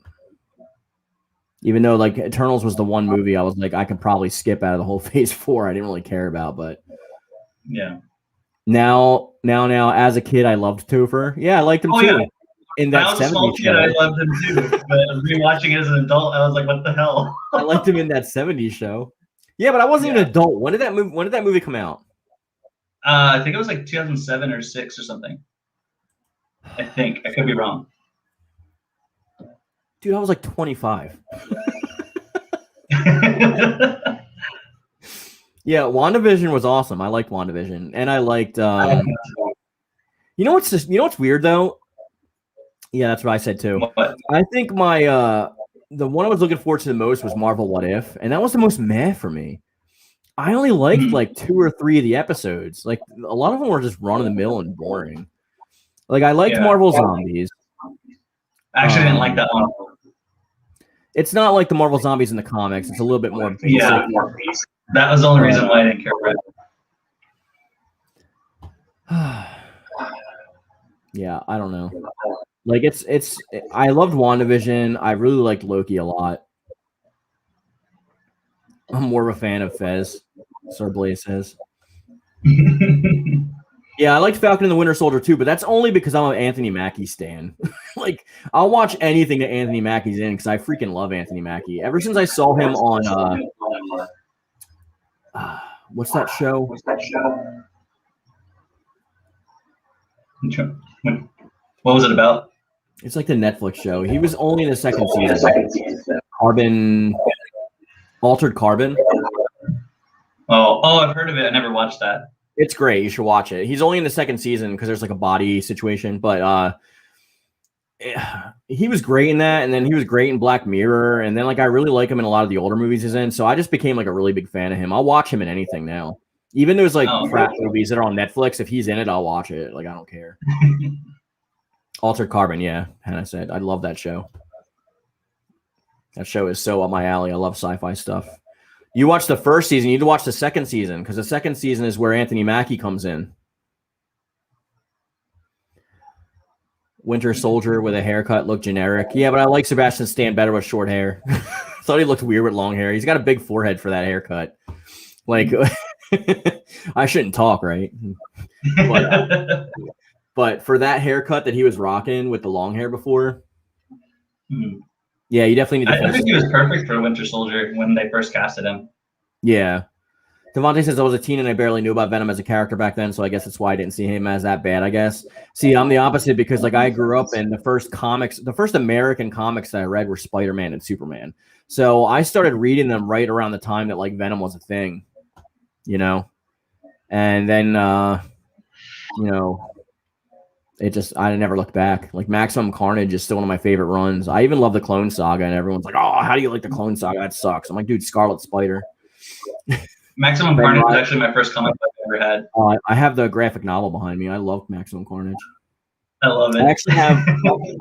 Even though like Eternals was the one movie I was like I could probably skip out of the whole Phase 4. I didn't really care about, but
yeah.
Now, as a kid, I loved Topher. Yeah, I liked him too. Yeah. In that 70s show,
I loved him too. But rewatching it as an adult, I was like, "What the hell?"
I liked him in that 70s show. Yeah, but I wasn't an adult. When did that movie come out?
I think it was like 2007 or 6 or something. I think I could be wrong.
Dude, I was like 25. Yeah, WandaVision was awesome. I liked WandaVision, and I liked. You know what's weird though? Yeah, that's what I said too.
What?
I think my the one I was looking forward to the most was Marvel What If, and that was the most meh for me. I only liked like 2 or 3 of the episodes. Like a lot of them were just run of the mill and boring. Like I liked Marvel Zombies.
I actually didn't like that one.
It's not like the Marvel Zombies in the comics. It's a little bit more basic.
Yeah, that was the only reason why I didn't care about it.
Yeah, I don't know. Like it's I loved WandaVision. I really liked Loki a lot. I'm more of a fan of Fez, Sir Blaze says. Yeah, I liked Falcon and the Winter Soldier too, but that's only because I'm an Anthony Mackie stan. Like, I'll watch anything that Anthony Mackie's in because I freaking love Anthony Mackie. Ever since I saw him on what's that show?
What was it about?
It's like the Netflix show. He was only in the second season. Altered Carbon.
Oh, I've heard of it. I never watched that.
It's great. You should watch it. He's only in the second season because there's like a body situation, but he was great in that, and then he was great in Black Mirror, and then like I really like him in a lot of the older movies he's in. So I just became like a really big fan of him. I'll watch him in anything now. Even those like crap movies that are on Netflix, if he's in it, I'll watch it. Like I don't care. Altered Carbon, yeah. Hannah said, I love that show. That show is so up my alley. I love sci-fi stuff. You watch the first season, you need to watch the second season because the second season is where Anthony Mackie comes in. Winter Soldier with a haircut looked generic. Yeah, but I like Sebastian Stan better with short hair. Thought he looked weird with long hair. He's got a big forehead for that haircut. Like, I shouldn't talk, right? But for that haircut that he was rocking with the long hair before, yeah, you definitely need to.
I think he was perfect for Winter Soldier when they first casted him.
Yeah. Devontae says I was a teen and I barely knew about Venom as a character back then, so I guess that's why I didn't see him as that bad, I guess. See, I'm the opposite because like I grew up and the first American comics that I read were Spider-Man and Superman. So I started reading them right around the time that like Venom was a thing, you know? And then I never looked back. Like Maximum Carnage is still one of my favorite runs. I even love the Clone Saga, and everyone's like, "Oh, how do you like the Clone Saga? That sucks." I'm like, dude, Scarlet Spider.
Maximum Carnage was actually my first comic book I ever had.
I have the graphic novel behind me. I love Maximum Carnage.
I love it.
I actually have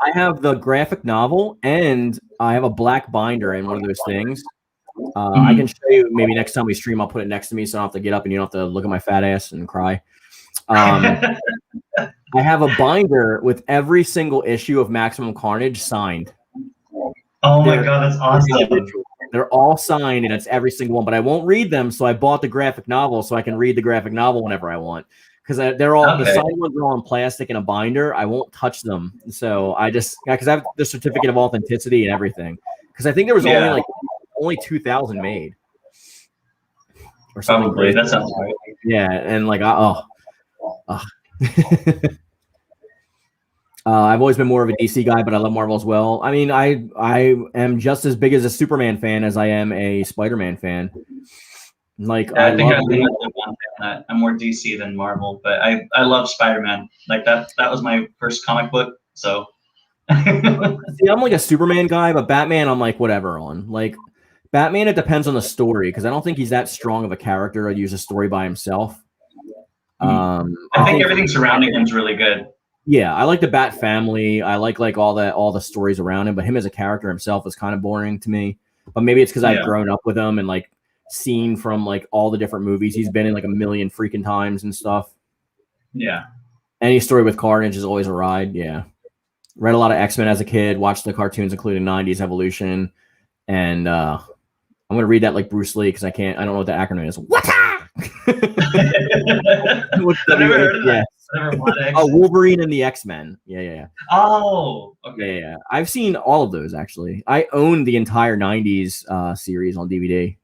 I have the graphic novel, and I have a black binder in one of those things. I can show you maybe next time we stream. I'll put it next to me so I don't have to get up and you don't have to look at my fat ass and cry. I have a binder with every single issue of Maximum Carnage signed.
Oh my god, that's awesome.
They're all signed, and it's every single one. But I won't read them, so I bought the graphic novel so I can read the graphic novel whenever I want. Because they're all the signed ones are all in plastic in a binder. I won't touch them. So I just because I have the certificate of authenticity and everything. Because I think there was only 2,000 made. Or something.
Probably that sounds right.
Yeah, and like I've always been more of a DC guy, but I love Marvel as well. I mean, I am just as big as a Superman fan as I am a Spider-Man fan. Like,
yeah, I'm more DC than Marvel, but I love Spider-Man. Like that was my first comic book. So
see, I'm like a Superman guy, but Batman, I'm like whatever on. Like Batman, it depends on the story because I don't think he's that strong of a character to use a story by himself.
I think everything surrounding him is really good.
Yeah, I like the Bat family. I like all the stories around him, but him as a character himself is kind of boring to me. But maybe it's because I've grown up with him and like seen from like all the different movies he's been in like a million freaking times and stuff.
Yeah.
Any story with Carnage is always a ride. Yeah. Read a lot of X-Men as a kid, watched the cartoons, including 90s Evolution. And I'm going to read that like Bruce Lee because I don't know what the acronym is.
I've never heard of that.
Oh, Wolverine and the X-Men. Yeah.
Oh, okay.
Yeah. I've seen all of those, actually. I own the entire 90s series on DVD.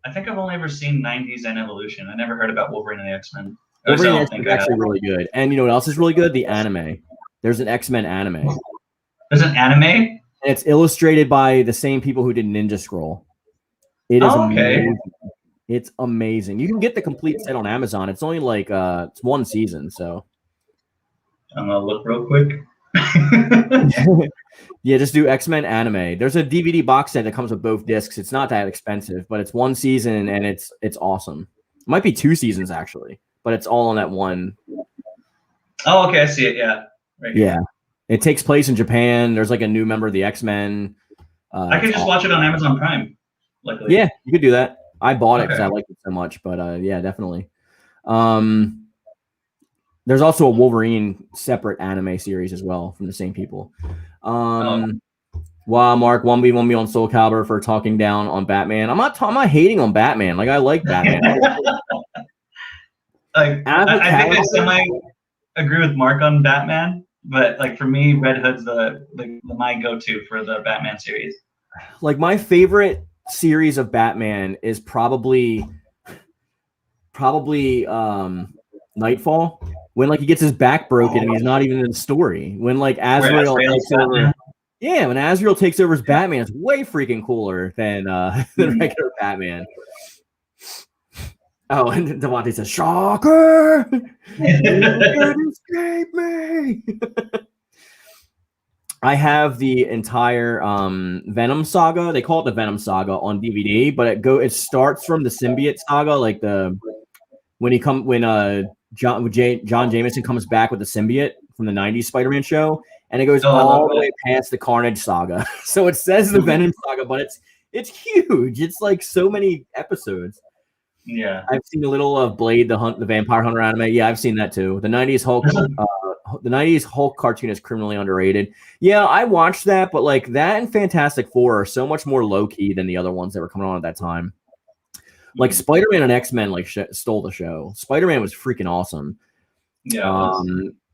I think I've only ever seen 90s and Evolution. I never heard about Wolverine and the X-Men.
Wolverine and the X-Men is actually really good. And you know what else is really good? The anime. There's an X-Men anime.
There's an anime?
And it's illustrated by the same people who did Ninja Scroll. It is amazing. It's amazing. You can get the complete set on Amazon. It's only like it's one season, so
I'm gonna look real quick.
Yeah, just do X-Men anime. There's a DVD box set that comes with both discs. It's not that expensive, but it's one season and it's awesome. It might be 2 seasons actually, but it's all on that one.
Oh, okay, I see it. Yeah.
Right here. Yeah. It takes place in Japan. There's like a new member of the X-Men.
I could just watch it on Amazon Prime. Luckily.
Yeah, you could do that. I bought it because I liked it so much, but yeah, definitely. There's also a Wolverine separate anime series as well from the same people. Wow, Mark, 1v1 on Soul Calibur for talking down on Batman. I'm not hating on Batman. Like I like Batman.
I think I semi agree with Mark on Batman, but like for me, Red Hood's my go-to for the Batman series.
Like my favorite series of Batman is probably Nightfall, when like he gets his back broken and he's not even in the story. When like Azrael takes over. Yeah, when Azrael takes over as Batman, it's way freaking cooler than regular Batman. Oh, and Devontae says, "Shocker! You escape me!" I have the entire Venom saga. They call it the Venom saga on DVD, but it starts from the symbiote saga, like when John Jameson comes back with the symbiote from the 90s Spider-Man show, and it goes all the way past the Carnage saga. So it says the Venom saga, but it's huge. It's like so many episodes.
Yeah.
I've seen a little of Blade the Vampire Hunter anime. Yeah, I've seen that too. The 90s Hulk cartoon is criminally underrated. Yeah, I watched that, but like that and Fantastic Four are so much more low key than the other ones that were coming on at that time. Like Spider-Man and X-Men like stole the show. Spider-Man was freaking awesome.
Yeah.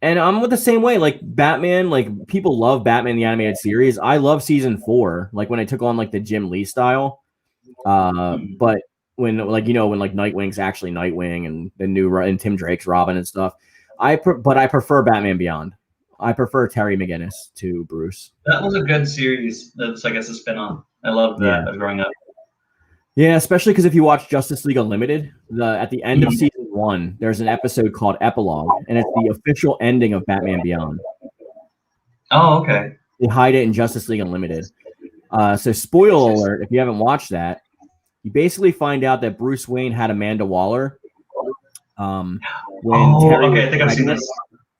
And I'm with the same way. Like Batman, like people love Batman the animated series. I love season 4, like when I took on like the Jim Lee style. But when Nightwing's actually Nightwing and the new and Tim Drake's Robin and stuff. But I prefer Batman Beyond. I prefer Terry McGinnis to Bruce.
That was a good series. That's I guess a spin-off. I loved that growing up.
Yeah, especially because if you watch Justice League Unlimited, at the end of season 1, there's an episode called Epilogue, and it's the official ending of Batman Beyond.
Oh, okay.
They hide it in Justice League Unlimited. So spoiler alert, if you haven't watched that, you basically find out that Bruce Wayne had Amanda Waller. When
okay, I think I've seen this.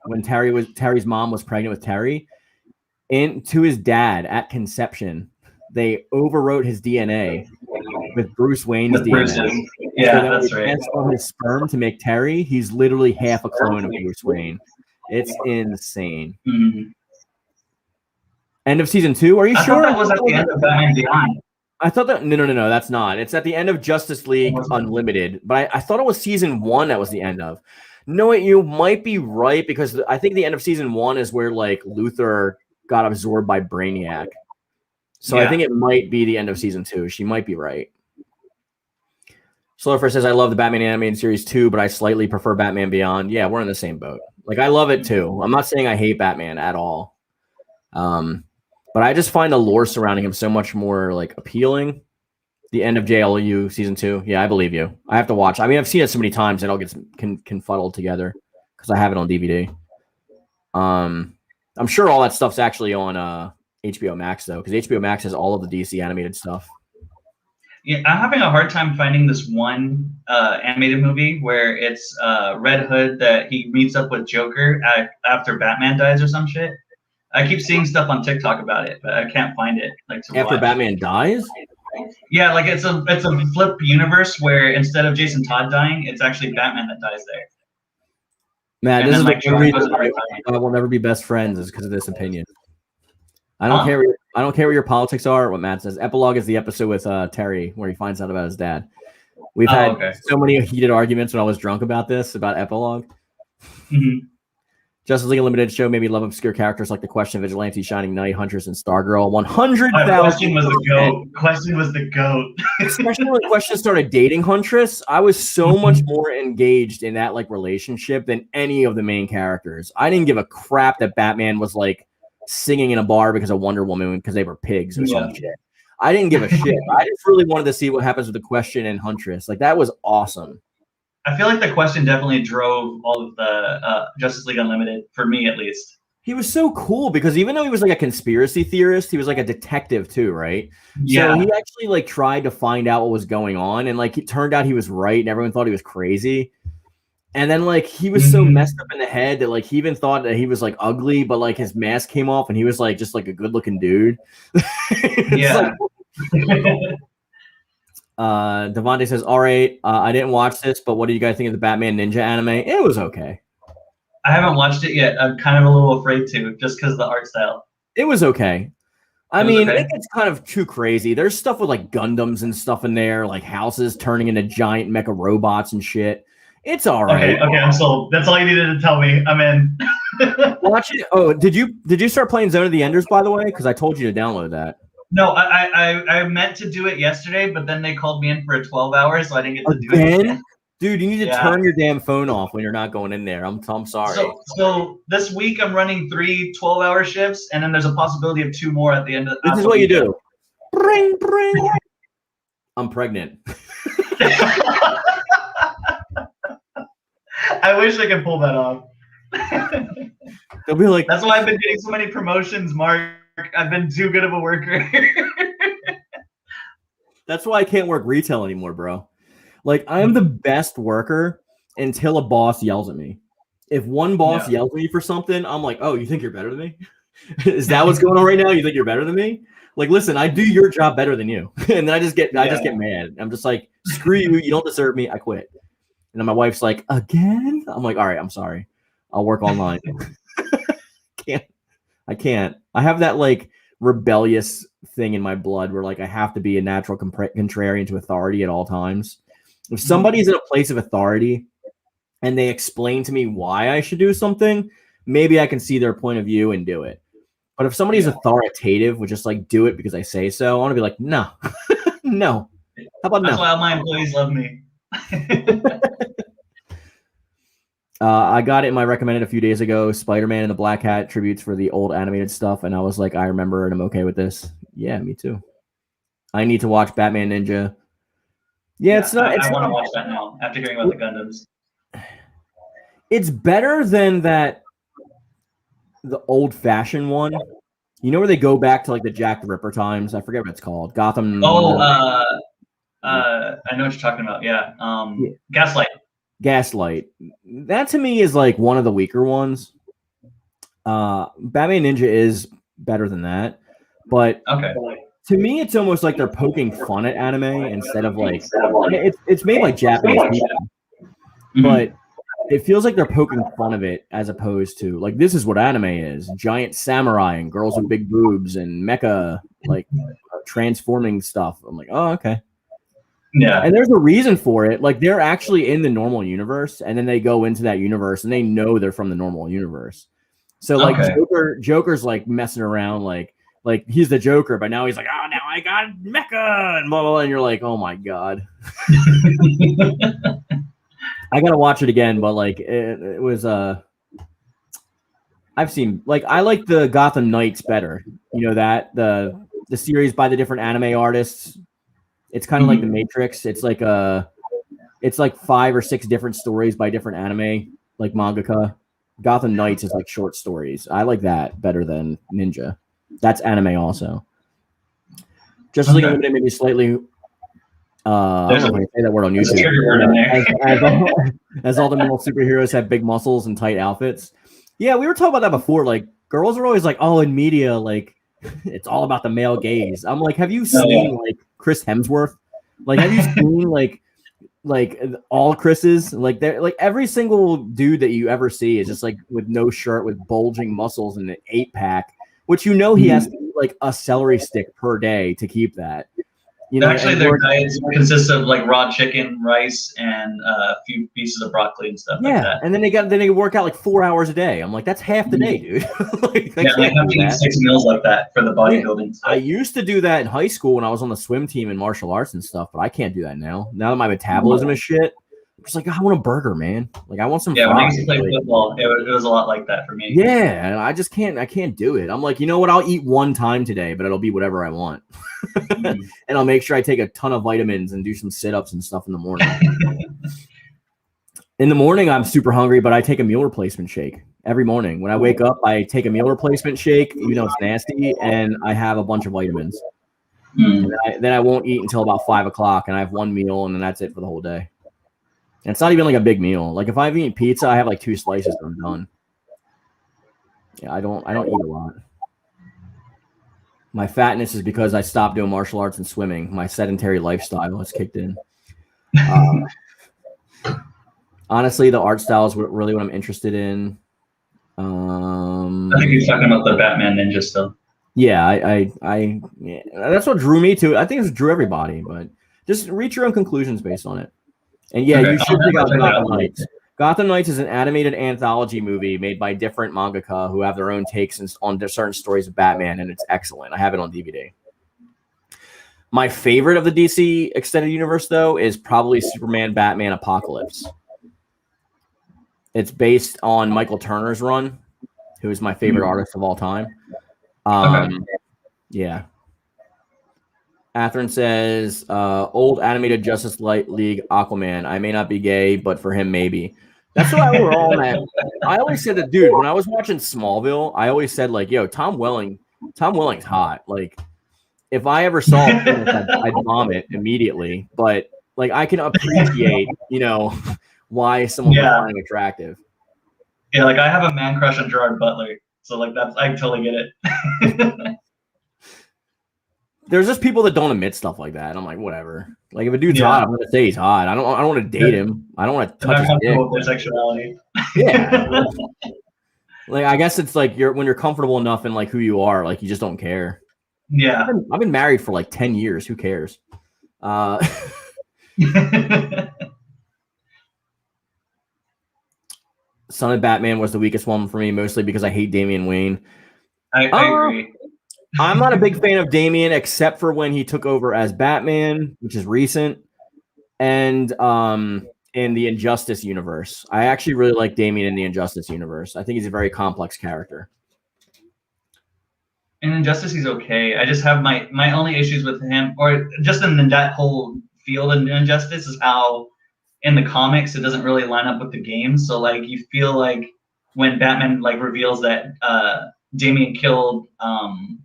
When Terry's mom was pregnant with Terry, and to his dad at conception, they overwrote his DNA with Bruce Wayne's DNA.
Yeah,
so
that's right.
On his sperm to make Terry, he's literally half a clone of Bruce Wayne. It's insane.
Mm-hmm.
End of season 2? Are you sure?
I thought that was at the end of Batman Beyond.
I thought that no, that's not. It's at the end of Justice League Unlimited, but I thought it was season 1 that was the end of. No, you might be right because I think the end of season 1 is where like Luthor got absorbed by Brainiac. So I think it might be the end of season 2. She might be right. Slowfer says, I love the Batman animated series too, but I slightly prefer Batman Beyond. Yeah, we're in the same boat. Like, I love it too. I'm not saying I hate Batman at all. But I just find the lore surrounding him so much more like appealing. The end of JLU season 2. Yeah, I believe you. I have to watch. I mean, I've seen it so many times and it all gets confuddled together because I have it on DVD. I'm sure all that stuff's actually on HBO Max though, because HBO Max has all of the DC animated stuff.
Yeah, I'm having a hard time finding this one animated movie where it's Red Hood that he meets up with Joker after Batman dies or some shit. I keep seeing stuff on TikTok about it, but I can't find it. Like
after watch. Batman dies?
Yeah, like it's a flip universe where instead of Jason Todd dying, it's actually Batman that dies there.
Matt, this is like the reason I will never be best friends is because of this opinion. I don't care. I don't care what your politics are. What Matt says. Epilogue is the episode with Terry where he finds out about his dad. We've had so many heated arguments when I was drunk about this about Epilogue.
Mm-hmm.
Justice League Unlimited show made me love obscure characters like the Question, Vigilante, Shining Knight, Huntress, and Stargirl. 100,000.
Question was the goat. Question was the goat.
Especially when Question started dating Huntress, I was so much more engaged in that like relationship than any of the main characters. I didn't give a crap that Batman was like singing in a bar because of Wonder Woman because they were pigs or some shit. I didn't give a shit. I just really wanted to see what happens with the Question and Huntress. Like that was awesome.
I feel like the Question definitely drove all of the Justice League Unlimited, for me at least.
He was so cool because even though he was like a conspiracy theorist, he was like a detective too, right?
Yeah.
So he actually like tried to find out what was going on, and like it turned out he was right, and everyone thought he was crazy. And then like he was so messed up in the head that like he even thought that he was like ugly, but like his mask came off and he was like just like a good looking dude.
Yeah.
Devontae says, all right, I didn't watch this, but what do you guys think of the Batman Ninja anime? It was okay.
I haven't watched it yet. I'm kind of a little afraid to, just because of the art style.
It was okay. I mean, it gets kind of too crazy. There's stuff with like Gundams and stuff in there, like houses turning into giant mecha robots and shit. It's all right.
Okay, I'm sold. That's all you needed to tell me. I'm in.
Watch it. Oh, did you start playing Zone of the Enders, by the way? Because I told you to download that.
No, I meant to do it yesterday, but then they called me in for a 12 hours, so I didn't get to do it again.
Dude, you need to turn your damn phone off when you're not going in there. I'm sorry.
So this week I'm running 3 12-hour shifts, and then there's a possibility of 2 more at the end of the
This is what you do. Bring. I'm pregnant.
I wish I could pull that off.
They'll be like,
that's why I've been getting so many promotions, Mark. I've been too good of a worker.
That's why I can't work retail anymore, bro. Like, I am the best worker until a boss yells at me. If one boss yells at me for something, I'm like, oh, you think you're better than me? Is that what's going on right now? You think you're better than me? Like, listen, I do your job better than you. And then I just get mad. I'm just like, screw you. You don't deserve me. I quit. And then my wife's like, again? I'm like, all right, I'm sorry. I'll work online. I can't. I have that like rebellious thing in my blood where like I have to be a natural contrarian to authority at all times. If somebody's in a place of authority and they explain to me why I should do something, maybe I can see their point of view and do it. But if somebody's authoritative would just like do it because I say so, I want to be like, no, no. How about
That's why all my employees love me.
I got it in my recommended a few days ago, Spider-Man and the Black Hat tributes for the old animated stuff, and I was like, I remember and I'm okay with this. Yeah, me too. I need to watch Batman Ninja. Yeah, it's not.
I want to watch that now after hearing about the Gundams.
It's better than the old-fashioned one. You know where they go back to like the Jack the Ripper times? I forget what it's called. Gotham.
I know what you're talking about. Yeah.
Yeah.
Gaslight.
Gaslight. That to me is like one of the weaker ones. Batman Ninja is better than that, but
Okay.
to me, it's almost like they're poking fun at anime instead of like it's made by Japanese people, but it feels like they're poking fun of it as opposed to like this is what anime is: giant samurai and girls with big boobs and mecha like transforming stuff. I'm like, oh, okay.
Yeah.
And there's a reason for it. Like they're actually in the normal universe, and then they go into that universe, and they know they're from the normal universe. So like Joker's like messing around, like he's the Joker, but now he's like, oh, now I got mecha and blah blah blah, and you're like, oh my god. I gotta watch it again, but like it was I've seen like I like the Gotham Knights better. You know that the series by the different anime artists. It's kind of like the Matrix. It's like 5 or 6 different stories by different anime, like mangaka. Gotham Knights is like short stories. I like that better than Ninja. That's anime also. Justice League Unlimited maybe slightly. I don't know if I can say that word on YouTube. As all the male superheroes have big muscles and tight outfits. Yeah, we were talking about that before. Like girls are always like, oh, in media, like it's all about the male gaze. I'm like, have you seen like Chris Hemsworth? Like, have you seen like all Chris's? Like they're like every single dude that you ever see is just like with no shirt, with bulging muscles and an 8-pack, which he has to eat like a celery stick per day to keep that. You know,
actually, their diets consist of like raw chicken, rice, and a few pieces of broccoli and stuff like that.
And then they work out like 4 hours a day. I'm like, that's half the day, dude.
Like, they have to eat 6 meals like that for the bodybuilding stuff.
I used to do that in high school when I was on the swim team and martial arts and stuff, but I can't do that now. Now that my metabolism is shit, I'm just like, I want a burger, man. Like I want some.
Yeah, when I used to play football, it was a lot like that for me.
Yeah, and I just can't. I can't do it. I'm like, you know what? I'll eat one time today, but it'll be whatever I want. And I'll make sure I take a ton of vitamins and do some sit-ups and stuff in the morning. In the morning, I'm super hungry, but I take a meal replacement shake every morning. When I wake up, I take a meal replacement shake, even though it's nasty, and I have a bunch of vitamins. And then I won't eat until about 5 o'clock, and I have one meal, and then that's it for the whole day. And it's not even like a big meal. Like if I've eaten pizza, I have like 2 slices and I'm done. Yeah, I don't eat a lot. My fatness is because I stopped doing martial arts and swimming. My sedentary lifestyle has kicked in. Honestly, the art style is really what I'm interested in.
I think you're talking about the Batman Ninja still.
Yeah, yeah, that's what drew me to it. I think it drew everybody, but just reach your own conclusions based on it. And yeah, you should check out Gotham Knights. Gotham Knights is an animated anthology movie made by different mangaka who have their own takes on certain stories of Batman, and it's excellent. I have it on DVD. My favorite of the DC extended universe, though, is probably Superman Batman Apocalypse. It's based on Michael Turner's run, who is my favorite artist of all time. Yeah. Atherin says, old animated Justice League Aquaman. I may not be gay, but for him, maybe. That's why we're all mad. I always said that, dude, when I was watching Smallville, I always said, like, yo, Tom Welling's hot. Like, if I ever saw him, I'd vomit immediately. But, like, I can appreciate, you know, why someone would find him attractive.
Yeah, like, I have a man crush on Gerard Butler. So, like, I totally get it.
There's just people that don't admit stuff like that. And I'm like, whatever. Like, if a dude's hot, I'm gonna say he's hot. I don't want to date him. I don't want to touch his dick.
With their sexuality.
Yeah. Like, I guess it's like when you're comfortable enough in like who you are, like you just don't care.
Yeah.
I've been married for like 10 years. Who cares? Son of Batman was the weakest one for me, mostly because I hate Damian Wayne.
I agree.
I'm not a big fan of Damian, except for when he took over as Batman, which is recent, and in the Injustice universe. I actually really like Damian in the Injustice universe. I think he's a very complex character.
In Injustice, he's okay. I just have my only issues with him, or just in that whole field of Injustice, is how in the comics it doesn't really line up with the game. So like you feel like when Batman like reveals that Damian killed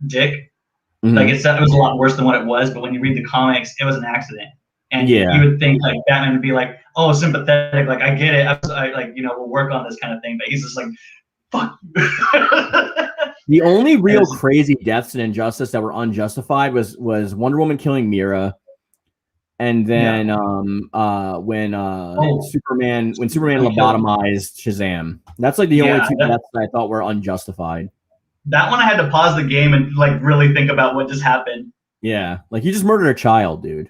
Dick, like it was a lot worse than what it was. But when you read the comics, it was an accident, And you would think like Batman would be like, oh, sympathetic, like I get it, I like, you know, we'll work on this kind of thing. But he's just like, fuck.
The only real crazy deaths in Injustice that were unjustified was Wonder Woman killing Mira, and then when Superman lobotomized Shazam. That's like the only two deaths that I thought were unjustified.
That one I had to pause the game and like really think about what just happened.
Yeah, like you just murdered a child, dude.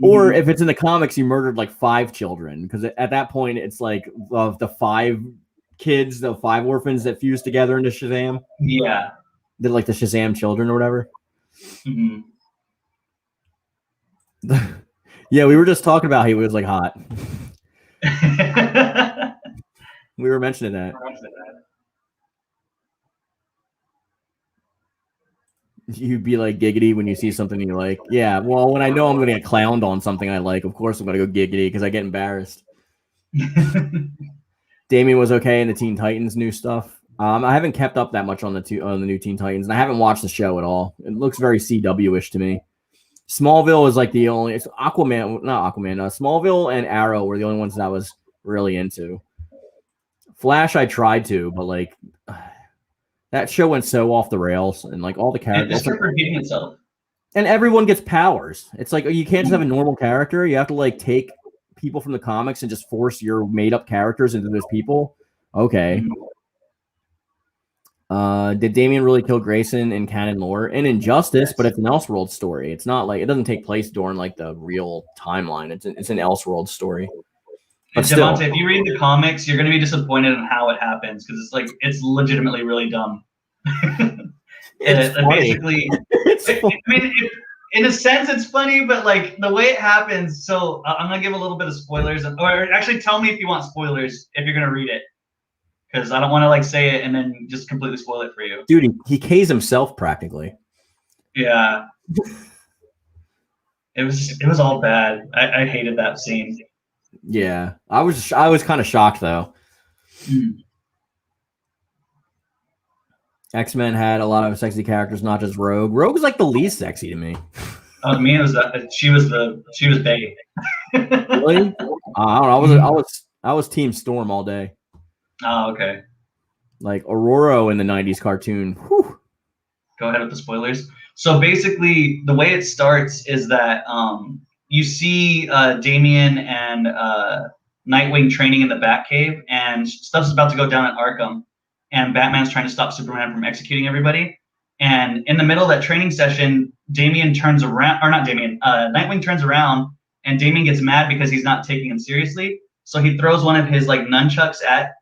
Or if it's in the comics, you murdered like 5 children, because at that point it's like of the 5 kids, the 5 orphans that fused together into Shazam.
Yeah,
they're like the Shazam children or whatever. Yeah, we were just talking about he was like hot. We were mentioning that. You'd be like giggity when you see something you like. Yeah, well, when I know I'm going to get clowned on something I like, of course I'm going to go giggity because I get embarrassed. Damian was okay in the Teen Titans new stuff. I haven't kept up that much on the new Teen Titans, and I haven't watched the show at all. It looks very CW-ish to me. Smallville is like the only. It's Aquaman, not Aquaman. Smallville and Arrow were the only ones that I was really into. Flash, I tried to, but like that show went so off the rails, and like all the characters.
It's repeating itself.
And everyone gets powers. It's like you can't just have a normal character. You have to like take people from the comics and just force your made-up characters into those people. Okay. Did Damian really kill Grayson in canon lore? In Injustice, but it's an Elseworld story. It's not like it doesn't take place during like the real timeline. It's an Elseworld story. But still,
if you read the comics, you're going to be disappointed in how it happens because it's legitimately really dumb. Basically, I mean, in a sense, it's funny, but like the way it happens. So I'm gonna give a little bit of spoilers, or actually tell me if you want spoilers if you're gonna read it, because I don't want to like say it and then just completely spoil it for you.
Dude, he K's himself practically.
Yeah, it was all bad. I hated that scene.
Yeah, I was kind of shocked though. X-Men had a lot of sexy characters, not just Rogue. Rogue was like the least sexy to me.
To me, it was she was Bay.
Really? I don't know. I was Team Storm all day.
Oh, okay.
Like Aurora in the '90s cartoon. Whew.
Go ahead with the spoilers. So basically, the way it starts is that you see Damian and Nightwing training in the Batcave, and stuff's about to go down at Arkham. And Batman's trying to stop Superman from executing everybody. And in the middle of that training session, Nightwing turns around, and Damian gets mad because he's not taking him seriously. So he throws one of his like nunchucks at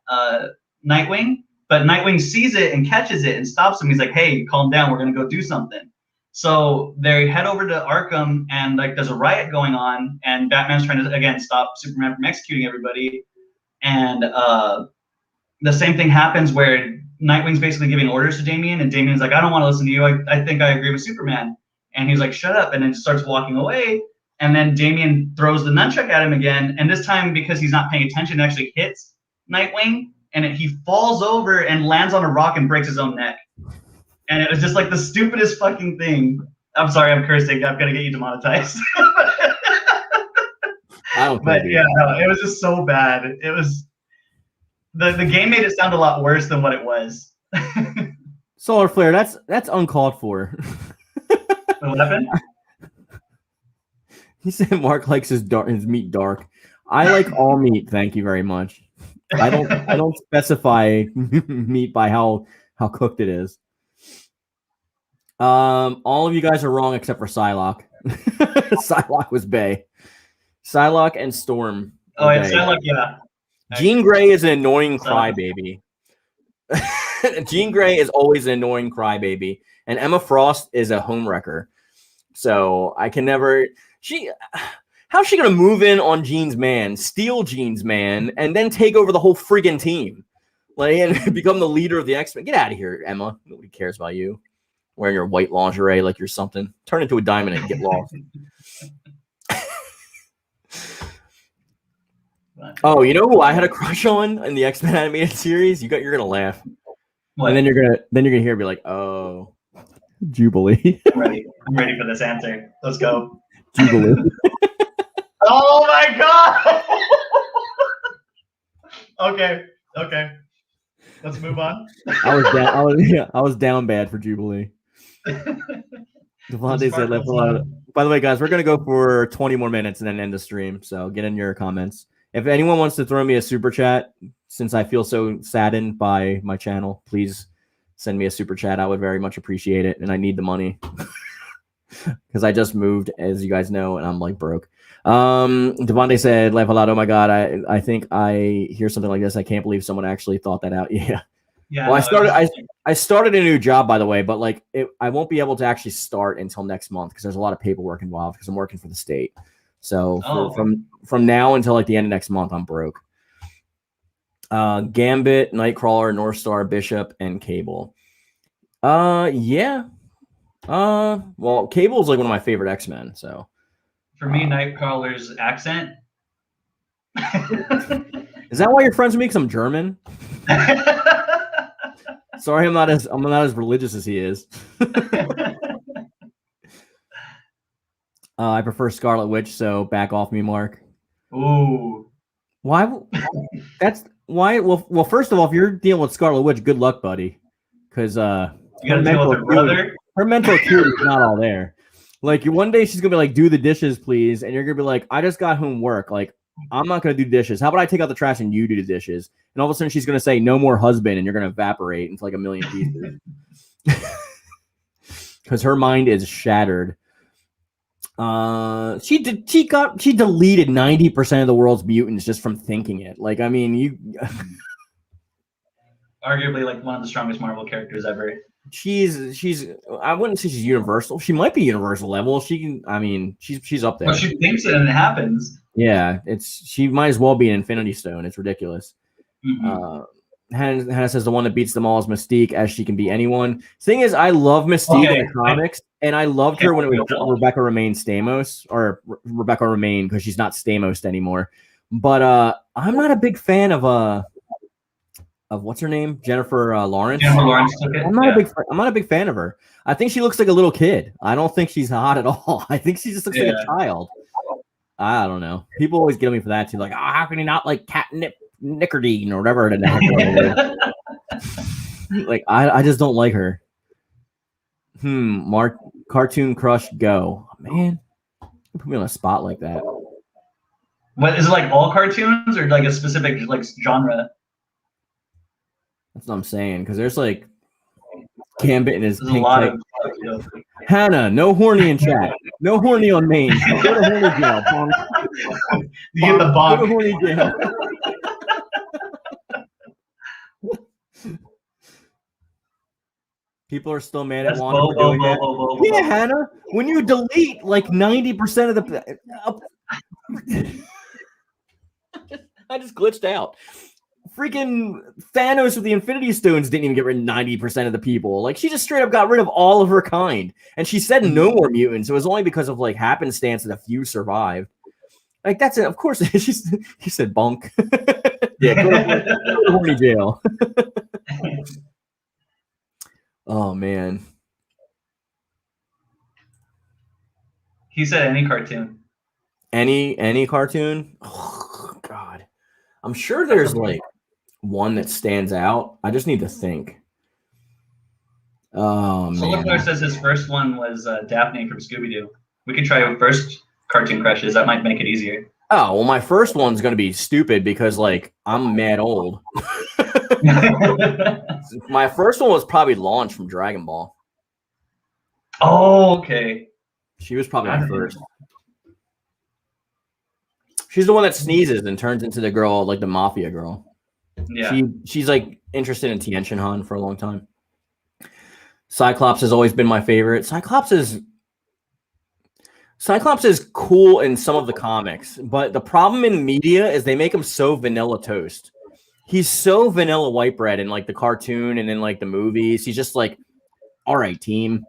Nightwing, but Nightwing sees it and catches it and stops him. He's like, "Hey, calm down. We're gonna go do something." So they head over to Arkham, and like there's a riot going on, and Batman's trying to again stop Superman from executing everybody, and the same thing happens where Nightwing's basically giving orders to Damian, and Damian's like, I don't want to listen to you. I think I agree with Superman. And he's like, shut up, and then starts walking away. And then Damian throws the nunchuck at him again. And this time, because he's not paying attention, it actually hits Nightwing, and he falls over and lands on a rock and breaks his own neck. And it was just like the stupidest fucking thing. I'm sorry, I'm cursing. I'm going to get you demonetized. But yeah, no, it was just so bad. It was... The game made it sound a lot worse than what it was.
Solar Flare, that's uncalled for.
What happened?
He said Mark likes his meat dark. I like all meat, thank you very much. I don't specify meat by how cooked it is. All of you guys are wrong except for Psylocke. Psylocke was Bay. Psylocke and Storm.
Oh, yeah, Psylocke, yeah.
Jean Grey is an annoying crybaby. Jean Grey is always an annoying crybaby, and Emma Frost is a homewrecker. So I can never. How's she gonna move in on Jean's man, steal Jean's man, and then take over the whole friggin' team, like and become the leader of the X-Men? Get out of here, Emma. Nobody cares about you. Wearing your white lingerie like you're something. Turn into a diamond and get lost. Oh, you know who I had a crush on in the X-Men animated series? You're gonna laugh. What? And then you're gonna hear me like, oh, Jubilee.
I'm ready for this answer. Let's go.
Jubilee.
Oh my god. Okay. Let's move on.
I was down bad for Jubilee. Devontae said left a lot. By the way, guys, we're gonna go for 20 more minutes and then end the stream. So get in your comments. If anyone wants to throw me a super chat, since I feel so saddened by my channel, please send me a super chat. I would very much appreciate it, and I need the money because I just moved, as you guys know, and I'm like broke. Devontae said, "Life a lot." Oh my god, I think I hear something like this. I can't believe someone actually thought that out. Yeah.
Yeah.
Well, I started a new job, by the way, but like I won't be able to actually start until next month because there's a lot of paperwork involved because I'm working for the state. So from now until like the end of next month, I'm broke. Gambit, Nightcrawler, North Star, Bishop, and Cable. Yeah. Well, Cable is like one of my favorite X-Men. So
for me, Nightcrawler's accent.
Is that why you're friends with me? Because I'm German. Sorry, I'm not as religious as he is. I prefer Scarlet Witch, so back off me, Mark.
Ooh.
Why? That's why. Well, first of all, if you're dealing with Scarlet Witch, good luck, buddy. Because
you gotta deal with her brother.
Her mental acuity is not all there. Like one day she's gonna be like, "Do the dishes, please," and you're gonna be like, "I just got home work. Like, I'm not gonna do dishes. How about I take out the trash and you do the dishes?" And all of a sudden she's gonna say, "No more husband," and you're gonna evaporate into like a million pieces. Because her mind is shattered. She deleted 90% of the world's mutants just from thinking it. Like, I mean, you
arguably like one of the strongest Marvel characters ever.
She's I wouldn't say she's universal. She might be universal level. She can, I mean, she's up there.
Well, she thinks it and it happens.
Yeah, she might as well be an Infinity Stone. It's ridiculous.
Mm-hmm.
Hannah says the one that beats them all is Mystique, as she can be anyone. Thing is, I love Mystique in the comics, and I loved her when it was Rebecca Romaine Stamos, or Rebecca Romaine, because she's not Stamos anymore. But I'm not a big fan of what's her name, Jennifer Lawrence.
Jennifer Lawrence took it.
I'm not a big fan of her. I think she looks like a little kid. I don't think she's hot at all. I think she just looks like a child. I don't know. People always get on me for that too. Like, how can you not like Catnip Nickerdine or whatever it is? Like, I just don't like her. Mark, Cartoon Crush, go. Man, put me on a spot like that.
What is it, like all cartoons or like a specific like genre?
That's what I'm saying, because there's like Gambit and his
There's
pink
a lot
type.
of
Hannah, no horny in chat. No horny on main. Go to horny jail. Bonk.
You get the bonk.
Go to horny jail. People are still mad at Wanda for doing that. Yeah, Hannah, when you delete like 90% of the... I just glitched out. Freaking Thanos with the Infinity Stones didn't even get rid of 90% of the people. Like, she just straight up got rid of all of her kind. And she said no more mutants. It was only because of like happenstance that a few survived. Like, that's it. Of course, he said bunk. Yeah, go to horny jail. Oh, man.
He said any cartoon.
Any cartoon? Oh, God. I'm sure there's like one that stands out. I just need to think. Oh, man.
Solar says his first one was Daphne from Scooby-Doo. We can try first cartoon crushes. That might make it easier.
Oh, well, my first one's going to be stupid because, like, I'm mad old. My first one was probably Launch from Dragon Ball.
Oh, okay.
She was probably my first. She's the one that sneezes and turns into the girl, like the mafia girl.
Yeah.
She's like interested in Tien Shin Han for a long time. Cyclops has always been my favorite. Cyclops is cool in some of the comics, but the problem in media is they make him so vanilla toast. He's so vanilla white bread in like the cartoon and in like the movies. He's just like, all right, team,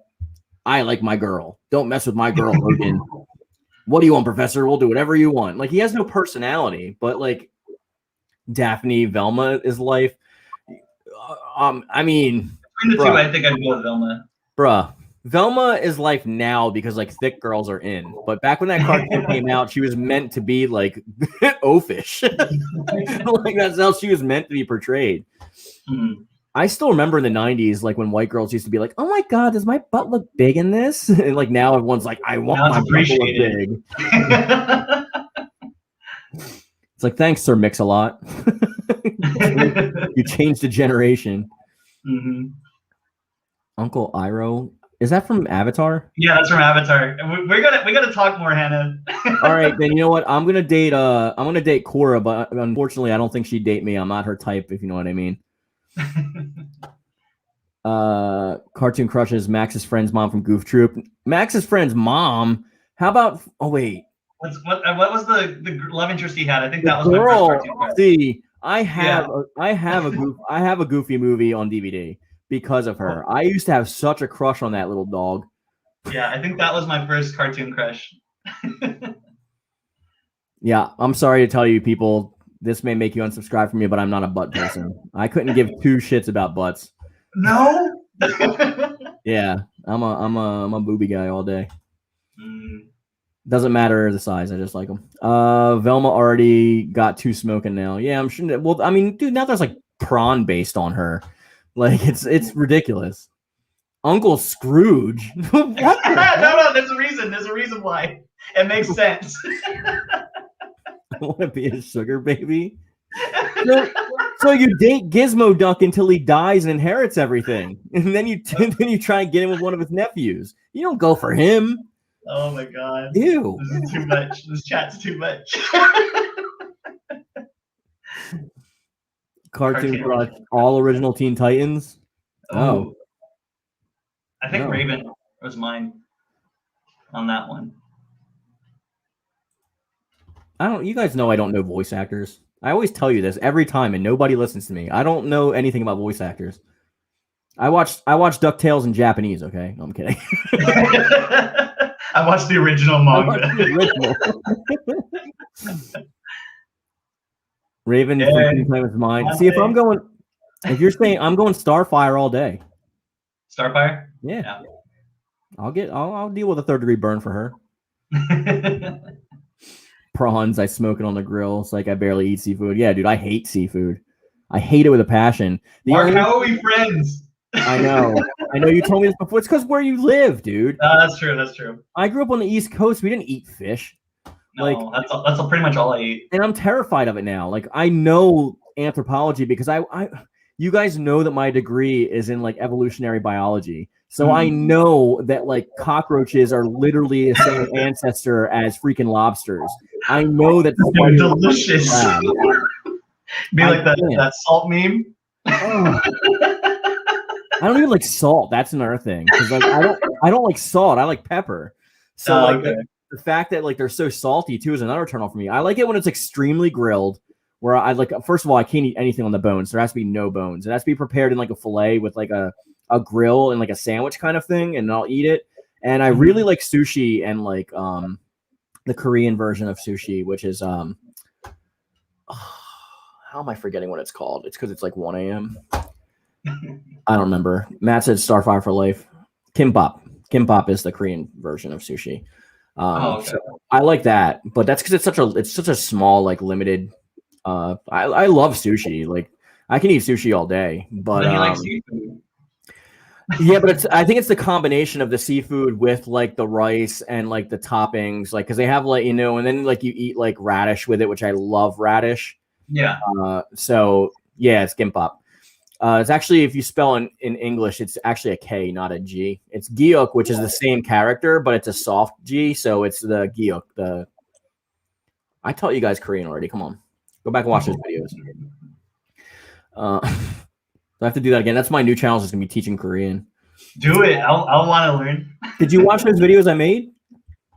I like my girl. Don't mess with my girl, Logan. What do you want, Professor? We'll do whatever you want. Like, he has no personality, but like Daphne, Velma is life. I mean,
between the two, I think I'd go with Velma.
Bruh, Velma is life now because like thick girls are in. But back when that cartoon came out, she was meant to be like oafish. Like that's how she was meant to be portrayed.
Mm.
I still remember in the 90s, like when white girls used to be like, "Oh my god, does my butt look big in this?" And like now everyone's like, "I want my butt to look big." It's like, thanks, Sir Mix-a-Lot. You changed the generation.
Mm-hmm.
Uncle Iroh. Is that from Avatar?
Yeah, that's from Avatar. We gotta talk more, Hannah.
All right, then you know what? I'm gonna date Korra, but unfortunately I don't think she'd date me. I'm not her type, if you know what I mean. Cartoon crushes Max's friend's mom from Goof Troop. Max's friend's mom? How about what
was the love interest he had? I think that was
girl.
my first cartoon crush.
See, I have a Goofy movie on DVD because of her. I used to have such a crush on that little dog.
Yeah, I think that was my first cartoon crush.
Yeah, I'm sorry to tell you people, this may make you unsubscribe from me, but I'm not a butt person. I couldn't give two shits about butts.
No.
Yeah, I'm a booby guy all day.
Mm.
Doesn't matter the size, I just like them. Velma already got two smoking now. Yeah, I'm sure. Well, I mean, dude, now there's like prawn based on her. Like it's ridiculous. Uncle Scrooge.
No, there's a reason. There's a reason why. It makes sense.
I want to be a sugar baby. So you date Gizmo Duck until he dies and inherits everything, and then you try and get him with one of his nephews. You don't go for him.
Oh my god.
Ew.
This is too much. This chat's too much.
Cartoon crush, all original Teen Titans. Oh.
I think Raven was mine on that one.
You guys know I don't know voice actors. I always tell you this every time and nobody listens to me. I don't know anything about voice actors. I watched DuckTales in Japanese, okay? No, I'm kidding.
I watched the original manga.
Raven is mine. See, if you're saying I'm going Starfire all day.
Starfire?
Yeah. I'll deal with a 3rd-degree burn for her. Prawns, I smoke it on the grill. It's like I barely eat seafood. Yeah, dude, I hate seafood. I hate it with a passion.
Mark, how are we friends?
I know. You told me this before. It's because where you live, dude.
That's true.
I grew up on the East Coast. We didn't eat fish.
No, that's pretty much all I eat.
And I'm terrified of it now. Like, I know anthropology because you guys know that my degree is in like evolutionary biology. So I know that like cockroaches are literally the same ancestor as freaking lobsters. I know that
they're delicious. Be like that salt meme.
Oh. I don't even like salt. That's another thing. Because like I don't like salt. I like pepper. So the fact that like they're so salty too is another turn off for me. I like it when it's extremely grilled. Where I like, first of all, I can't eat anything on the bones. There has to be no bones. It has to be prepared in like a fillet with like a grill and like a sandwich kind of thing, and I'll eat it. And I really like sushi and like the Korean version of sushi, which is how am I forgetting what it's called? It's because it's like 1 a.m. I don't remember. Matt said Starfire for life. Kimbap. Kimbap is the Korean version of sushi. So I like that, but that's because it's such a small, like limited. I love sushi. Like I can eat sushi all day, but
you like seafood.
Yeah, but I think it's the combination of the seafood with like the rice and like the toppings, like because they have like and then like you eat like radish with it, which I love radish.
Yeah.
So yeah, it's kimbap. It's actually, if you spell in English, it's actually a K, not a G. It's Gyeok, which is the same character, but it's a soft G, so it's the Gyeok. I taught you guys Korean already. Come on, go back and watch those videos. I have to do that again. That's my new challenge. Is gonna be teaching Korean.
Do it. I'll want to learn.
Did you watch those videos I made?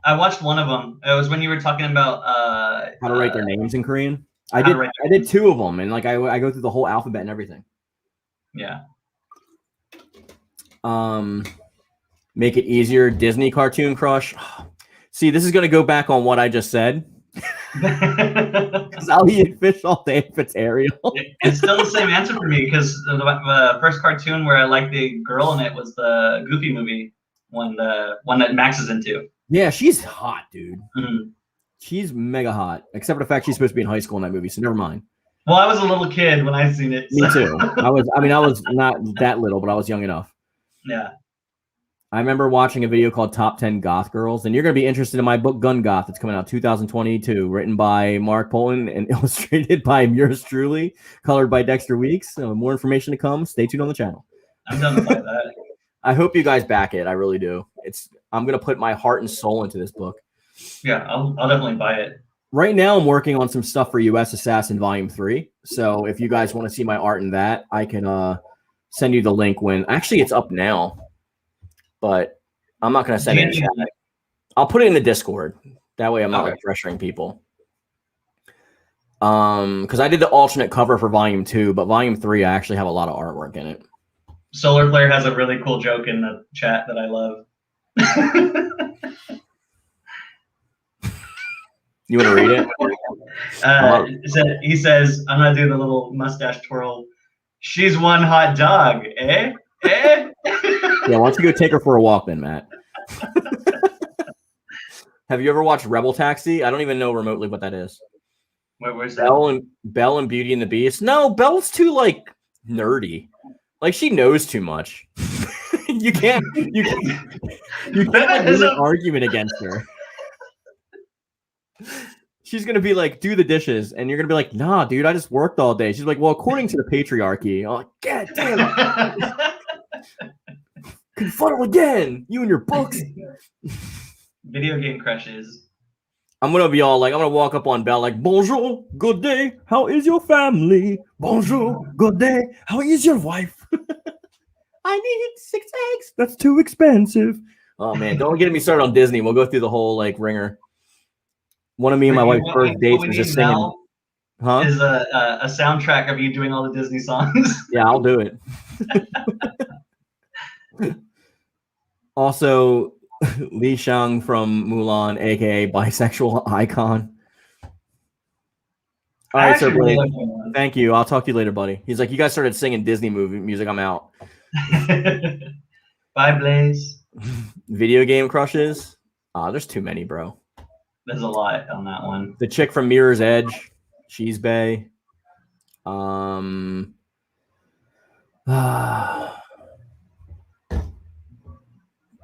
I watched one of them. It was when you were talking about
how to write their names in Korean. I did 2 of them, and like I go through the whole alphabet and everything.
Yeah.
Make it easier. Disney cartoon crush. See, this is gonna go back on what I just said. Because I'll eat fish all day if it's Ariel.
It's still the same answer for me because the first cartoon where I liked the girl in it was the Goofy movie. one that Max is into.
Yeah, she's hot, dude.
Mm.
She's mega hot, except for the fact she's supposed to be in high school in that movie, so never mind.
Well, I was a little kid when I seen it.
Me too. I was not that little, but I was young enough.
Yeah.
I remember watching a video called Top 10 Goth Girls, and you're going to be interested in my book Gun Goth. It's coming out 2022, written by Mark Poland and illustrated by yours truly, colored by Dexter Weeks. So more information to come. Stay tuned on the channel.
I'm done with that.
I hope you guys back it. I really do. I'm going to put my heart and soul into this book.
Yeah, I'll definitely buy it.
Right now, I'm working on some stuff for U.S. Assassin Volume 3. So if you guys want to see my art in that, I can send you the link when... Actually, it's up now. But I'm not going to send it in chat. I'll put it in the Discord. That way I'm not pressuring people. Because I did the alternate cover for Volume 2, but Volume 3, I actually have a lot of artwork in it.
Solar Player has a really cool joke in the chat that I love.
You want to read
it? He says, I'm going to do the little mustache twirl. She's one hot dog, eh? Eh?
Yeah, why don't you go take her for a walk then, Matt? Have you ever watched Rebel Taxi? I don't even know remotely what that is.
Where's that?
Belle and Beauty and the Beast. No, Belle's too like nerdy. Like she knows too much. you can't have an argument against her. She's gonna be like, do the dishes, and you're gonna be like, nah, dude, I just worked all day. She's like, well, according to the patriarchy. I'm like, God damn it. Confuddle again, you and your books.
Video game crushes.
I'm gonna be all like, I'm gonna walk up on Belle like, bonjour, good day, how is your family? Bonjour, good day, how is your wife? I need 6 eggs. That's too expensive. Oh man, don't get me started on Disney. We'll go through the whole like ringer. One of me and my wife's first dates was just singing. Huh?
Is a soundtrack of you doing all the Disney songs.
Yeah, I'll do it. Also, Li Shang from Mulan, aka bisexual icon. All right, Sir Blake. Thank you. I'll talk to you later, buddy. He's like, you guys started singing Disney movie music. I'm out.
Bye, Blaze.
Video game crushes. There's too many, bro.
There's a lot on that one.
The chick from Mirror's Edge, she's bae.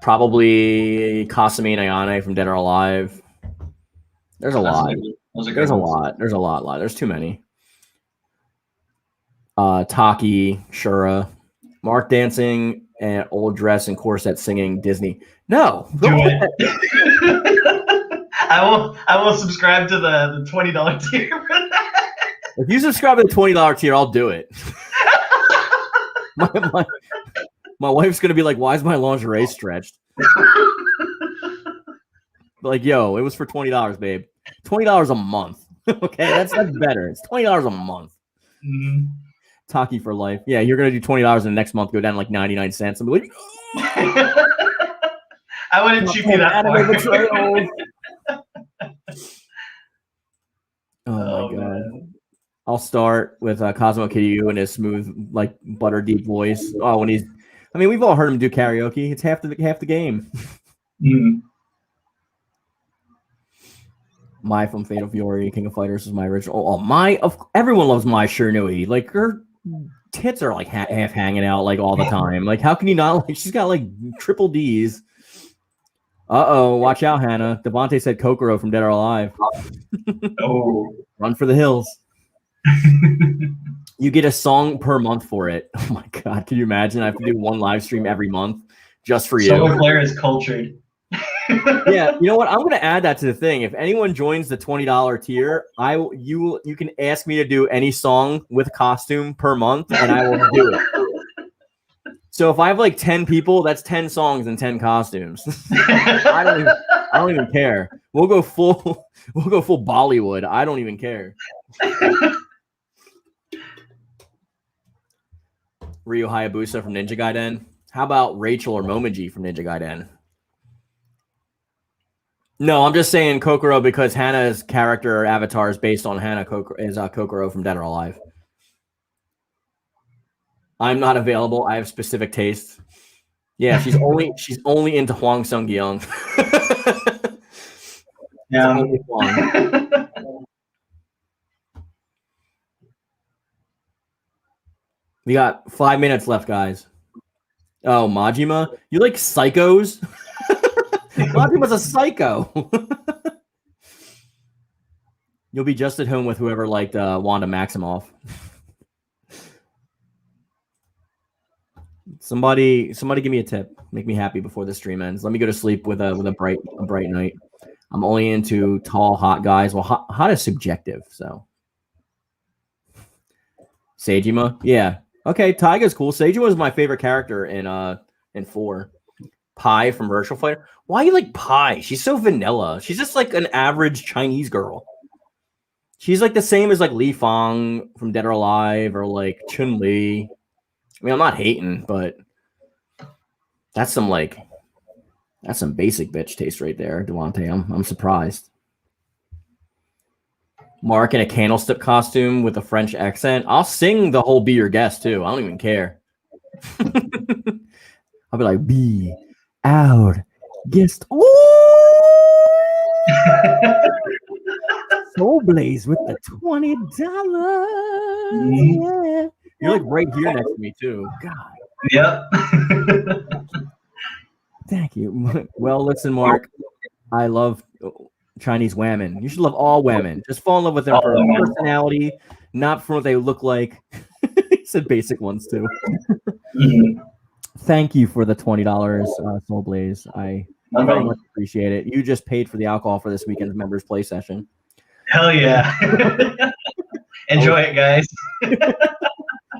Probably Kasumi and Ayane from Dead or Alive. There's a lot. There's a lot. There's too many. Taki, Shura, Mark dancing, and old dress and corset singing Disney. No.
Do it. I will subscribe to the $20 tier for that.
If you subscribe to the $20 tier, I'll do it. My wife's gonna be like, "Why is my lingerie stretched?" Like, yo, it was for $20, babe. $20 a month. Okay, that's better. It's $20 a month.
Mm-hmm.
Taki for life. Yeah, you're gonna do $20 in the next month, go down to like 99 cents. I'm like,
I wouldn't cheap you that far.
Oh my god. Man. I'll start with Cosmo Kiryu and his smooth, like butter deep voice. Oh, when he's, I mean, we've all heard him do karaoke. It's half the game.
Mm.
Mai from Fatal Fury, King of Fighters is my original. Oh, everyone loves Mai Shiranui. Like her tits are like half hanging out like all the time. Like how can you not like? She's got like triple D's. Watch out, Hannah. Devontae said Kokoro from Dead or Alive.
Oh,
run for the hills. You get a song per month for it. Oh my god, can you imagine? I have to do one live stream every month just for you.
Solar Flare is cultured.
Yeah, you know what? I'm going to add that to the thing. If anyone joins the $20 tier, you can ask me to do any song with costume per month, and I will do it. So if I have like 10 people, that's 10 songs and 10 costumes. I don't even care. We'll go full Bollywood. I don't even care. Ryu Hayabusa from Ninja Gaiden. How about Rachel or Momiji from Ninja Gaiden? No, I'm just saying Kokoro because Hannah's character or avatar is based on Kokoro from Dead or Alive. I'm not available. I have specific tastes. Yeah, she's only into Hwang Sung Young.
Yeah.
We got 5 minutes left, guys. Oh, Majima, you like psychos? Majima's a psycho. You'll be just at home with whoever liked Wanda Maximoff. Somebody give me a tip. Make me happy before the stream ends. Let me go to sleep with a bright night. I'm only into tall, hot guys. Well, hot is subjective, so. Seijima, yeah. Okay, Taiga's cool. Seijima is my favorite character in 4. Pi from Virtual Fighter. Why you like Pi? She's so vanilla. She's just like an average Chinese girl. She's like the same as like Li Fang from Dead or Alive or like Chun Li. I mean, I'm not hating, but that's some basic bitch taste right there, Devontae. I'm surprised. Mark in a candlestick costume with a French accent. I'll sing the whole "Be Your Guest" too. I don't even care. I'll be like, "Be our guest." Soul Blaze with the $20. Yeah. You're like right here next to me too. God.
Yep.
Thank you. Well, listen, Mark. I love Chinese women. You should love all women. Just fall in love with them for personality, not for what they look like. He said basic ones too. Thank you for the $20, Soul Blaze. I very much appreciate it. You just paid for the alcohol for this weekend's members play session.
Hell yeah. Enjoy it, guys.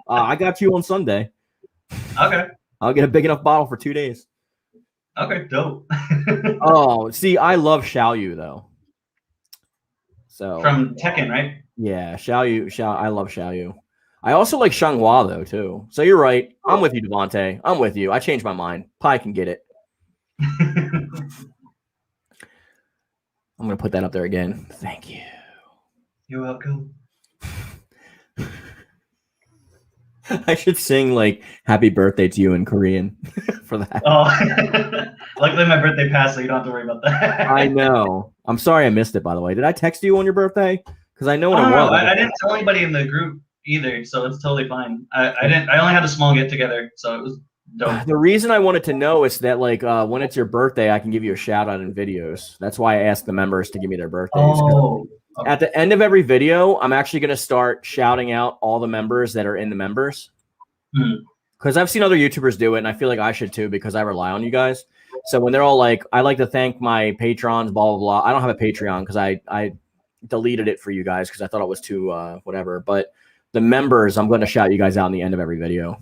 I got you on Sunday.
Okay.
I'll get a big enough bottle for 2 days.
Okay, dope.
Oh, see, I love Xiaoyu though. So
from Tekken, right?
Yeah, I love Xiaoyu. I also like Xianghua though too. So you're right. I'm with you, Devontae. I'm with you. I changed my mind. Pi can get it. I'm gonna put that up there again. Thank you.
You're welcome.
I should sing like "Happy Birthday" to you in Korean for that.
Oh, luckily my birthday passed, so you don't have to worry about that.
I know. I'm sorry I missed it. By the way, did I text you on your birthday? Because I know when it was.
I didn't tell anybody in the group either, so it's totally fine. I only had a small get together, so it was dope.
The reason I wanted to know is that like when it's your birthday, I can give you a shout out in videos. That's why I asked the members to give me their birthdays.
Oh.
Okay. At the end of every video, I'm actually going to start shouting out all the members that are in the members. Because I've seen other YouTubers do it, and I feel like I should too because I rely on you guys. So when they're all like, I like to thank my patrons, blah, blah, blah. I don't have a Patreon because I deleted it for you guys because I thought it was too whatever. But the members, I'm going to shout you guys out in the end of every video.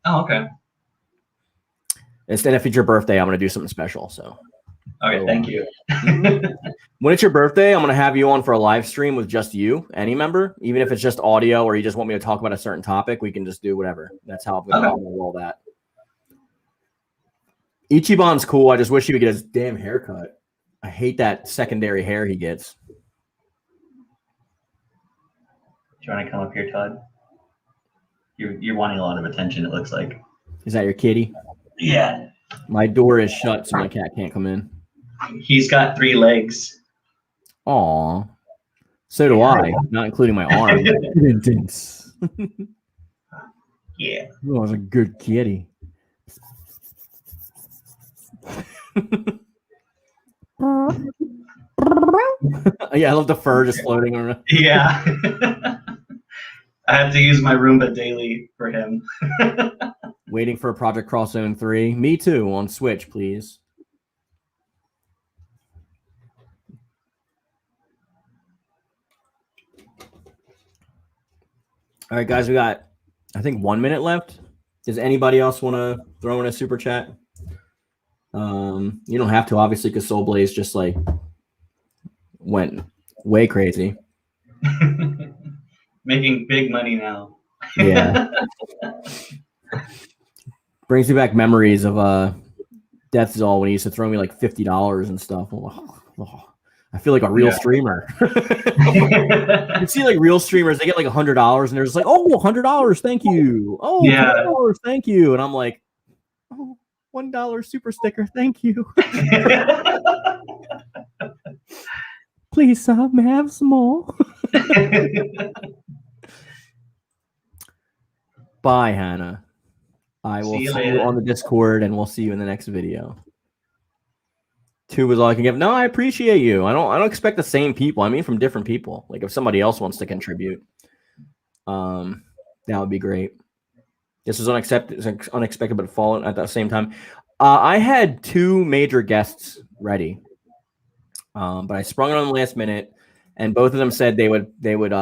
Oh, okay.
Instead, if it's your birthday, I'm going to do something special. So.
Okay, thank you.
When it's your birthday, I'm going to have you on for a live stream with just you, any member, even if it's just audio or you just want me to talk about a certain topic, we can just do whatever. That's how I'm going to roll that. Ichiban's cool. I just wish he would get his damn haircut. I hate that secondary hair he gets.
Do you want to come up here, Todd? You're wanting a lot of attention, it looks like.
Is that your kitty?
Yeah.
My door is shut, so my cat can't come in.
He's got 3 legs.
Aw. So do I, not including my arm. Intense.
Yeah.
Oh, was a good kitty. Yeah, I love the fur just floating around.
Yeah. I have to use my Roomba daily for him.
Waiting for Project Cross Zone 3. Me too, on Switch, please. All right, guys, we got, I think, 1 minute left. Does anybody else want to throw in a super chat? You don't have to, obviously, because Soul Blaze just like went way crazy.
Making big money now.
Yeah. Brings me back memories of Death Zall when he used to throw me like $50 and stuff. I feel like a real streamer. You see like real streamers, they get like $100 and they're just like, oh, $100, thank you. Oh, yeah. $100, thank you. And I'm like, oh, $1 super sticker. Thank you. Please, may I have some more? Bye, Hannah. I will see you on the Discord, and we'll see you in the next video. 2 is all I can give. No, I appreciate you. I don't expect the same people. I mean, from different people. Like if somebody else wants to contribute, that would be great. This was unexpected, but fallen at the same time. I had 2 major guests ready, but I sprung it on the last minute, and both of them said they would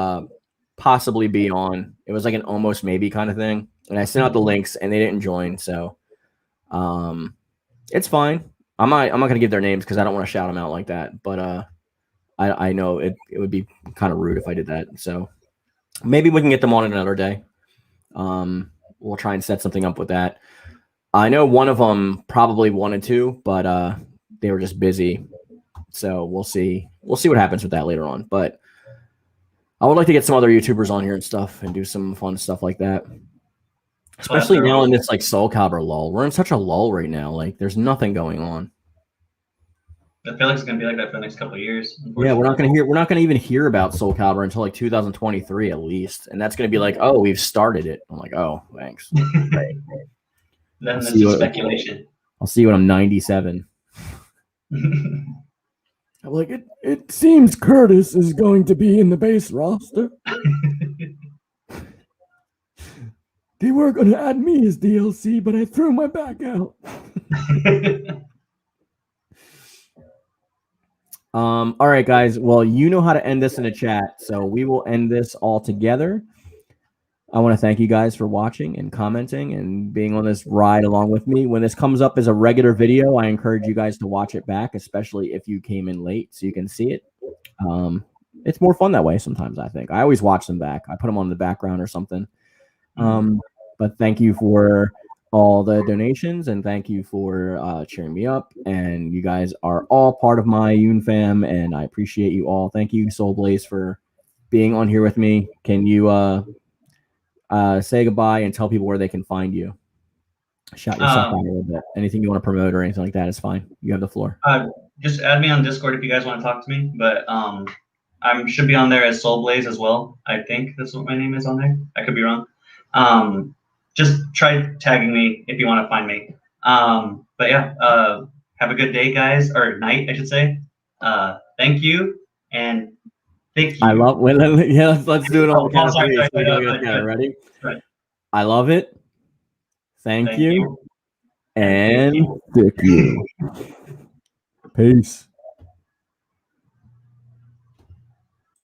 possibly be on. It was like an almost maybe kind of thing, and I sent out the links, and they didn't join. So, it's fine. I'm not gonna give their names because I don't want to shout them out like that. But I know it would be kind of rude if I did that. So maybe we can get them on another day. We'll try and set something up with that. I know one of them probably wanted to, but they were just busy. So we'll see. We'll see what happens with that later on. But I would like to get some other YouTubers on here and stuff and do some fun stuff like that. Especially now in this like Soul Calibur lull. We're in such a lull right now. Like there's nothing going on.
I feel like it's gonna be like that for the next couple of years.
Yeah, we're not gonna even hear about Soul Calibur until like 2023 at least, and that's gonna be like, oh, we've started it. I'm like, oh, thanks. Right.
Then that's just speculation.
I'll see you when I'm 97. I'm like, it seems Curtis is going to be in the base roster. They were gonna add me as DLC, but I threw my back out. All right, guys. Well, you know how to end this in the chat, so we will end this all together. I want to thank you guys for watching and commenting and being on this ride along with me. When this comes up as a regular video, I encourage you guys to watch it back, especially if you came in late so you can see it. It's more fun that way sometimes, I think. I always watch them back. I put them on the background or something. But thank you for all the donations, and thank you for cheering me up. And you guys are all part of my Yoon fam, and I appreciate you all. Thank you, Soul Blaze, for being on here with me. Can you say goodbye and tell people where they can find you? Shout yourself out a little bit. Anything you want to promote or anything like that is fine. You have the floor.
Just add me on Discord if you guys want to talk to me. But I should be on there as Soul Blaze as well. I think that's what my name is on there. I could be wrong. Just try tagging me if you want to find me. But yeah, have a good day, guys, or night, I should say. Thank you, and thank you.
I love. Yeah, let's do it all. Ready?
Right.
I love it. Thank you. And thank you. Peace.